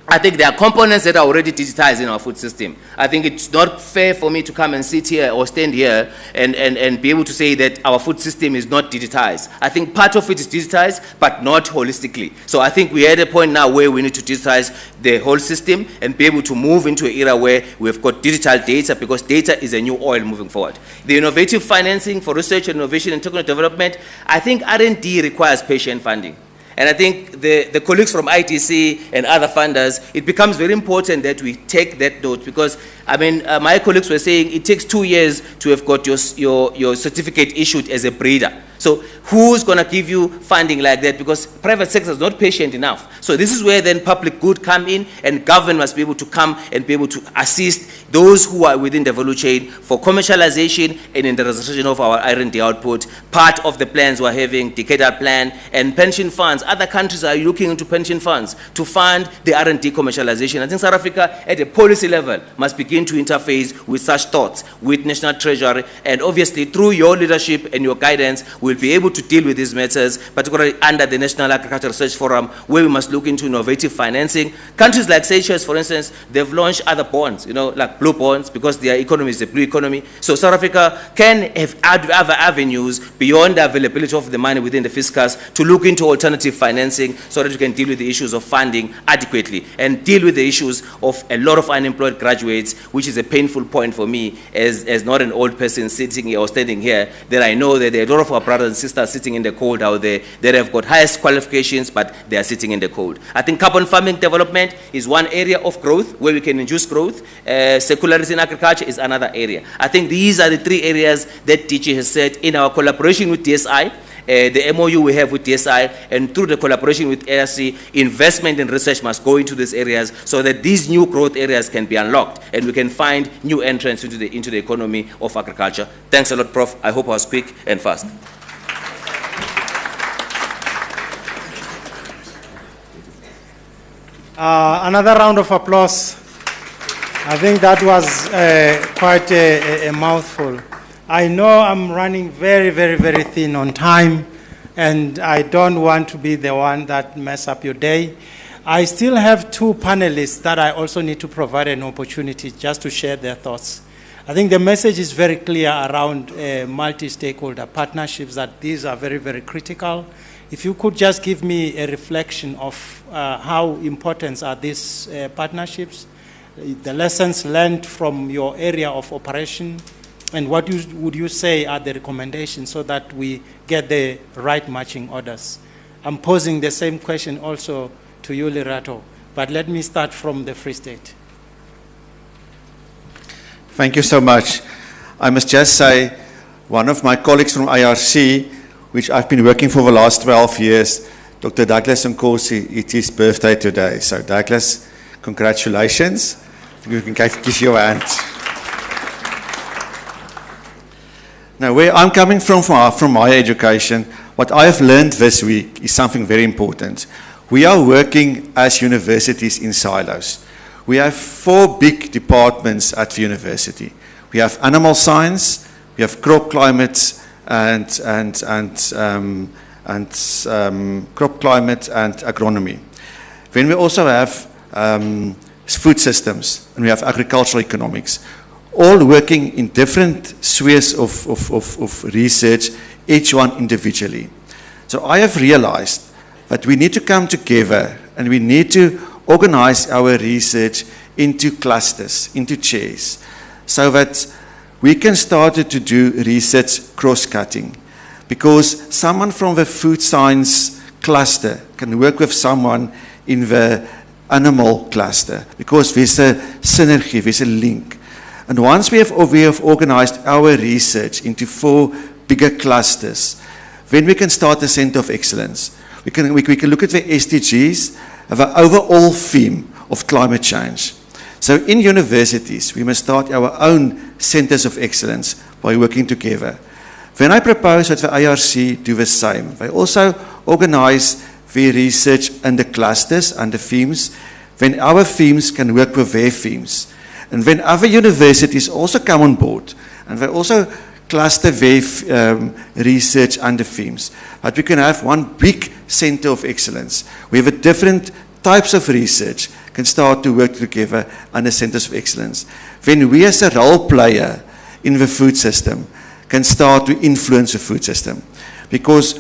I think there are components that are already digitized in our food system. I think it's not fair for me to come and sit here or stand here and be able to say that our food system is not digitized. I think part of it is digitized, but not holistically. So I think we're at a point now where we need to digitize the whole system and be able to move into an era where we've got digital data, because data is a new oil moving forward. The innovative financing for research and innovation and technical development, I think R&D requires patient funding. And I think the colleagues from ITC and other funders, it becomes very important that we take that note, because, I mean, my colleagues were saying it takes 2 years to have got your certificate issued as a breeder. So who's going to give you funding like that? Because private sector is not patient enough. So this is where then public good come in, and government must be able to come and be able to assist those who are within the value chain for commercialization and in the realization of our R&D output. Part of the plans we're having, decadal plan, and pension funds. Other countries are looking into pension funds to fund the R&D commercialization. I think South Africa at a policy level must begin to interface with such thoughts, with National Treasury, and obviously through your leadership and your guidance, we'll be able to deal with these matters, particularly under the National Agricultural Research Forum, where we must look into innovative financing. Countries like Seychelles, for instance, they've launched other bonds, like blue bonds, because their economy is a blue economy. So South Africa can have other avenues beyond the availability of the money within the fiscus to look into alternative financing, so that we can deal with the issues of funding adequately and deal with the issues of a lot of unemployed graduates, which is a painful point for me as not an old person sitting here or standing here, that I know that there are a lot of our brothers and sisters sitting in the cold out there that have got highest qualifications, but they are sitting in the cold. I think carbon farming development is one area of growth where we can induce growth. Secularity in agriculture is another area. I think these are the 3 areas that DG has said in our collaboration with DSI. The MOU we have with DSI, and through the collaboration with ARC, investment in research must go into these areas so that these new growth areas can be unlocked and we can find new entrants into the economy of agriculture. Thanks a lot, Prof. I hope I was quick and fast. Another round of applause. I think that was quite a mouthful. I know I'm running very, very, very thin on time, and I don't want to be the one that mess up your day. I still have 2 panelists that I also need to provide an opportunity just to share their thoughts. I think the message is very clear around multi-stakeholder partnerships, that these are very, very critical, If you could just give me a reflection of how important are these partnerships, the lessons learned from your area of operation, and what would you say are the recommendations so that we get the right matching orders? I'm posing the same question also to you, Lerato, but let me start from the Free State. Thank you so much. I must just say, one of my colleagues from IRC, which I've been working for the last 12 years, Dr. Douglas Nkosi, it's his birthday today. So Douglas, congratulations. You can give you a hand. Now, where I'm coming from my education, what I have learned this week is something very important. We are working as universities in silos. We have 4 big departments at the university. We have animal science, we have crop climate and crop climate and agronomy. Then we also have food systems, and we have agricultural economics, all working in different spheres of research, each one individually. So I have realized that we need to come together and we need to organize our research into clusters, into chairs, so that we can start to do research cross-cutting. Because someone from the food science cluster can work with someone in the animal cluster, because there's a synergy, there's a link. And once we have organized our research into 4 bigger clusters, then we can start a center of excellence. We can look at the SDGs, the overall theme of climate change. So in universities, we must start our own centers of excellence by working together. Then I propose that the IRC do the same. They also organize their research under clusters, under themes, then our themes can work with their themes. And then other universities also come on board, and they also cluster their research under themes. But we can have one big center of excellence, where the different types of research can start to work together under centers of excellence. Then we as a role player in the food system can start to influence the food system. Because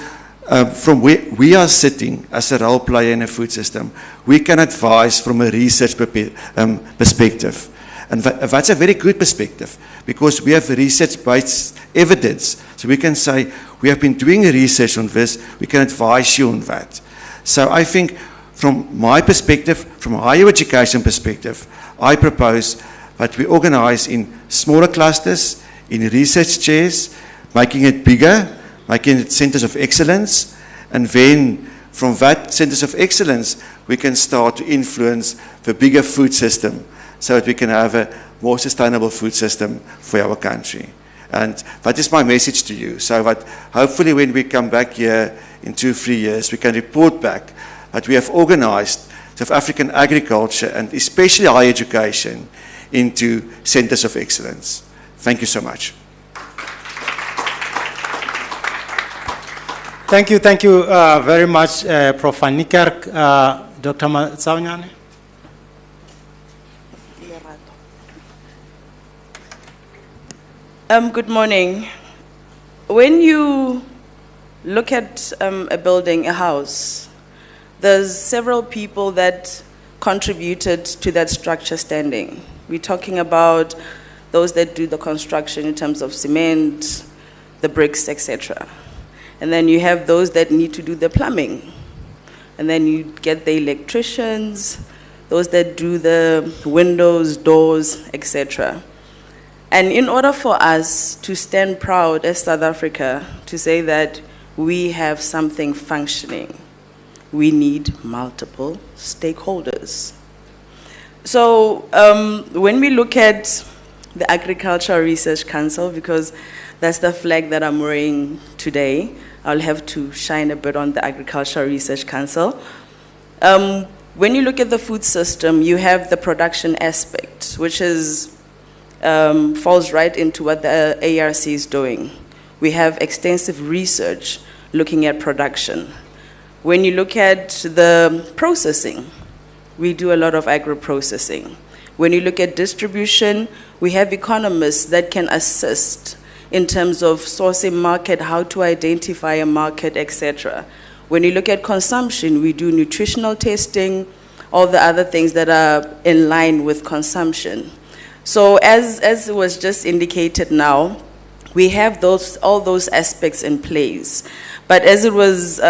from where we are sitting as a role player in a food system, we can advise from a research perspective. And that's a very good perspective, because we have research-based evidence. So we can say, we have been doing research on this, we can advise you on that. So I think from my perspective, from a higher education perspective, I propose that we organize in smaller clusters, in research chairs, making it bigger, making it centers of excellence, and then from that centers of excellence, we can start to influence the bigger food system, so that we can have a more sustainable food system for our country. And that is my message to you, so that hopefully when we come back here in 2-3 years, we can report back that we have organized South African agriculture, and especially higher education, into centers of excellence. Thank you so much. Thank you very much, Prof. Van Niekerk. Dr. Matsaunyane. Good morning. When you look at a building, a house, there's several people that contributed to that structure standing. We're talking about those that do the construction in terms of cement, the bricks, etc. And then you have those that need to do the plumbing. And then you get the electricians, those that do the windows, doors, etc. And in order for us to stand proud as South Africa to say that we have something functioning, we need multiple stakeholders. So when we look at the Agricultural Research Council, because that's the flag that I'm wearing today, I'll have to shine a bit on the Agricultural Research Council. When you look at the food system, you have the production aspect, which is falls right into what the ARC is doing. We have extensive research looking at production. When you look at the processing, we do a lot of agro-processing. When you look at distribution, we have economists that can assist in terms of sourcing market, how to identify a market, etc. When you look at consumption, we do nutritional testing, all the other things that are in line with consumption. So as it was just indicated now, we have all those aspects in place. But as it was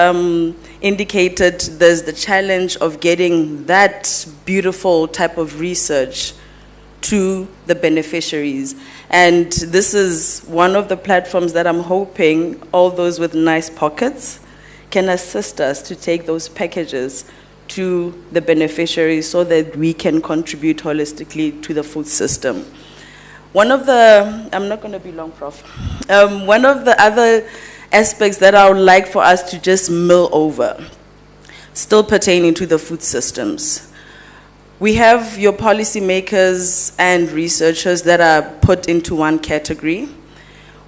indicated, there's the challenge of getting that beautiful type of research to the beneficiaries. And this is one of the platforms that I'm hoping all those with nice pockets can assist us to take those packages to the beneficiaries so that we can contribute holistically to the food system. One of the, I'm not going to be long, Prof. One of the other aspects that I would like for us to just mill over, still pertaining to the food systems. We have your policymakers and researchers that are put into one category.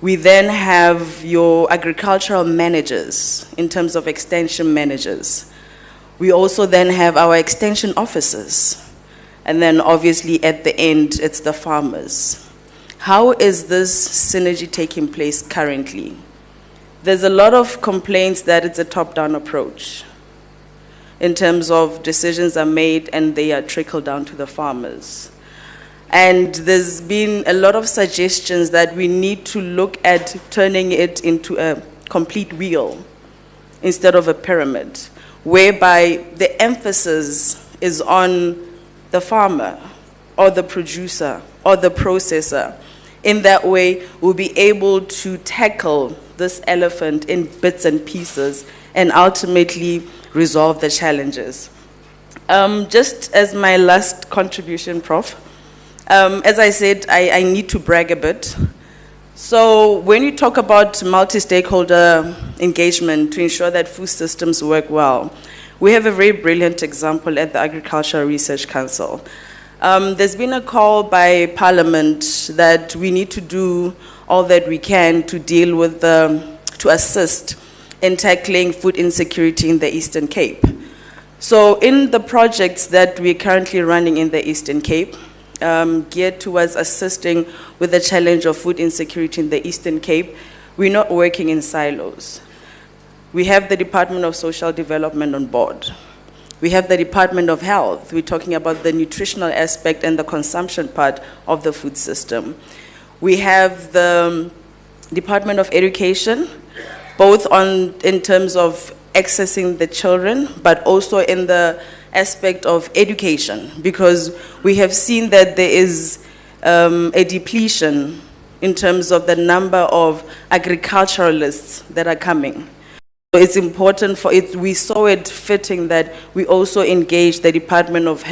We then have your agricultural managers in terms of extension managers. We also then have our extension officers. And then obviously at the end, it's the farmers. How is this synergy taking place currently? There's a lot of complaints that it's a top-down approach in terms of decisions are made and they are trickled down to the farmers. And there's been a lot of suggestions that we need to look at turning it into a complete wheel instead of a pyramid, whereby the emphasis is on the farmer or the producer or the processor. In that way, we'll be able to tackle this elephant in bits and pieces and ultimately resolve the challenges. Just as my last contribution, Prof, as I said, I need to brag a bit. So when you talk about multi-stakeholder engagement to ensure that food systems work well, we have a very brilliant example at the Agricultural Research Council. There's been a call by Parliament that we need to do all that we can to deal with, to assist in tackling food insecurity in the Eastern Cape. So in the projects that we're currently running in the Eastern Cape, geared towards assisting with the challenge of food insecurity in the Eastern Cape, we're not working in silos. We have the Department of Social Development on board. We have the Department of Health. We're talking about the nutritional aspect and the consumption part of the food system. We have the Department of Education, both in terms of accessing the children, but also in the aspect of education, because we have seen that there is a depletion in terms of the number of agriculturalists that are coming. So it's important for it, we saw it fitting that we also engage the Department of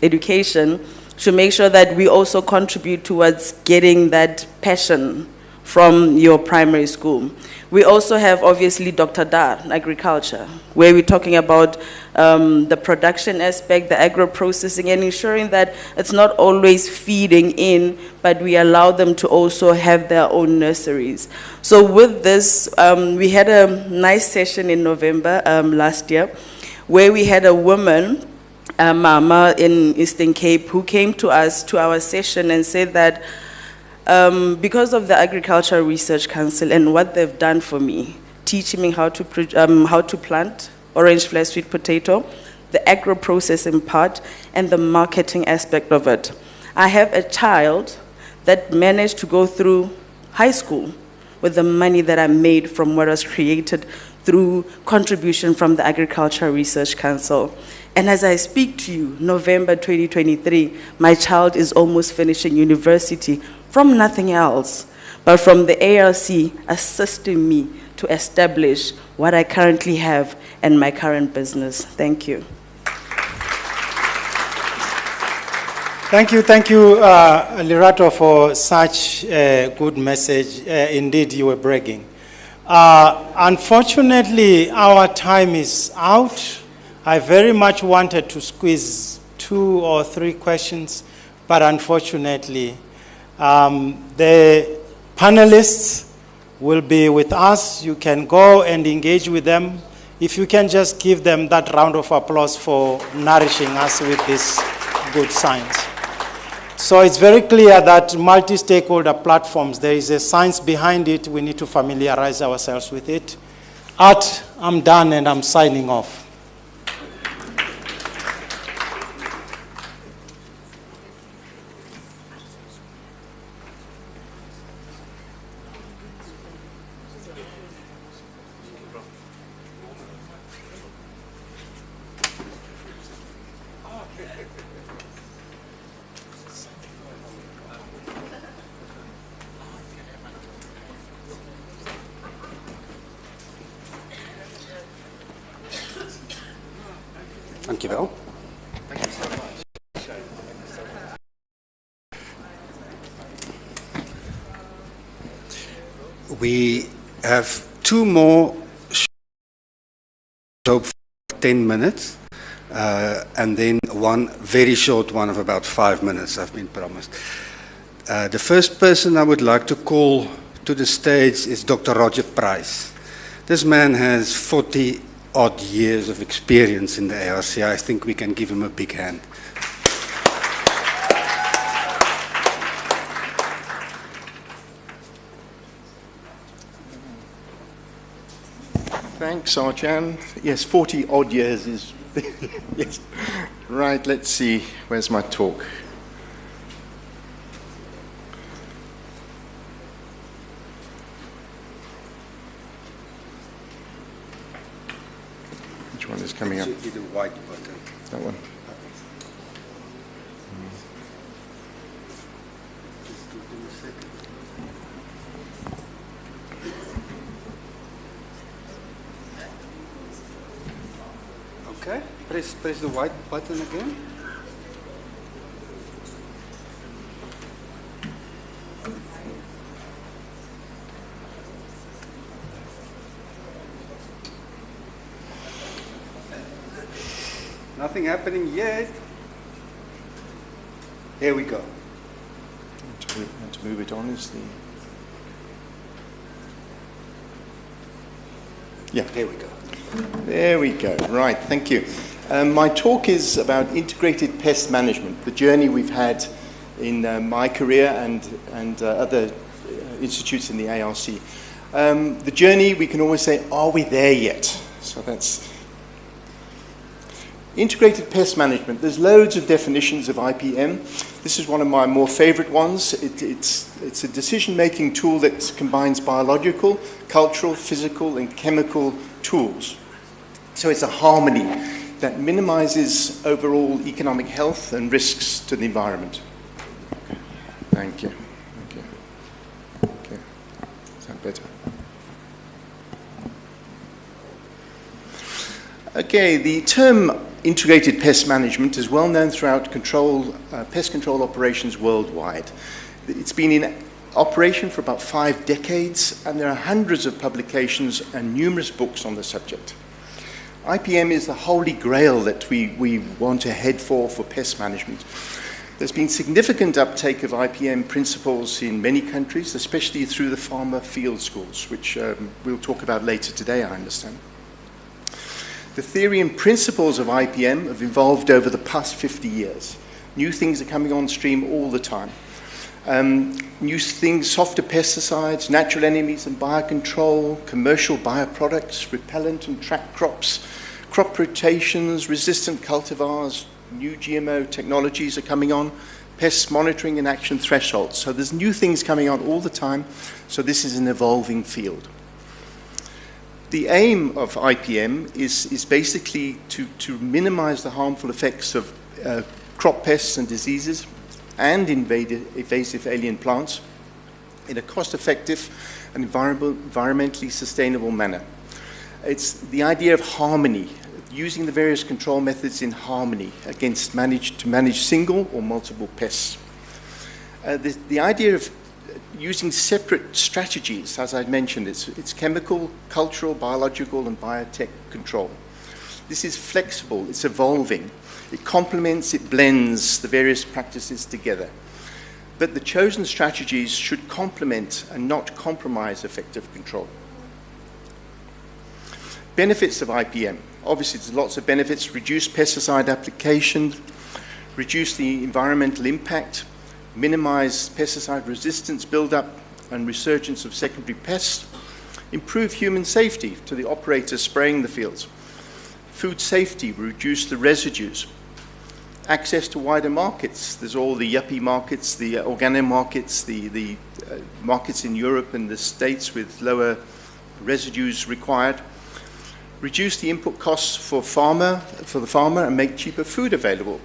Education, to make sure that we also contribute towards getting that passion from your primary school. We also have, obviously, Dr. Dar, agriculture, where we're talking about the production aspect, the agro-processing, and ensuring that it's not always feeding in, but we allow them to also have their own nurseries. So with this, we had a nice session in November last year, where we had a woman, a mama in Eastern Cape, who came to us, to our session, and said that because of the Agricultural Research Council and what they've done for me, teaching me how to plant orange flesh sweet potato, the agro-processing part, and the marketing aspect of it. I have a child that managed to go through high school with the money that I made from what was created through contribution from the Agricultural Research Council. And as I speak to you, November 2023, my child is almost finishing university from nothing else, but from the ARC assisting me to establish what I currently have and my current business. Thank you. Thank you, Lerato, for such a good message. Indeed, you were bragging. Unfortunately, our time is out. I very much wanted to squeeze 2 or 3 questions, but unfortunately, the panelists will be with us. You can go and engage with them. If you can just give them that round of applause for nourishing us with this good science. So it's very clear that multi-stakeholder platforms, there is a science behind it. We need to familiarize ourselves with it. Art, I'm done and I'm signing off. Dankjewel. We have two more hope for 10 minutes, and then one very short one of about 5 minutes, I've been promised. The first person I would like to call to the stage is Dr. Roger Price. This man has 40-odd years of experience in the ARC. I think we can give him a big hand. Thanks, Arjan. Yes, 40-odd years is... yes. Right, let's see. Where's my talk? Which one is coming up? Should be the white button. That one. Okay, press the white button again. Nothing happening yet. Here we go. To move it on is the... Yeah. Here we go. There we go. Right, thank you. My talk is about integrated pest management, the journey we've had in my career and other institutes in the ARC. The journey, we can always say, are we there yet? So that's... Integrated pest management. There's loads of definitions of IPM. This is one of my more favorite ones. It's a decision-making tool that combines biological, cultural, physical, and chemical tools. So it's a harmony that minimizes overall economic health and risks to the environment. Thank you. Thank you. Okay. Is that better? Okay, the term integrated pest management is well known throughout pest control operations worldwide. It's been in operation for about 5 decades, and there are hundreds of publications and numerous books on the subject. IPM is the holy grail that we want to head for pest management. There's been significant uptake of IPM principles in many countries, especially through the farmer field schools, which we'll talk about later today, I understand. The theory and principles of IPM have evolved over the past 50 years. New things are coming on stream all the time. New things, softer pesticides, natural enemies and biocontrol, commercial bioproducts, repellent and track crops, crop rotations, resistant cultivars, new GMO technologies are coming on, pest monitoring and action thresholds. So there's new things coming on all the time, so this is an evolving field. The aim of IPM is basically to minimize the harmful effects of crop pests and diseases and invasive alien plants in a cost-effective and environmentally sustainable manner. It's the idea of harmony, using the various control methods in harmony to manage single or multiple pests. The idea of using separate strategies, as I mentioned, it's chemical, cultural, biological, and biotech control. This is flexible, it's evolving. It complements, it blends the various practices together. But the chosen strategies should complement and not compromise effective control. Benefits of IPM. Obviously, there's lots of benefits. Reduce pesticide application, reduce the environmental impact, minimize pesticide resistance buildup and resurgence of secondary pests, Improve human safety to the operators spraying the fields. Food safety, reduce the residues. Access to wider markets. There's all the yuppie markets, the organic markets, the markets in Europe and the States with lower residues required. Reduce the input costs for the farmer and make cheaper food available.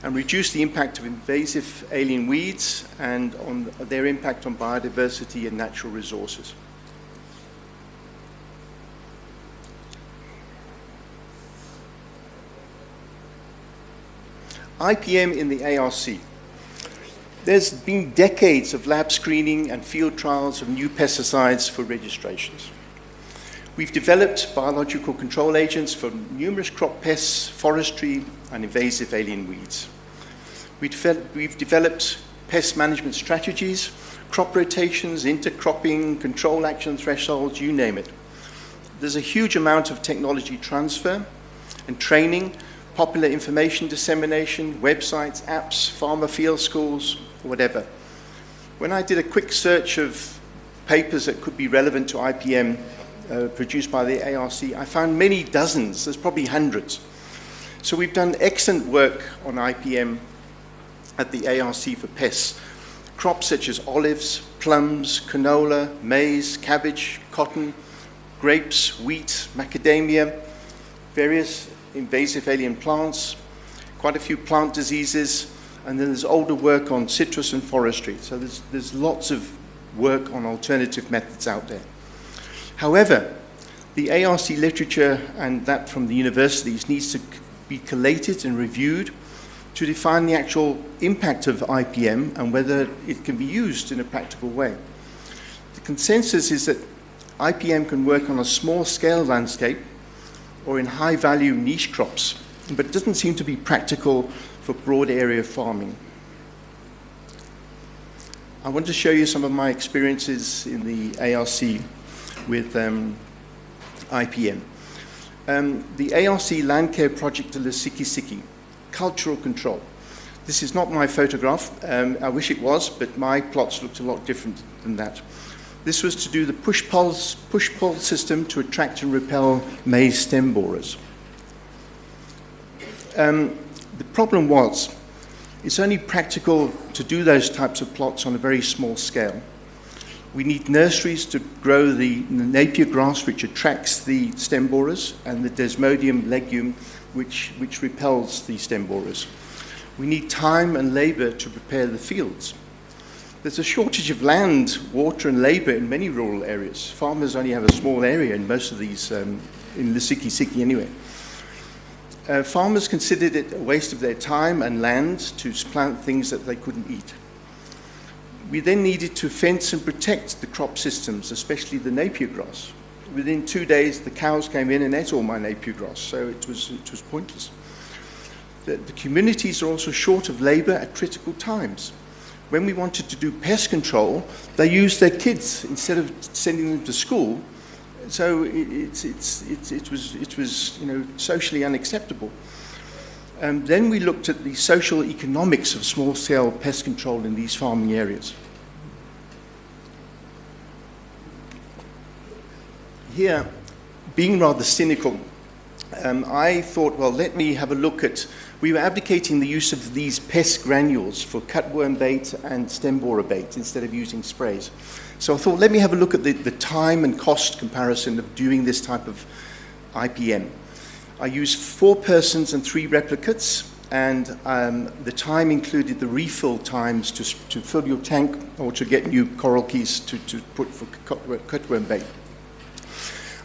And reduce the impact of invasive alien weeds and on their impact on biodiversity and natural resources. IPM in the ARC. There's been decades of lab screening and field trials of new pesticides for registrations. We've developed biological control agents for numerous crop pests, forestry, and invasive alien weeds. We've developed pest management strategies, crop rotations, intercropping, control action thresholds, you name it. There's a huge amount of technology transfer and training, popular information dissemination, websites, apps, farmer field schools, whatever. When I did a quick search of papers that could be relevant to IPM produced by the ARC, I found many dozens, there's probably hundreds. So we've done excellent work on IPM at the ARC for pests. Crops such as olives, plums, canola, maize, cabbage, cotton, grapes, wheat, macadamia, various invasive alien plants, quite a few plant diseases, and then there's older work on citrus and forestry. So there's lots of work on alternative methods out there. However, the ARC literature and that from the universities needs to be collated and reviewed to define the actual impact of IPM and whether it can be used in a practical way. The consensus is that IPM can work on a small-scale landscape or in high-value niche crops, but it doesn't seem to be practical for broad area farming. I want to show you some of my experiences in the ARC with IPM. The ARC Land Care Project de la Sikisiki, cultural control. This is not my photograph. I wish it was, but my plots looked a lot different than that. This was to do the push-pull system to attract and repel maize stem borers. The problem was, it's only practical to do those types of plots on a very small scale. We need nurseries to grow the Napier grass, which attracts the stem borers, and the Desmodium legume, which repels the stem borers. We need time and labor to prepare the fields. There's a shortage of land, water, and labor in many rural areas. Farmers only have a small area in most of these, in the Sikisiki anyway. Farmers considered it a waste of their time and land to plant things that they couldn't eat. We then needed to fence and protect the crop systems, especially the Napier grass. Within 2 days, the cows came in and ate all my Napier grass, so it was pointless. The communities are also short of labor at critical times. When we wanted to do pest control, they used their kids instead of sending them to school. So it was socially unacceptable. Then we looked at the social economics of small-scale pest control in these farming areas. Here, being rather cynical, I thought, well, let me have a look at, we were advocating the use of these pest granules for cutworm bait and stem borer bait instead of using sprays. So I thought, let me have a look at the time and cost comparison of doing this type of IPM. I used 4 persons and 3 replicates, and the time included the refill times to fill your tank or to get new coral keys to put for cutworm bait.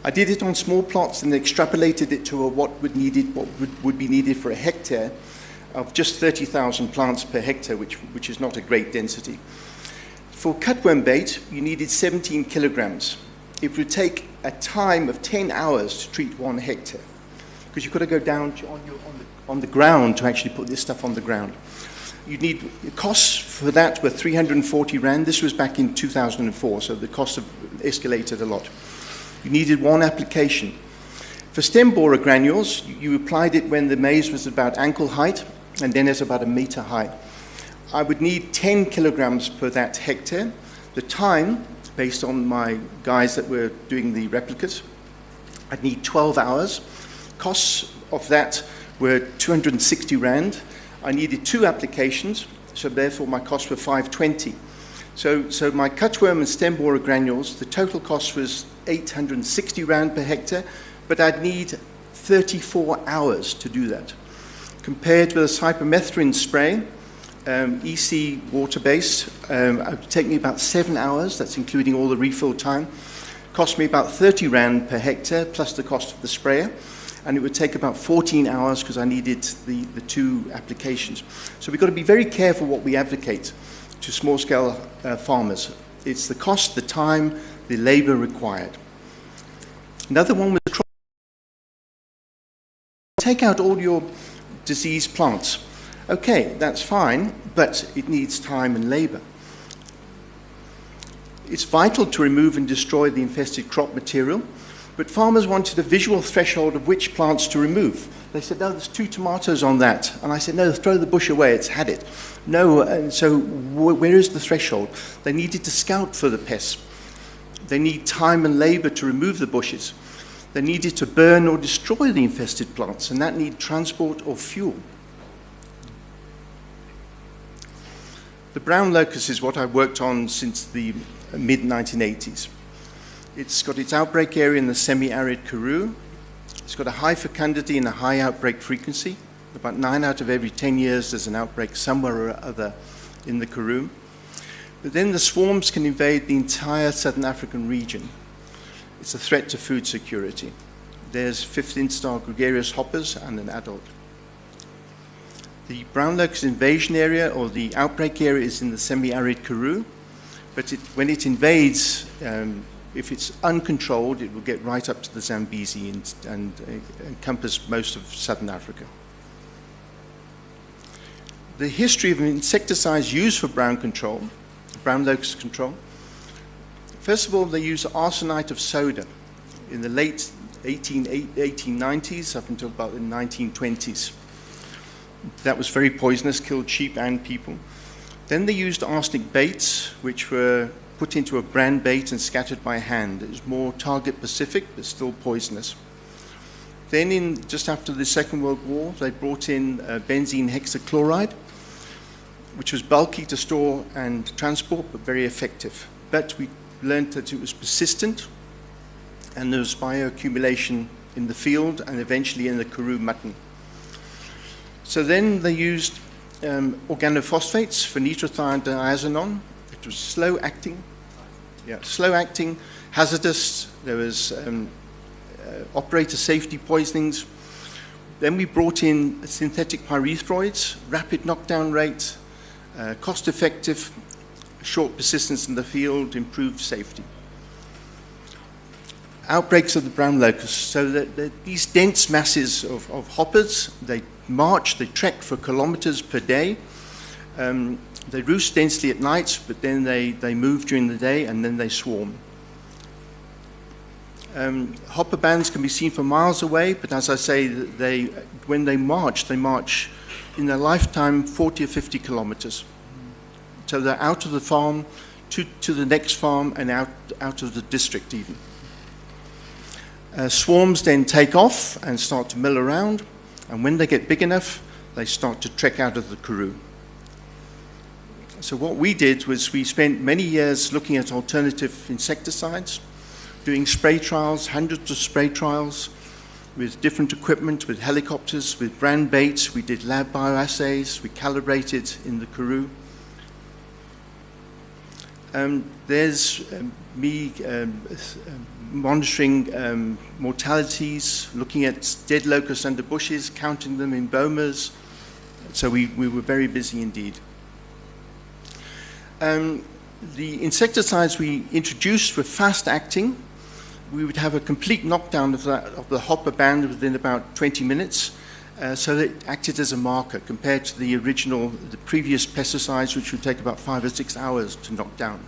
I did it on small plots and extrapolated it to what would be needed for a hectare of just 30,000 plants per hectare, which is not a great density. For cutworm bait, you needed 17 kilograms. It would take a time of 10 hours to treat 1 hectare, because you've got to go down on the ground to actually put this stuff on the ground. The costs for that were 340 Rand. This was back in 2004, so the cost have escalated a lot. You needed 1 application. For stem borer granules, you applied it when the maize was about ankle height, and then it's about 1 meter high. I would need 10 kilograms per that hectare. The time based on my guys that were doing the replicas. I'd need 12 hours. Costs of that were 260 Rand. I needed 2 applications, so therefore my costs were 520. So my cutworm and stem borer granules, the total cost was 860 Rand per hectare, but I'd need 34 hours to do that. Compared with a cypermethrin spray, EC water-based, it would take me about 7 hours, that's including all the refill time. Cost me about 30 Rand per hectare, plus the cost of the sprayer. And it would take about 14 hours because I needed the 2 applications. So we've got to be very careful what we advocate to small-scale farmers. It's the cost, the time, the labor required. Another one was take out all your diseased plants. Okay, that's fine, but it needs time and labor. It's vital to remove and destroy the infested crop material, but farmers wanted a visual threshold of which plants to remove. They said, no, there's 2 tomatoes on that. And I said, no, throw the bush away, it's had it. No, and so where is the threshold? They needed to scout for the pests. They need time and labor to remove the bushes. They needed to burn or destroy the infested plants, and that needed transport or fuel. The brown locust is what I've worked on since the mid-1980s. It's got its outbreak area in the semi-arid Karoo. It's got a high fecundity and a high outbreak frequency. About 9 out of every 10 years there's an outbreak somewhere or other in the Karoo. But then the swarms can invade the entire southern African region. It's a threat to food security. There's 15 star gregarious hoppers and an adult. The brown locust invasion area or the outbreak area is in the semi-arid Karoo, but when it invades, if it's uncontrolled, it will get right up to the Zambezi and encompass most of southern Africa. The history of insecticides used for brown locust control. First of all, they used arsenite of soda in the late 1890s up until about the 1920s. That was very poisonous, killed sheep and people. Then they used arsenic baits, which were put into a brand bait and scattered by hand. It was more target specific, but still poisonous. Then just after the Second World War, they brought in benzene hexachloride, which was bulky to store and transport, but very effective. But we learned that it was persistent, and there was bioaccumulation in the field and eventually in the Karoo mutton. So then they used organophosphates for nitrothiazanone. It was slow acting, hazardous. There was operator safety poisonings. Then we brought in synthetic pyrethroids, rapid knockdown rate, cost effective, short persistence in the field, improved safety. Outbreaks of the brown locust. So that these dense masses of hoppers, they march, they trek for kilometers per day. They roost densely at night, but then they move during the day and then they swarm. Hopper bands can be seen from miles away, but as I say, when they march in their lifetime 40 or 50 kilometers. So they're out of the farm to the next farm and out of the district even. Swarms then take off and start to mill around, and when they get big enough, they start to trek out of the Karoo. So what we did was we spent many years looking at alternative insecticides, doing spray trials, hundreds of spray trials with different equipment, with helicopters, with brand baits. We did lab bioassays, we calibrated in the Karoo. There's me monitoring mortalities, looking at dead locusts under bushes, counting them in bomas. So we were very busy indeed. The insecticides we introduced were fast acting. We would have a complete knockdown of the hopper band within about 20 minutes. So it acted as a marker compared to the previous pesticides, which would take about 5 or 6 hours to knock down.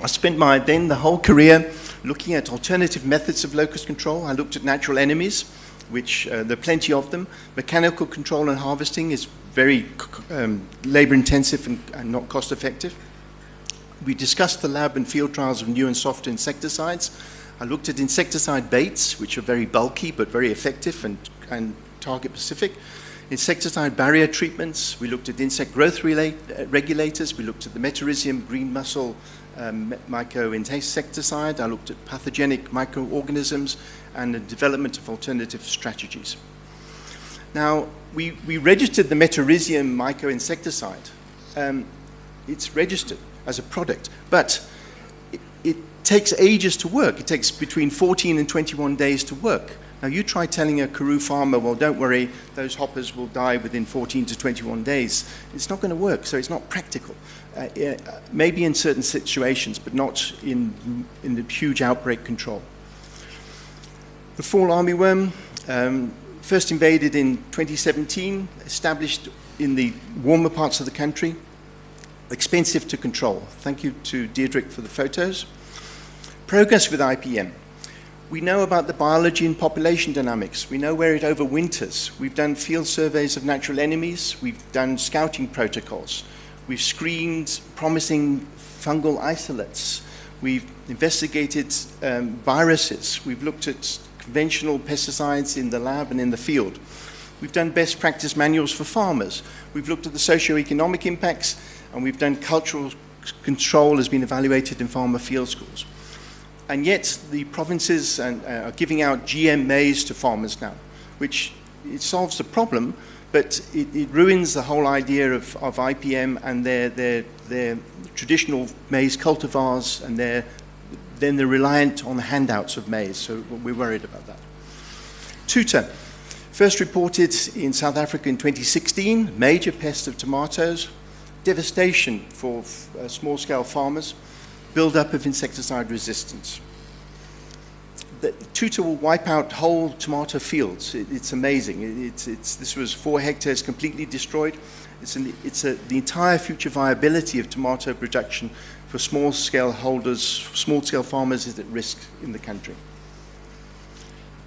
I spent the whole career looking at alternative methods of locust control. I looked at natural enemies, which there are plenty of them. Mechanical control and harvesting is very labor intensive and not cost effective. We discussed the lab and field trials of new and soft insecticides. I looked at insecticide baits, which are very bulky but very effective and target specific. Insecticide barrier treatments. We looked at insect growth regulators. We looked at the Metarhizium green mussel myco-insecticide. I looked at pathogenic microorganisms and the development of alternative strategies. Now, we registered the Metarhizium myco-insecticide. It's registered as a product, but it takes ages to work. It takes between 14 and 21 days to work. Now, you try telling a Karoo farmer, well, don't worry, those hoppers will die within 14 to 21 days. It's not going to work, so it's not practical. Maybe in certain situations, but not in the huge outbreak control. The fall armyworm, first invaded in 2017, established in the warmer parts of the country, expensive to control. Thank you to Deirdre for the photos. Progress with IPM. We know about the biology and population dynamics. We know where it overwinters. We've done field surveys of natural enemies. We've done scouting protocols. We've screened promising fungal isolates. We've investigated viruses. We've looked at conventional pesticides in the lab and in the field. We've done best practice manuals for farmers. We've looked at the socio-economic impacts, and we've done cultural control has been evaluated in farmer field schools. And yet the provinces are giving out GM maize to farmers now, which it solves the problem, but it ruins the whole idea of IPM and their traditional maize cultivars, and then they're reliant on the handouts of maize, so we're worried about that. Tutor, first reported in South Africa in 2016, major pest of tomatoes, devastation for small-scale farmers, build-up of insecticide resistance. The tutor will wipe out whole tomato fields. It's amazing. This was 4 hectares completely destroyed. The entire future viability of tomato production for small-scale holders, small-scale farmers is at risk in the country.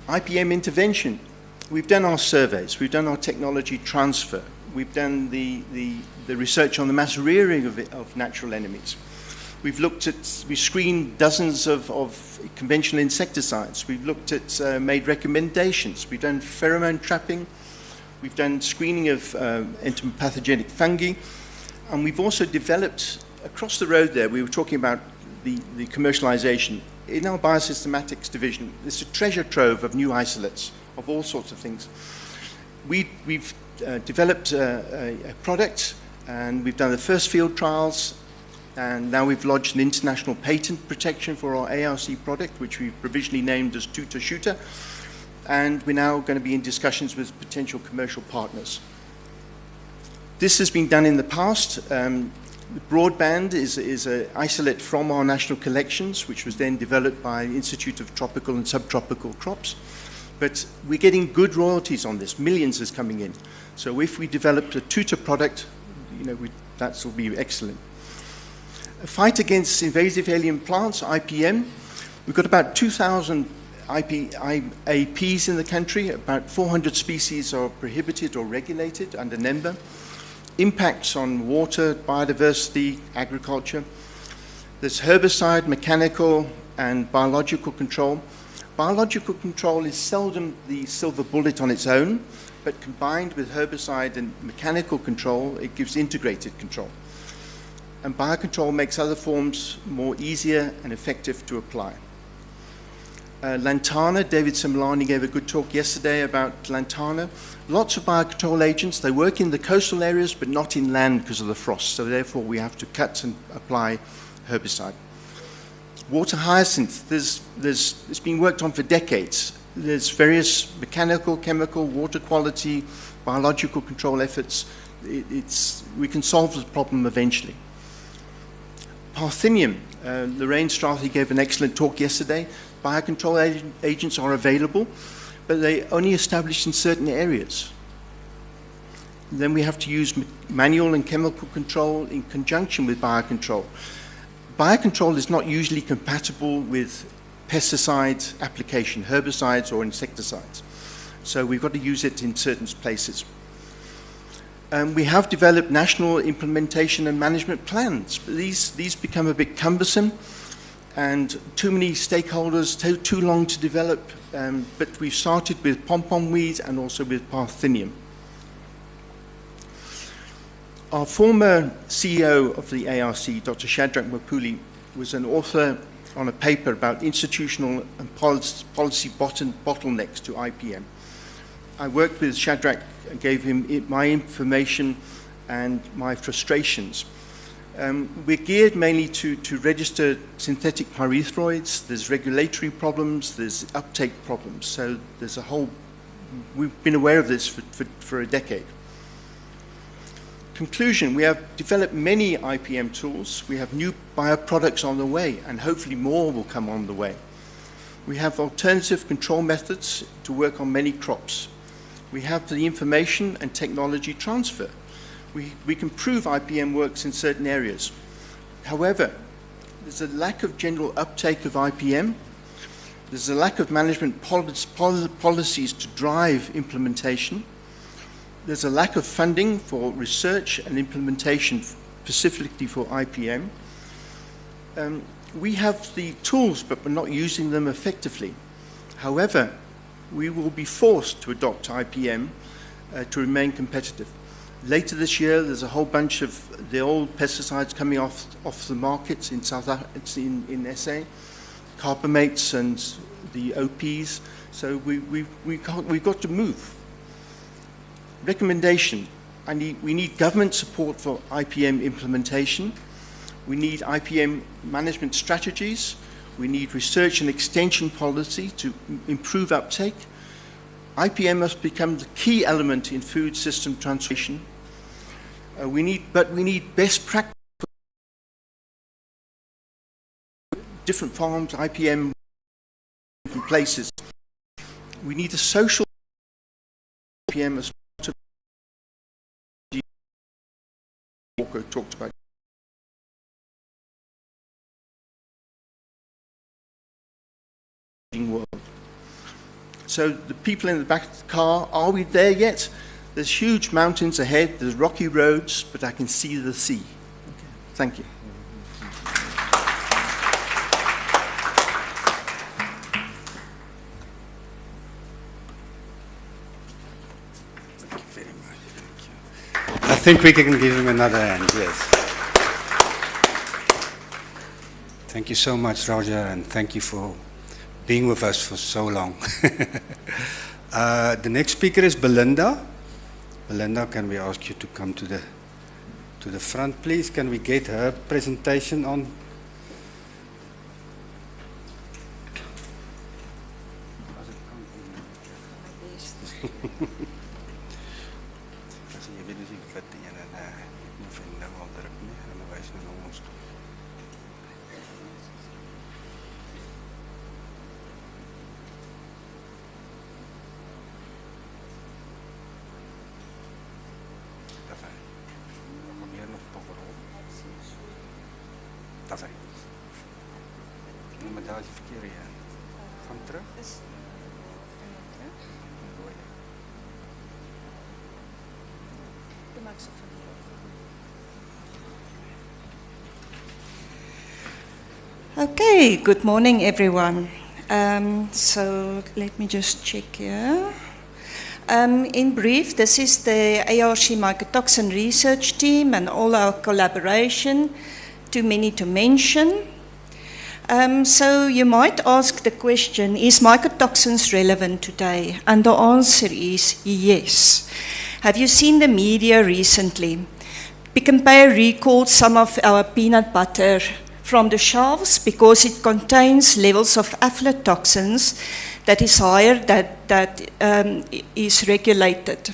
IPM intervention. We've done our surveys. We've done our technology transfer. We've done the research on the mass rearing of natural enemies. We've screened dozens of conventional insecticides. We've looked at, made recommendations. We've done pheromone trapping. We've done screening of entomopathogenic fungi. And we've also developed, across the road there, we were talking about the commercialization. In our biosystematics division, there's a treasure trove of new isolates, of all sorts of things. We've developed a product, and we've done the first field trials, and now we've lodged an international patent protection for our ARC product, which we've provisionally named as Tutor Shooter, and we're now going to be in discussions with potential commercial partners. This has been done in the past. Broadband is an isolate from our national collections, which was then developed by the Institute of Tropical and Subtropical Crops. But we're getting good royalties on this. Millions is coming in. So if we developed a tutor product, that will be excellent. A fight against invasive alien plants, IPM. We've got about 2,000 APs in the country. About 400 species are prohibited or regulated under NEMBA. Impacts on water, biodiversity, agriculture. There's herbicide, mechanical, and biological control. Biological control is seldom the silver bullet on its own, but combined with herbicide and mechanical control, it gives integrated control. And biocontrol makes other forms more easier and effective to apply. Lantana, David Similani gave a good talk yesterday about Lantana. Lots of biocontrol agents, they work in the coastal areas but not inland because of the frost, so therefore we have to cut and apply herbicide. Water hyacinth, it's been worked on for decades. There's various mechanical, chemical, water quality, biological control efforts. We can solve the problem eventually. Parthenium, Lorraine Strathy gave an excellent talk yesterday. Biocontrol agents are available, but they only established in certain areas. Then we have to use manual and chemical control in conjunction with biocontrol. Biocontrol is not usually compatible with pesticide application, herbicides or insecticides. So we've got to use it in certain places. We have developed national implementation and management plans, but these become a bit cumbersome and too many stakeholders, too long to develop, but we've started with pom-pom weed and also with Parthenium. Our former CEO of the ARC, Dr. Shadrach Mapuli, was an author on a paper about institutional and policy bottlenecks to IPM. I worked with Shadrach and gave him my information and my frustrations. We're geared mainly to register synthetic pyrethroids. There's regulatory problems, there's uptake problems. So there's a whole, we've been aware of this for a decade. Conclusion, we have developed many IPM tools. We have new bioproducts on the way, and hopefully more will come on the way. We have alternative control methods to work on many crops. We have the information and technology transfer. We can prove IPM works in certain areas. However, there's a lack of general uptake of IPM. There's a lack of management policies to drive implementation. There's a lack of funding for research and implementation specifically for IPM. We have the tools, but we're not using them effectively. However, we will be forced to adopt IPM to remain competitive. Later this year, there's a whole bunch of the old pesticides coming off the markets in in SA, carbamates and the OPs. So we've got to move. Recommendation, we need government support for IPM implementation. We need IPM management strategies. We need research and extension policy to improve uptake. IPM must become the key element in food system transformation. We need best practice. Different farms, IPM places. We need a social IPM as part of Walker talked about. World. So the people in the back of the car, are we there yet? There's huge mountains ahead, there's rocky roads, but I can see the sea. Okay. Thank you. Thank you very much. Thank you. I think we can give him another hand, yes. Thank you so much, Roger, and thank you for being with us for so long. The next speaker is Belinda. Belinda, can we ask you to come to the front, please? Can we get her presentation on? Okay, good morning, everyone. So let me just check here. In brief, this is the ARC mycotoxin research team and all our collaboration, too many to mention. So you might ask the question, is mycotoxins relevant today? And the answer is yes. Have you seen the media recently? Pick n Pay recalled some of our peanut butter from the shelves because it contains levels of aflatoxins that is higher that is regulated.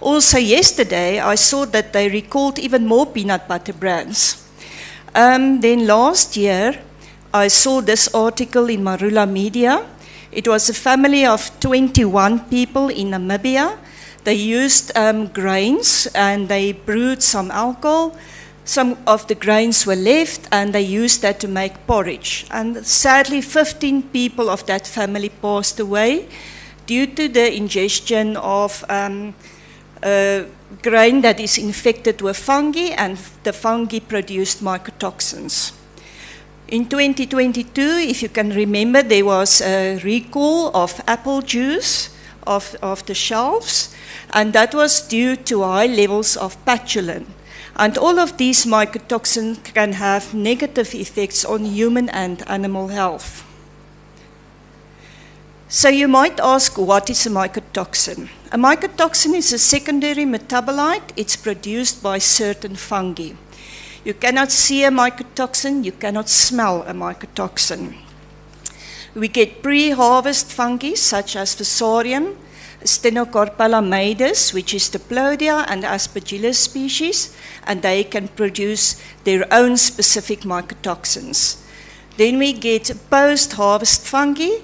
Also yesterday I saw that they recalled even more peanut butter brands. Then last year I saw this article in Marula Media. It was a family of 21 people in Namibia. They used grains and they brewed some alcohol. Some of the grains were left and they used that to make porridge. And sadly, 15 people of that family passed away due to the ingestion of grain that is infected with fungi, and the fungi produced mycotoxins. In 2022, if you can remember, there was a recall of apple juice off the shelves, and that was due to high levels of patulin. And all of these mycotoxins can have negative effects on human and animal health. So you might ask, what is a mycotoxin? A mycotoxin is a secondary metabolite. It's produced by certain fungi. You cannot see a mycotoxin, you cannot smell a mycotoxin. We get pre-harvest fungi such as Fusarium, Stenocarpella maydus, which is the Diplodia and Aspergillus species, and they can produce their own specific mycotoxins. Then we get post-harvest fungi,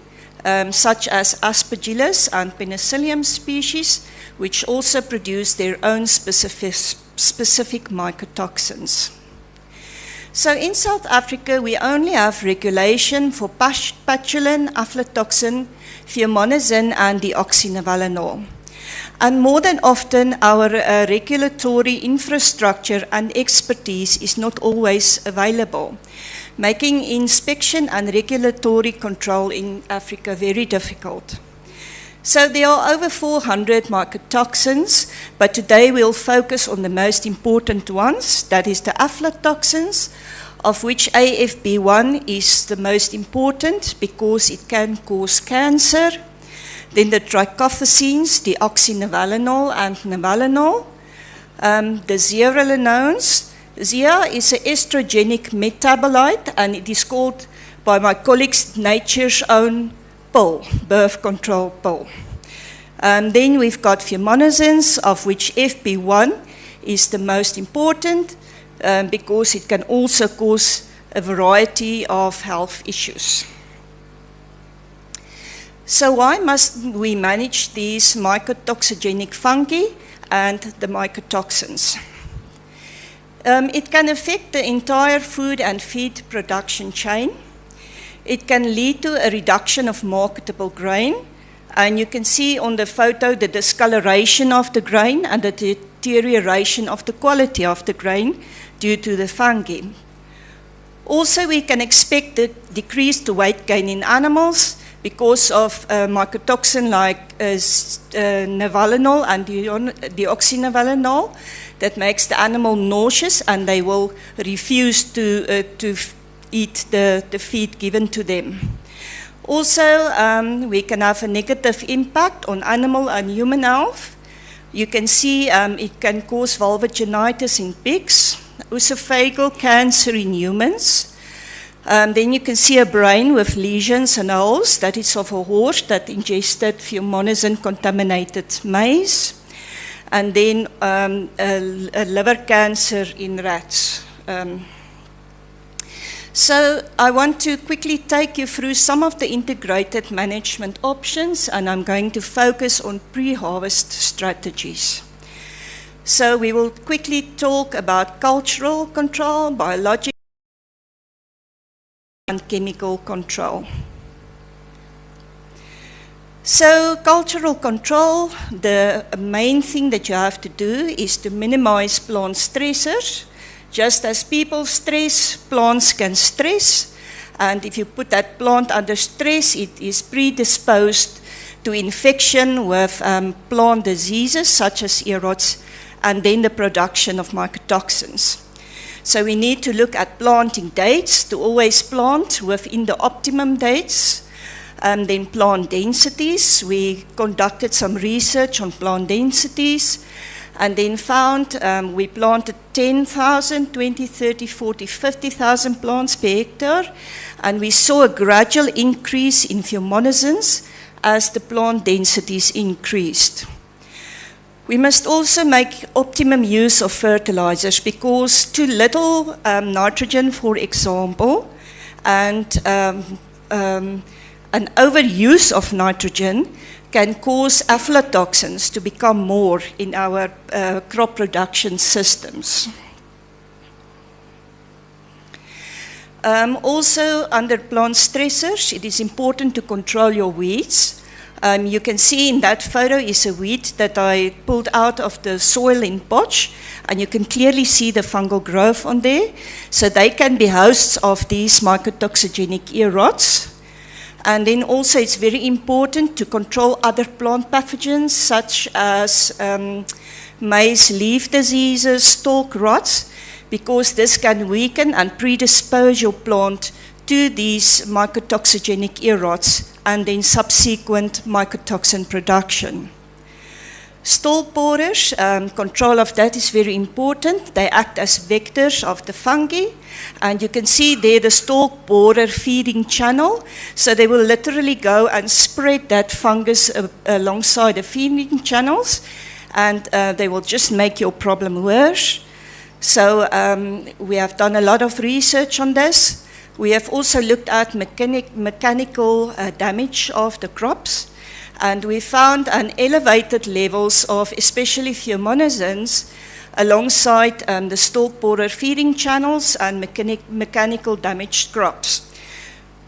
such as Aspergillus and Penicillium species, which also produce their own specific mycotoxins. So in South Africa, we only have regulation for patulin, aflatoxin, fumonisin, and deoxynivalenol. And more than often, our regulatory infrastructure and expertise is not always available, making inspection and regulatory control in Africa very difficult. So there are over 400 mycotoxins, but today we'll focus on the most important ones, that is the aflatoxins, of which AFB1 is the most important because it can cause cancer. Then the trichophosines, the deoxynivalenol and nivalenol, the zearalenone. Zea is an estrogenic metabolite, and it is called by my colleagues nature's own pill, birth control pill. Then we've got fumonisins, of which FB1 is the most important because it can also cause a variety of health issues. So why must we manage these mycotoxigenic fungi and the mycotoxins? It can affect the entire food and feed production chain. It can lead to a reduction of marketable grain. And you can see on the photo the discoloration of the grain and the deterioration of the quality of the grain due to the fungi. Also, we can expect a decreased weight gain in animals because of mycotoxin like nivalenol and deoxynivalenol that makes the animal nauseous, and they will refuse to eat the feed given to them. Also, we can have a negative impact on animal and human health. You can see it can cause vulvogenitis in pigs, esophageal cancer in humans. Then you can see a brain with lesions and holes, that is of a horse that ingested fumonisin-contaminated maize. And then a liver cancer in rats. So I want to quickly take you through some of the integrated management options, and I'm going to focus on pre-harvest strategies. So we will quickly talk about cultural control, biological and chemical control. So cultural control, the main thing that you have to do is to minimize plant stressors. Just as people stress, plants can stress. And if you put that plant under stress, it is predisposed to infection with plant diseases such as ear rots, and then the production of mycotoxins. So we need to look at planting dates, to always plant within the optimum dates. Then plant densities. We conducted some research on plant densities and then found we planted 10,000, 20, 30, 40, 50,000 plants per hectare, and we saw a gradual increase in fumonisins as the plant densities increased. We must also make optimum use of fertilizers because too little nitrogen, for example, and an overuse of nitrogen can cause aflatoxins to become more in our crop production systems. Also, under plant stressors, it is important to control your weeds. You can see in that photo is a wheat that I pulled out of the soil in Potch, and you can clearly see the fungal growth on there. So they can be hosts of these mycotoxigenic ear rots. And then also it's very important to control other plant pathogens such as maize leaf diseases, stalk rots, because this can weaken and predispose your plant to these mycotoxigenic ear rots and then subsequent mycotoxin production. Stalk borers, control of that is very important. They act as vectors of the fungi, and you can see there the stalk borer feeding channel. So they will literally go and spread that fungus alongside the feeding channels, and they will just make your problem worse. So we have done a lot of research on this. We have also looked at mechanical damage of the crops. And we found an elevated levels of especially fumonigens alongside the stalk borer feeding channels and mechanical damaged crops.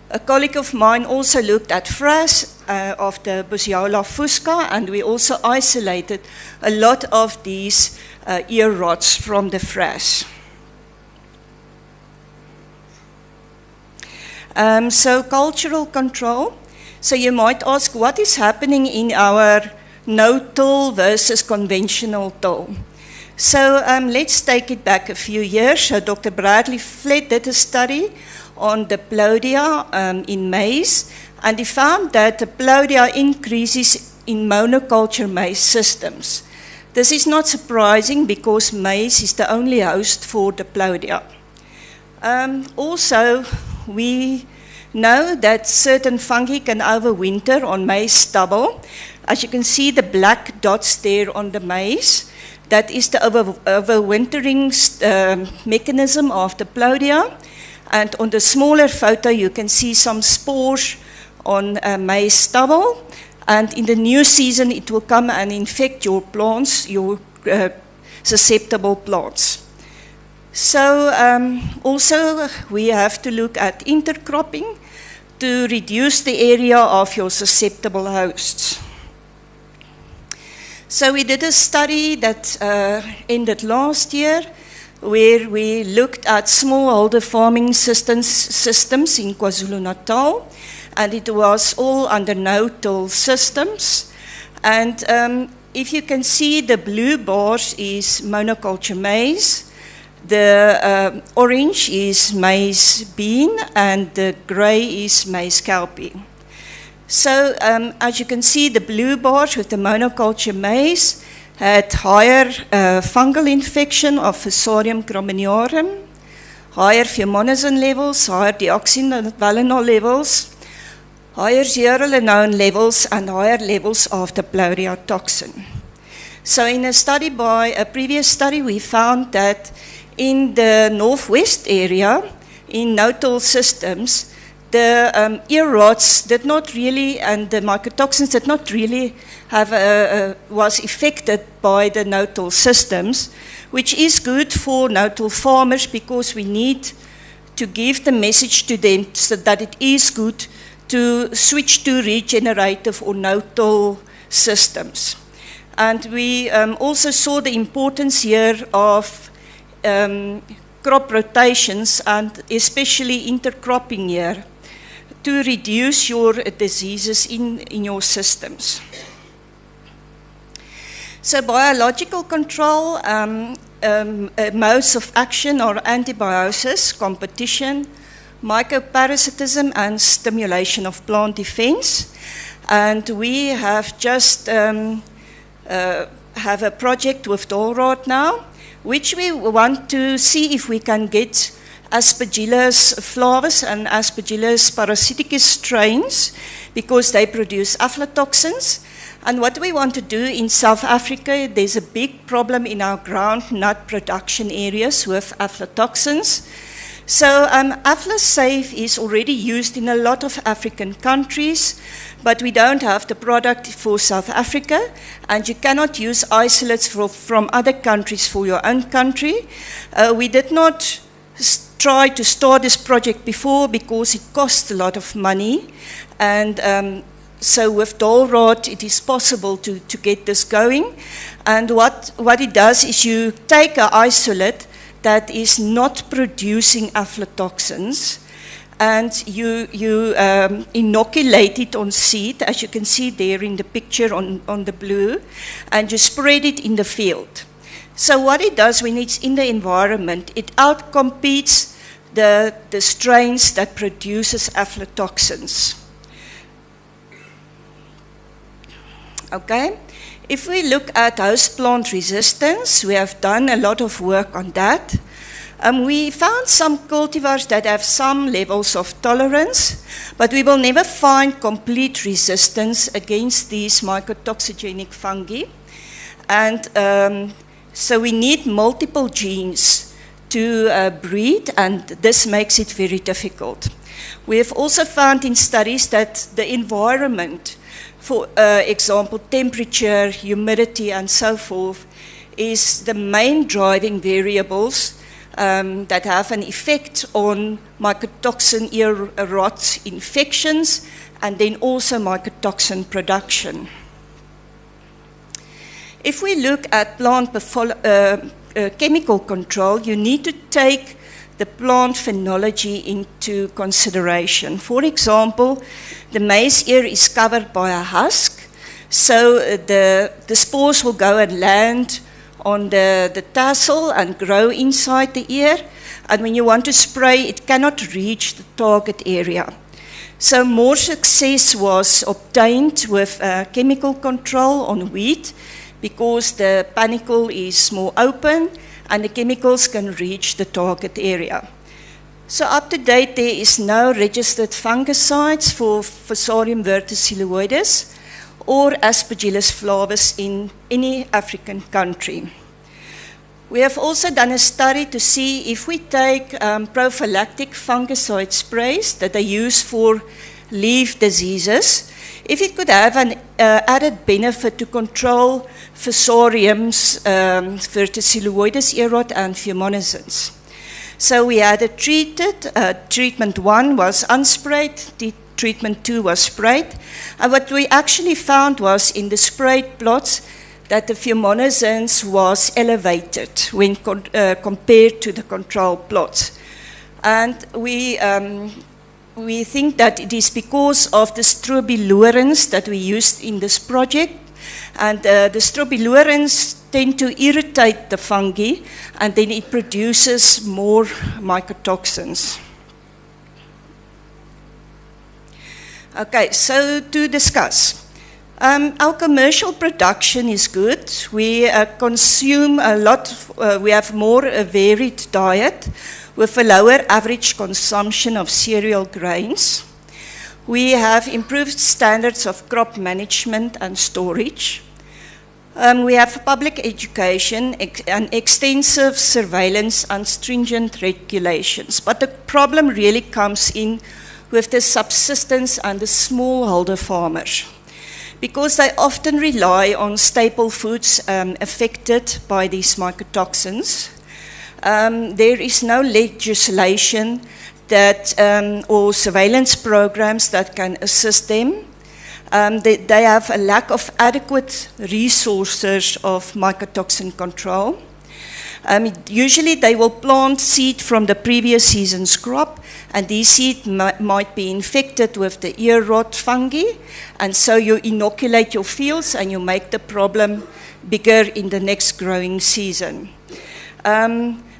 A colleague of mine also looked at frass of the Bosiola fusca, and we also isolated a lot of these ear rots from the frass. So cultural control. So you might ask, what is happening in our no-till versus conventional till? So let's take it back a few years. So Dr. Bradley Flett did a study on the Diplodia in maize, and he found that the Diplodia increases in monoculture maize systems. This is not surprising because maize is the only host for the Diplodia. Also, we know that certain fungi can overwinter on maize stubble. As you can see the black dots there on the maize, that is the overwintering mechanism of the Diplodia. And on the smaller photo you can see some spores on maize stubble. And in the new season it will come and infect your plants, your susceptible plants. So also we have to look at intercropping to reduce the area of your susceptible hosts. So we did a study that ended last year where we looked at smallholder farming systems in KwaZulu-Natal, and it was all under no-till systems. And if you can see, the blue bars is monoculture maize, the orange is maize bean, and the grey is maize cowpea. So as you can see, the blue bars with the monoculture maize had higher fungal infection of Fusarium graminearum, higher fumonisin levels, higher deoxynivalenol levels, higher zearalenone levels, and higher levels of the Diplodia toxin. So in a study a previous study, we found that in the northwest area, in no-till systems, the ear rots did not really, and the mycotoxins did not really have was affected by the no-till systems, which is good for no-till farmers because we need to give the message to them so that it is good to switch to regenerative or no-till systems. And we also saw the importance here of crop rotations and especially intercropping here to reduce your diseases in your systems. So biological control, modes of action are antibiosis, competition, mycoparasitism, and stimulation of plant defense. And we have just have a project with Dolrod now, which we want to see if we can get Aspergillus flavus and Aspergillus parasiticus strains because they produce aflatoxins. And what we want to do in South Africa, there's a big problem in our groundnut production areas with aflatoxins. So Aflasafe is already used in a lot of African countries, but we don't have the product for South Africa, and you cannot use isolates from other countries for your own country. We did not try to start this project before because it costs a lot of money, and So with Dolrod, it is possible to get this going. And what it does is you take an isolate that is not producing aflatoxins, and you inoculate it on seed, as you can see there in the picture on the blue, and you spread it in the field. So what it does when it's in the environment, it outcompetes the strains that produces aflatoxins. Okay, if we look at host plant resistance, we have done a lot of work on that. We found some cultivars that have some levels of tolerance, but we will never find complete resistance against these mycotoxigenic fungi. And so we need multiple genes to breed, and this makes it very difficult. We have also found in studies that the environment, for example, temperature, humidity, and so forth, is the main driving variables that have an effect on mycotoxin ear rot infections and then also mycotoxin production. If we look at plant chemical control, you need to take the plant phenology into consideration. For example, the maize ear is covered by a husk, so the spores will go and land on the tassel and grow inside the ear, and when you want to spray, it cannot reach the target area. So more success was obtained with chemical control on wheat, because the panicle is more open and the chemicals can reach the target area. So up to date, there is no registered fungicides for Fusarium verticilloides or Aspergillus flavus in any African country. We have also done a study to see if we take prophylactic fungicide sprays that they use for leaf diseases, if it could have an added benefit to control Fusariums verticilloides ear rot and fumonigens. So we had it treated. Treatment 1 was unsprayed, treatment 2 was sprayed. And what we actually found was in the sprayed plots that the fumonigens was elevated when compared to the control plots. And we think that it is because of the strobilurins that we used in this project. And the strobilurins tend to irritate the fungi, and then it produces more mycotoxins. Okay, so to discuss. Our commercial production is good. We consume a lot, we have more a varied diet with a lower average consumption of cereal grains. We have improved standards of crop management and storage. We have public education and extensive surveillance and stringent regulations. But the problem really comes in with the subsistence and the smallholder farmers, because they often rely on staple foods affected by these mycotoxins. There is no legislation that, or surveillance programs that can assist them. They have a lack of adequate resources of mycotoxin control. Usually they will plant seed from the previous season's crop, and these seed might be infected with the ear rot fungi, and so you inoculate your fields and you make the problem bigger in the next growing season.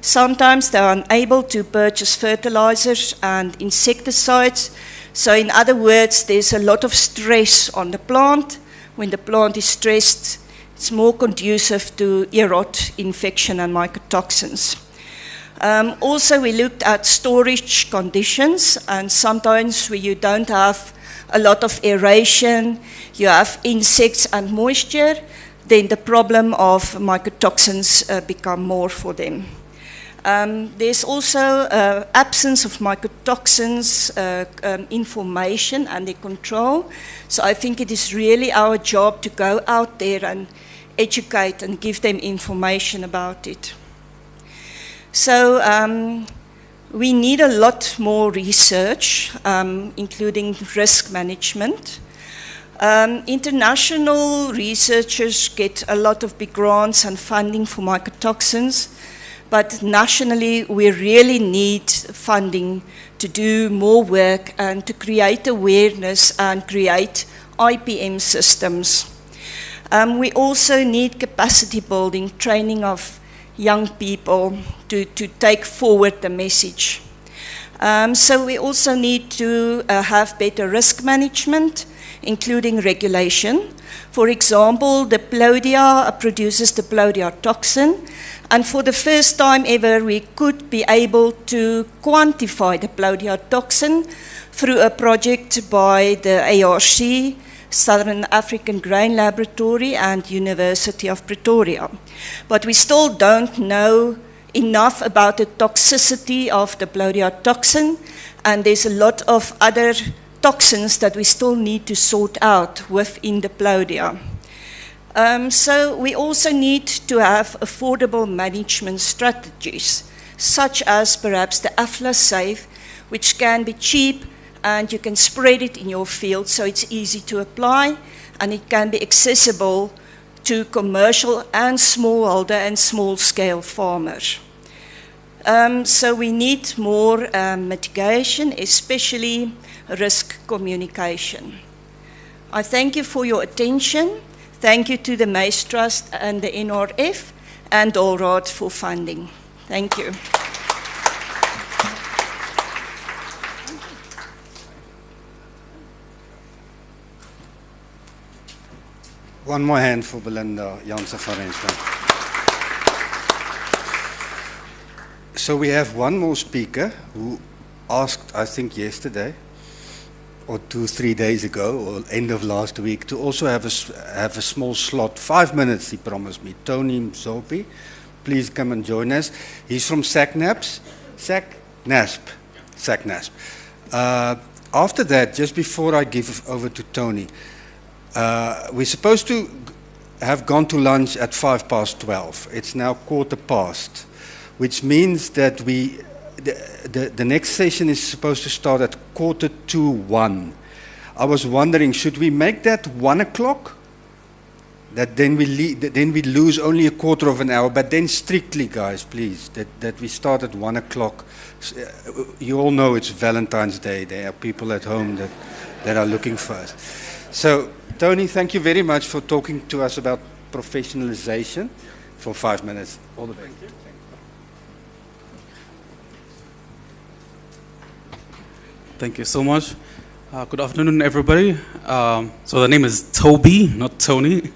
Sometimes they are unable to purchase fertilizers and insecticides. So in other words, there's a lot of stress on the plant. When the plant is stressed, it's more conducive to ear rot infection and mycotoxins. Also, we looked at storage conditions, and sometimes where you don't have a lot of aeration, you have insects and moisture, then the problem of mycotoxins become more for them. There's also absence of mycotoxins information and their control. So I think it is really our job to go out there and educate and give them information about it. So we need a lot more research, including risk management. International researchers get a lot of big grants and funding for mycotoxins, but nationally we really need funding to do more work and to create awareness and create IPM systems. We also need capacity building, training of young people to take forward the message. So we also need to have better risk management, including regulation. For example, the Plodia produces the Plodia toxin, and for the first time ever we could be able to quantify the Plodia toxin through a project by the ARC, Southern African Grain Laboratory, and University of Pretoria. But we still don't know enough about the toxicity of the Plodia toxin, and there's a lot of other toxins that we still need to sort out within the Plodia. So we also need to have affordable management strategies, such as perhaps the AFLA-Safe, which can be cheap and you can spread it in your field so it's easy to apply, and it can be accessible to commercial and smallholder and small-scale farmers. So we need more mitigation, especially risk communication. I thank you for your attention. Thank you to the Maize Trust and the NRF and Allrad for funding. Thank you. One more hand for Belinda Jansen van Rensburg. So we have one more speaker who asked, I think yesterday, or 2-3 days ago, or end of last week, to also have a small slot, 5 minutes he promised me. Tony Mzopi, please come and join us. He's from SACNASP. After that, just before I give over to Tony, we're supposed to have gone to lunch at 12:05. It's now 12:15, which means that the next session is supposed to start at 1:45. I was wondering, should we make that 1 o'clock? That then we lose only a quarter of an hour, but then strictly, guys, please, that we start at 1 o'clock. You all know it's Valentine's Day. There are people at home that are looking for us. So, Tony, thank you very much for talking to us about professionalization for 5 minutes. All the best. Thank you so much. Good afternoon, everybody. So the name is Toby, not Tony.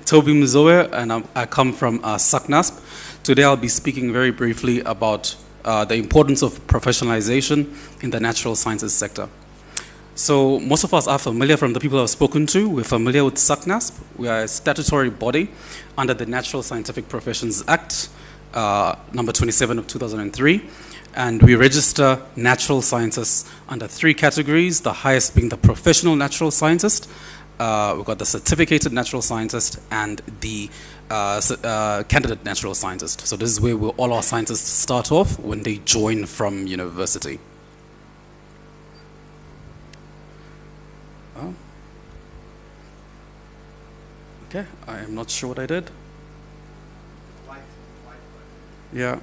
Toby Mzoe, and I come from SACNASP. Today I'll be speaking very briefly about the importance of professionalization in the natural sciences sector. So most of us are familiar, from the people I've spoken to, we're familiar with SACNASP. We are a statutory body under the Natural Scientific Professions Act, number 27 of 2003. And we register natural scientists under 3 categories, the highest being the professional natural scientist. We've got the certificated natural scientist and the candidate natural scientist. So this is where all our scientists start off when they join from university. Okay, I am not sure what I did. Yeah.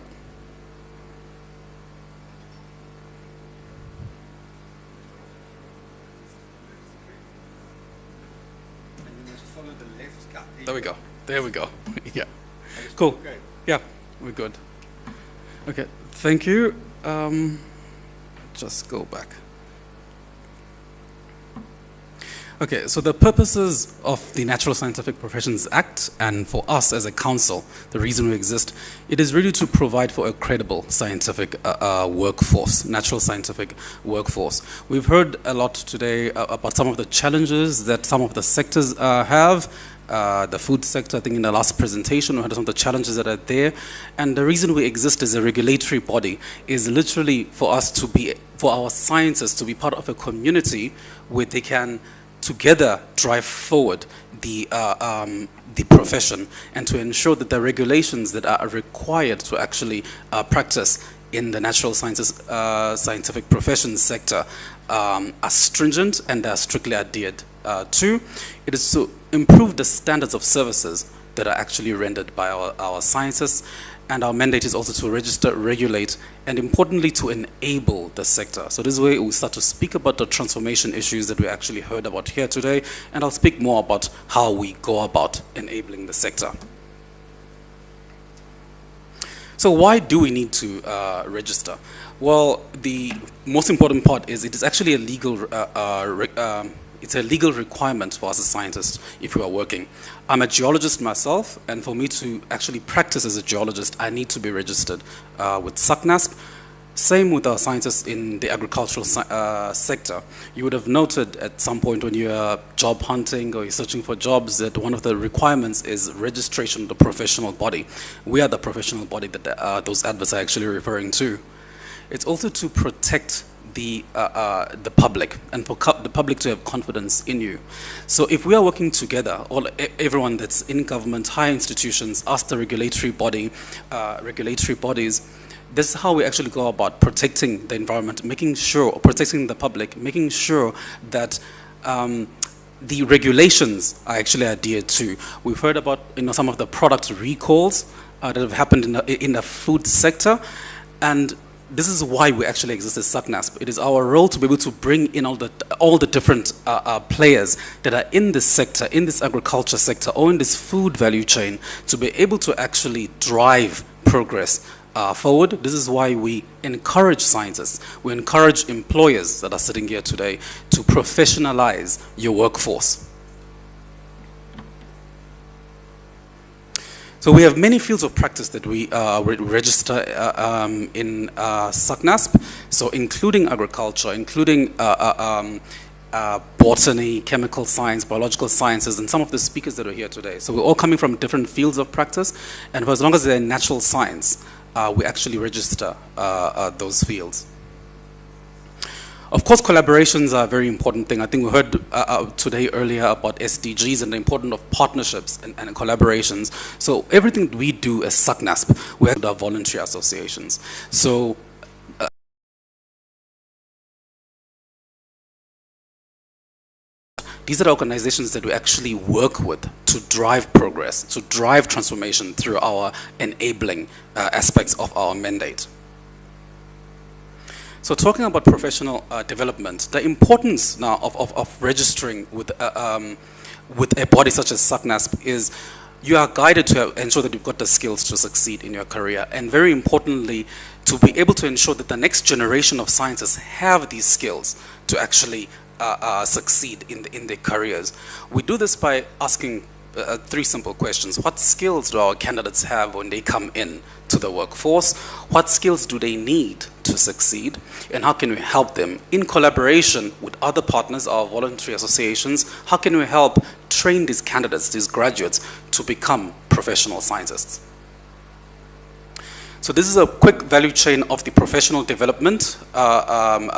There we go. There we go. Yeah. Cool. Yeah, we're good. Okay, thank you. Just go back. Okay, so the purposes of the Natural Scientific Professions Act, and for us as a council, the reason we exist, it is really to provide for a credible scientific workforce, natural scientific workforce. We've heard a lot today about some of the challenges that some of the sectors have. The food sector, I think in the last presentation, we had some of the challenges that are there. And the reason we exist as a regulatory body is literally for us to be, for our scientists to be part of a community where they can together drive forward the profession, and to ensure that the regulations that are required to actually practice in the natural sciences scientific professions sector are stringent and are strictly adhered Two, it is to improve the standards of services that are actually rendered by our scientists. And our mandate is also to register, regulate, and importantly to enable the sector. So this way we start to speak about the transformation issues that we actually heard about here today, and I'll speak more about how we go about enabling the sector. So why do we need to register? Well, the most important part is it is actually a legal it's a legal requirement for us as scientists if we are working. I'm a geologist myself, and for me to actually practice as a geologist, I need to be registered with SACNASP. Same with our scientists in the agricultural sector. You would have noted at some point when you're job hunting or you're searching for jobs that one of the requirements is registration of the professional body. We are the professional body that those adverts are actually referring to. It's also to protect the public and for the public to have confidence in you. So if we are working together, everyone that's in government, higher institutions, us the regulatory bodies, this is how we actually go about protecting the environment, making sure, or protecting the public, making sure that the regulations are actually adhered to. We've heard about some of the product recalls that have happened in the food sector, and this is why we actually exist as SACNASP. It is our role to be able to bring in all the different players that are in this sector, in this agriculture sector, or in this food value chain, to be able to actually drive progress forward. This is why we encourage scientists, we encourage employers that are sitting here today to professionalize your workforce. So we have many fields of practice that we register in SACNASP, so including agriculture, including botany, chemical science, biological sciences, and some of the speakers that are here today. So we're all coming from different fields of practice, and for as long as they're in natural science, we actually register those fields. Of course, collaborations are a very important thing. I think we heard today earlier about SDGs and the importance of partnerships and collaborations. So everything that we do as SACNASP, we have our voluntary associations. So these are the organizations that we actually work with to drive progress, to drive transformation through our enabling aspects of our mandate. So talking about professional development, the importance now of registering with a body such as SACNASP is you are guided to ensure that you've got the skills to succeed in your career, and very importantly, to be able to ensure that the next generation of scientists have these skills to actually succeed in their careers. We do this by asking three simple questions. What skills do our candidates have when they come in to the workforce? What skills do they need to succeed? And how can we help them in collaboration with other partners, our voluntary associations? How can we help train these candidates, these graduates, to become professional scientists? So this is a quick value chain of the professional development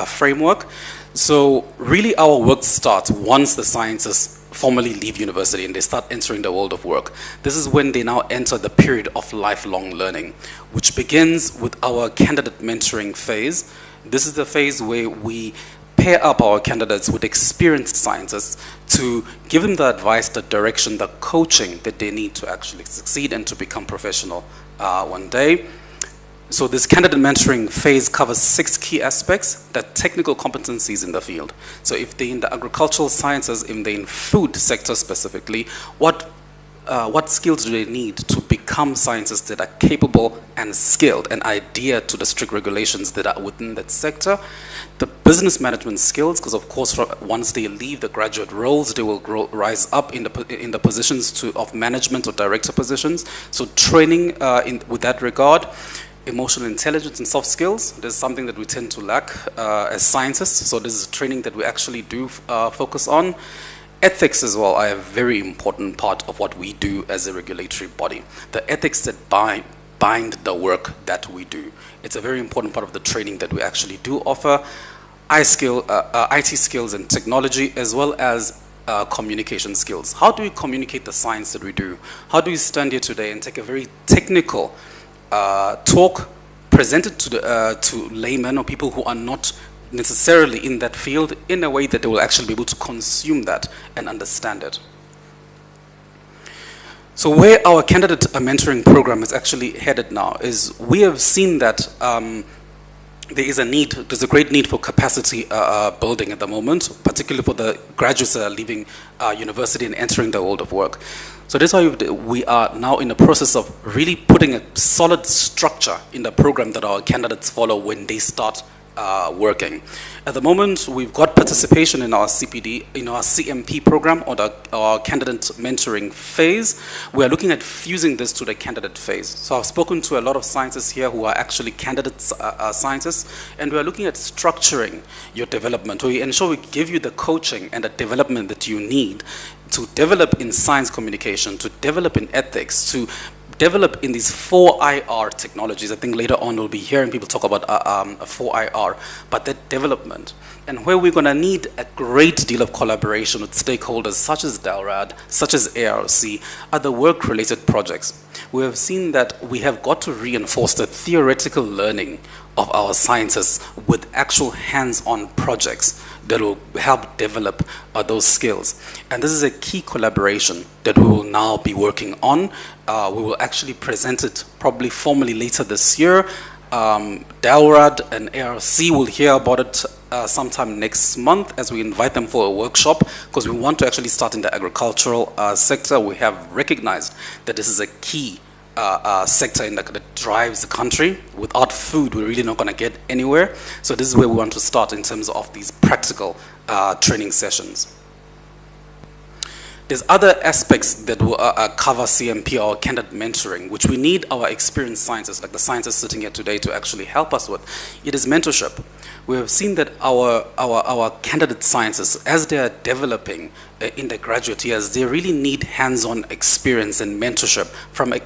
framework. So really our work starts once the scientists formally leave university and they start entering the world of work. This is when they now enter the period of lifelong learning, which begins with our candidate mentoring phase. This is the phase where we pair up our candidates with experienced scientists to give them the advice, the direction, the coaching that they need to actually succeed and to become professional one day. So this candidate mentoring phase covers 6 key aspects: the technical competencies in the field. So if they're in the agricultural sciences, if they're in food sector specifically, what skills do they need to become scientists that are capable and skilled and adhere to the strict regulations that are within that sector? The business management skills, because of course once they leave the graduate roles, they will rise up in the positions of management or director positions. So training with that regard. Emotional intelligence and soft skills. This is something that we tend to lack as scientists, so this is training that we actually do focus on. Ethics as well are a very important part of what we do as a regulatory body. The ethics that bind the work that we do. It's a very important part of the training that we actually do offer. IT skills and technology, as well as communication skills. How do we communicate the science that we do? How do we stand here today and take a very technical talk presented to laymen or people who are not necessarily in that field in a way that they will actually be able to consume that and understand it. So where our candidate mentoring program is actually headed now is we have seen that there's a great need for capacity building at the moment, particularly for the graduates that are leaving university and entering the world of work. So that's why we are now in the process of really putting a solid structure in the program that our candidates follow when they start working. At the moment, we've got participation in our CMP program, or our candidate mentoring phase. We are looking at fusing this to the candidate phase. So I've spoken to a lot of scientists here who are actually candidate scientists, and we are looking at structuring your development. We ensure we give you the coaching and the development that you need to develop in science communication, to develop in ethics, to develop in these 4IR technologies. I think later on we'll be hearing people talk about 4IR, but that development, and where we're going to need a great deal of collaboration with stakeholders such as DALRAD, such as ARC, are the work-related projects. We have seen that we have got to reinforce the theoretical learning of our scientists with actual hands-on projects that will help develop those skills. And this is a key collaboration that we will now be working on. We will actually present it probably formally later this year. DALRAD and ARC will hear about it sometime next month as we invite them for a workshop, because we want to actually start in the agricultural sector. We have recognized that this is a key sector that drives the country. Without food, we're really not going to get anywhere. So this is where we want to start in terms of these practical training sessions. There's other aspects that will cover CMP or candidate mentoring, which we need our experienced scientists, like the scientists sitting here today, to actually help us with. It is mentorship. We have seen that our candidate scientists, as they are developing in their graduate years, they really need hands-on experience and mentorship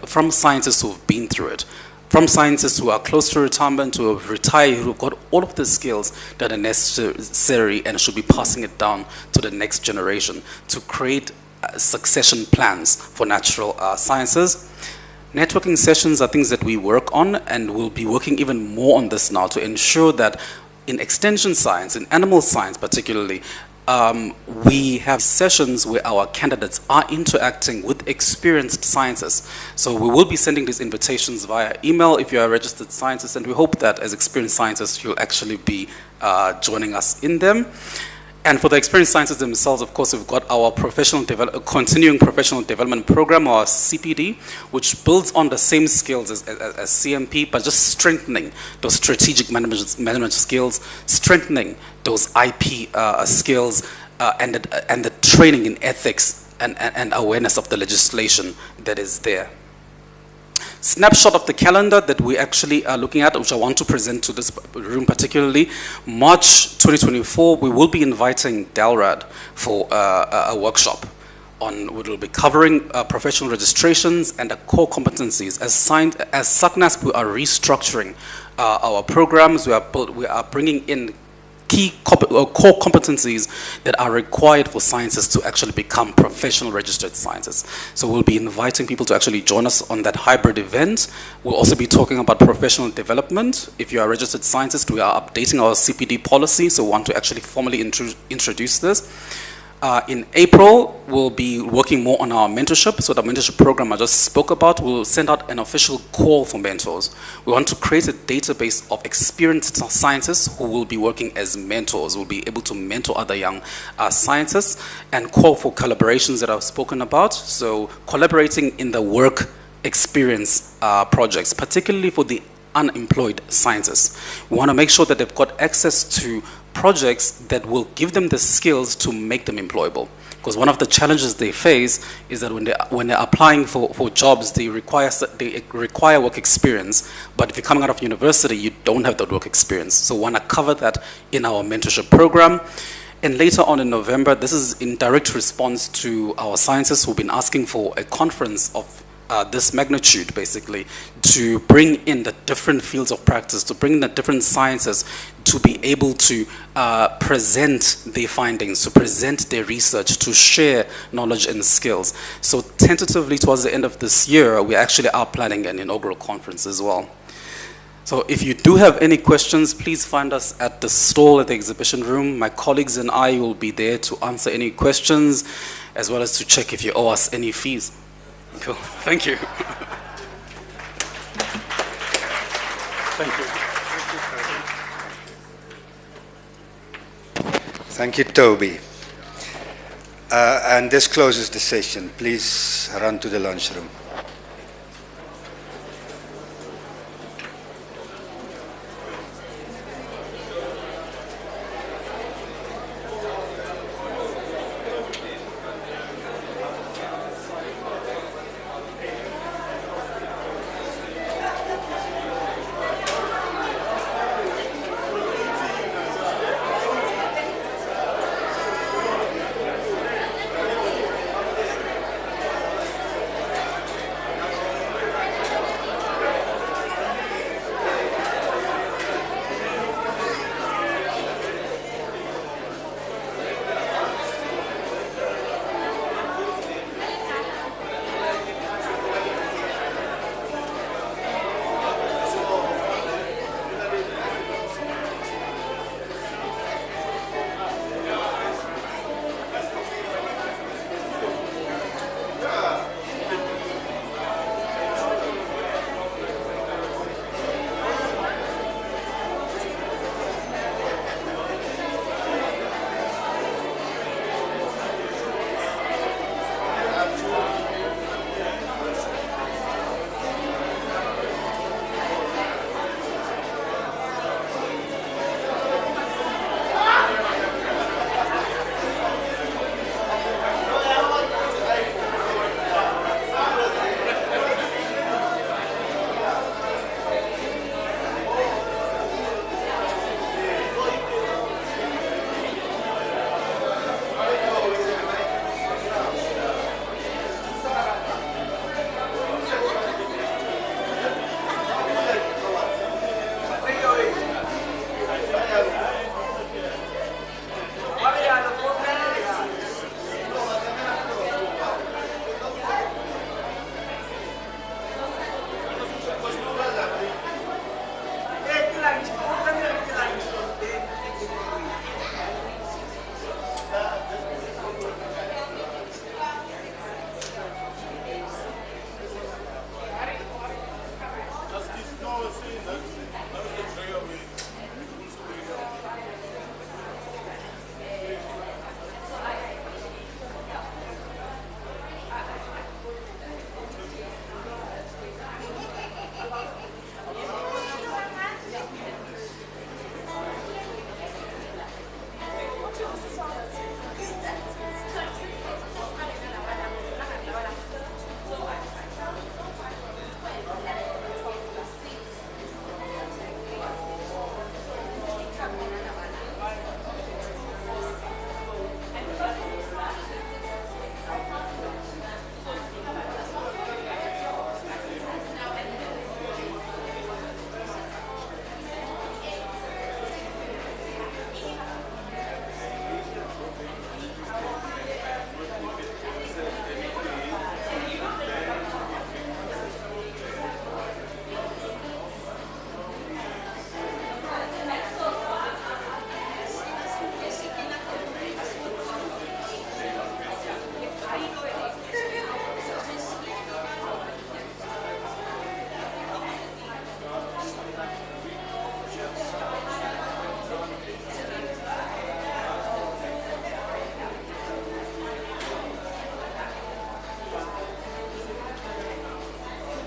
from scientists who have been through it, from scientists who are close to retirement, who have retired, who have got all of the skills that are necessary and should be passing it down to the next generation to create succession plans for natural sciences. Networking sessions are things that we work on, and we'll be working even more on this now to ensure that in extension science, in animal science particularly, we have sessions where our candidates are interacting with experienced scientists. So we will be sending these invitations via email if you are a registered scientist, and we hope that as experienced scientists you'll actually be joining us in them. And for the experienced scientists themselves, of course, we've got our continuing professional development program, or CPD, which builds on the same skills as CMP, but just strengthening those strategic management skills, strengthening those IP skills, and the training in ethics and awareness of the legislation that is there. Snapshot of the calendar that we actually are looking at, which I want to present to this room particularly. March 2024, we will be inviting DALRAD for a workshop on, we will be covering professional registrations and the core competencies. As SACNASP, we are restructuring our programs. We are bringing in key core competencies that are required for scientists to actually become professional registered scientists. So we'll be inviting people to actually join us on that hybrid event. We'll also be talking about professional development. If you are a registered scientist, we are updating our CPD policy, so we want to actually formally introduce this. In April, we'll be working more on our mentorship. So the mentorship program I just spoke about, we'll send out an official call for mentors. We want to create a database of experienced scientists who will be working as mentors, will be able to mentor other young scientists, and call for collaborations that I've spoken about. So collaborating in the work experience projects, particularly for the unemployed scientists. We want to make sure that they've got access to projects that will give them the skills to make them employable. Because one of the challenges they face is that when they're applying for jobs, they require work experience, but if you're coming out of university, you don't have that work experience. So we want to cover that in our mentorship program. And later on in November, this is in direct response to our scientists who've been asking for a conference of this magnitude, basically, to bring in the different fields of practice, to bring in the different sciences to be able to present their findings, to present their research, to share knowledge and skills. So tentatively towards the end of this year, we actually are planning an inaugural conference as well. So if you do have any questions, please find us at the stall at the exhibition room. My colleagues and I will be there to answer any questions, as well as to check if you owe us any fees. Cool. Thank you. Thank you. Thank you, Toby. And this closes the session. Please run to the lunchroom.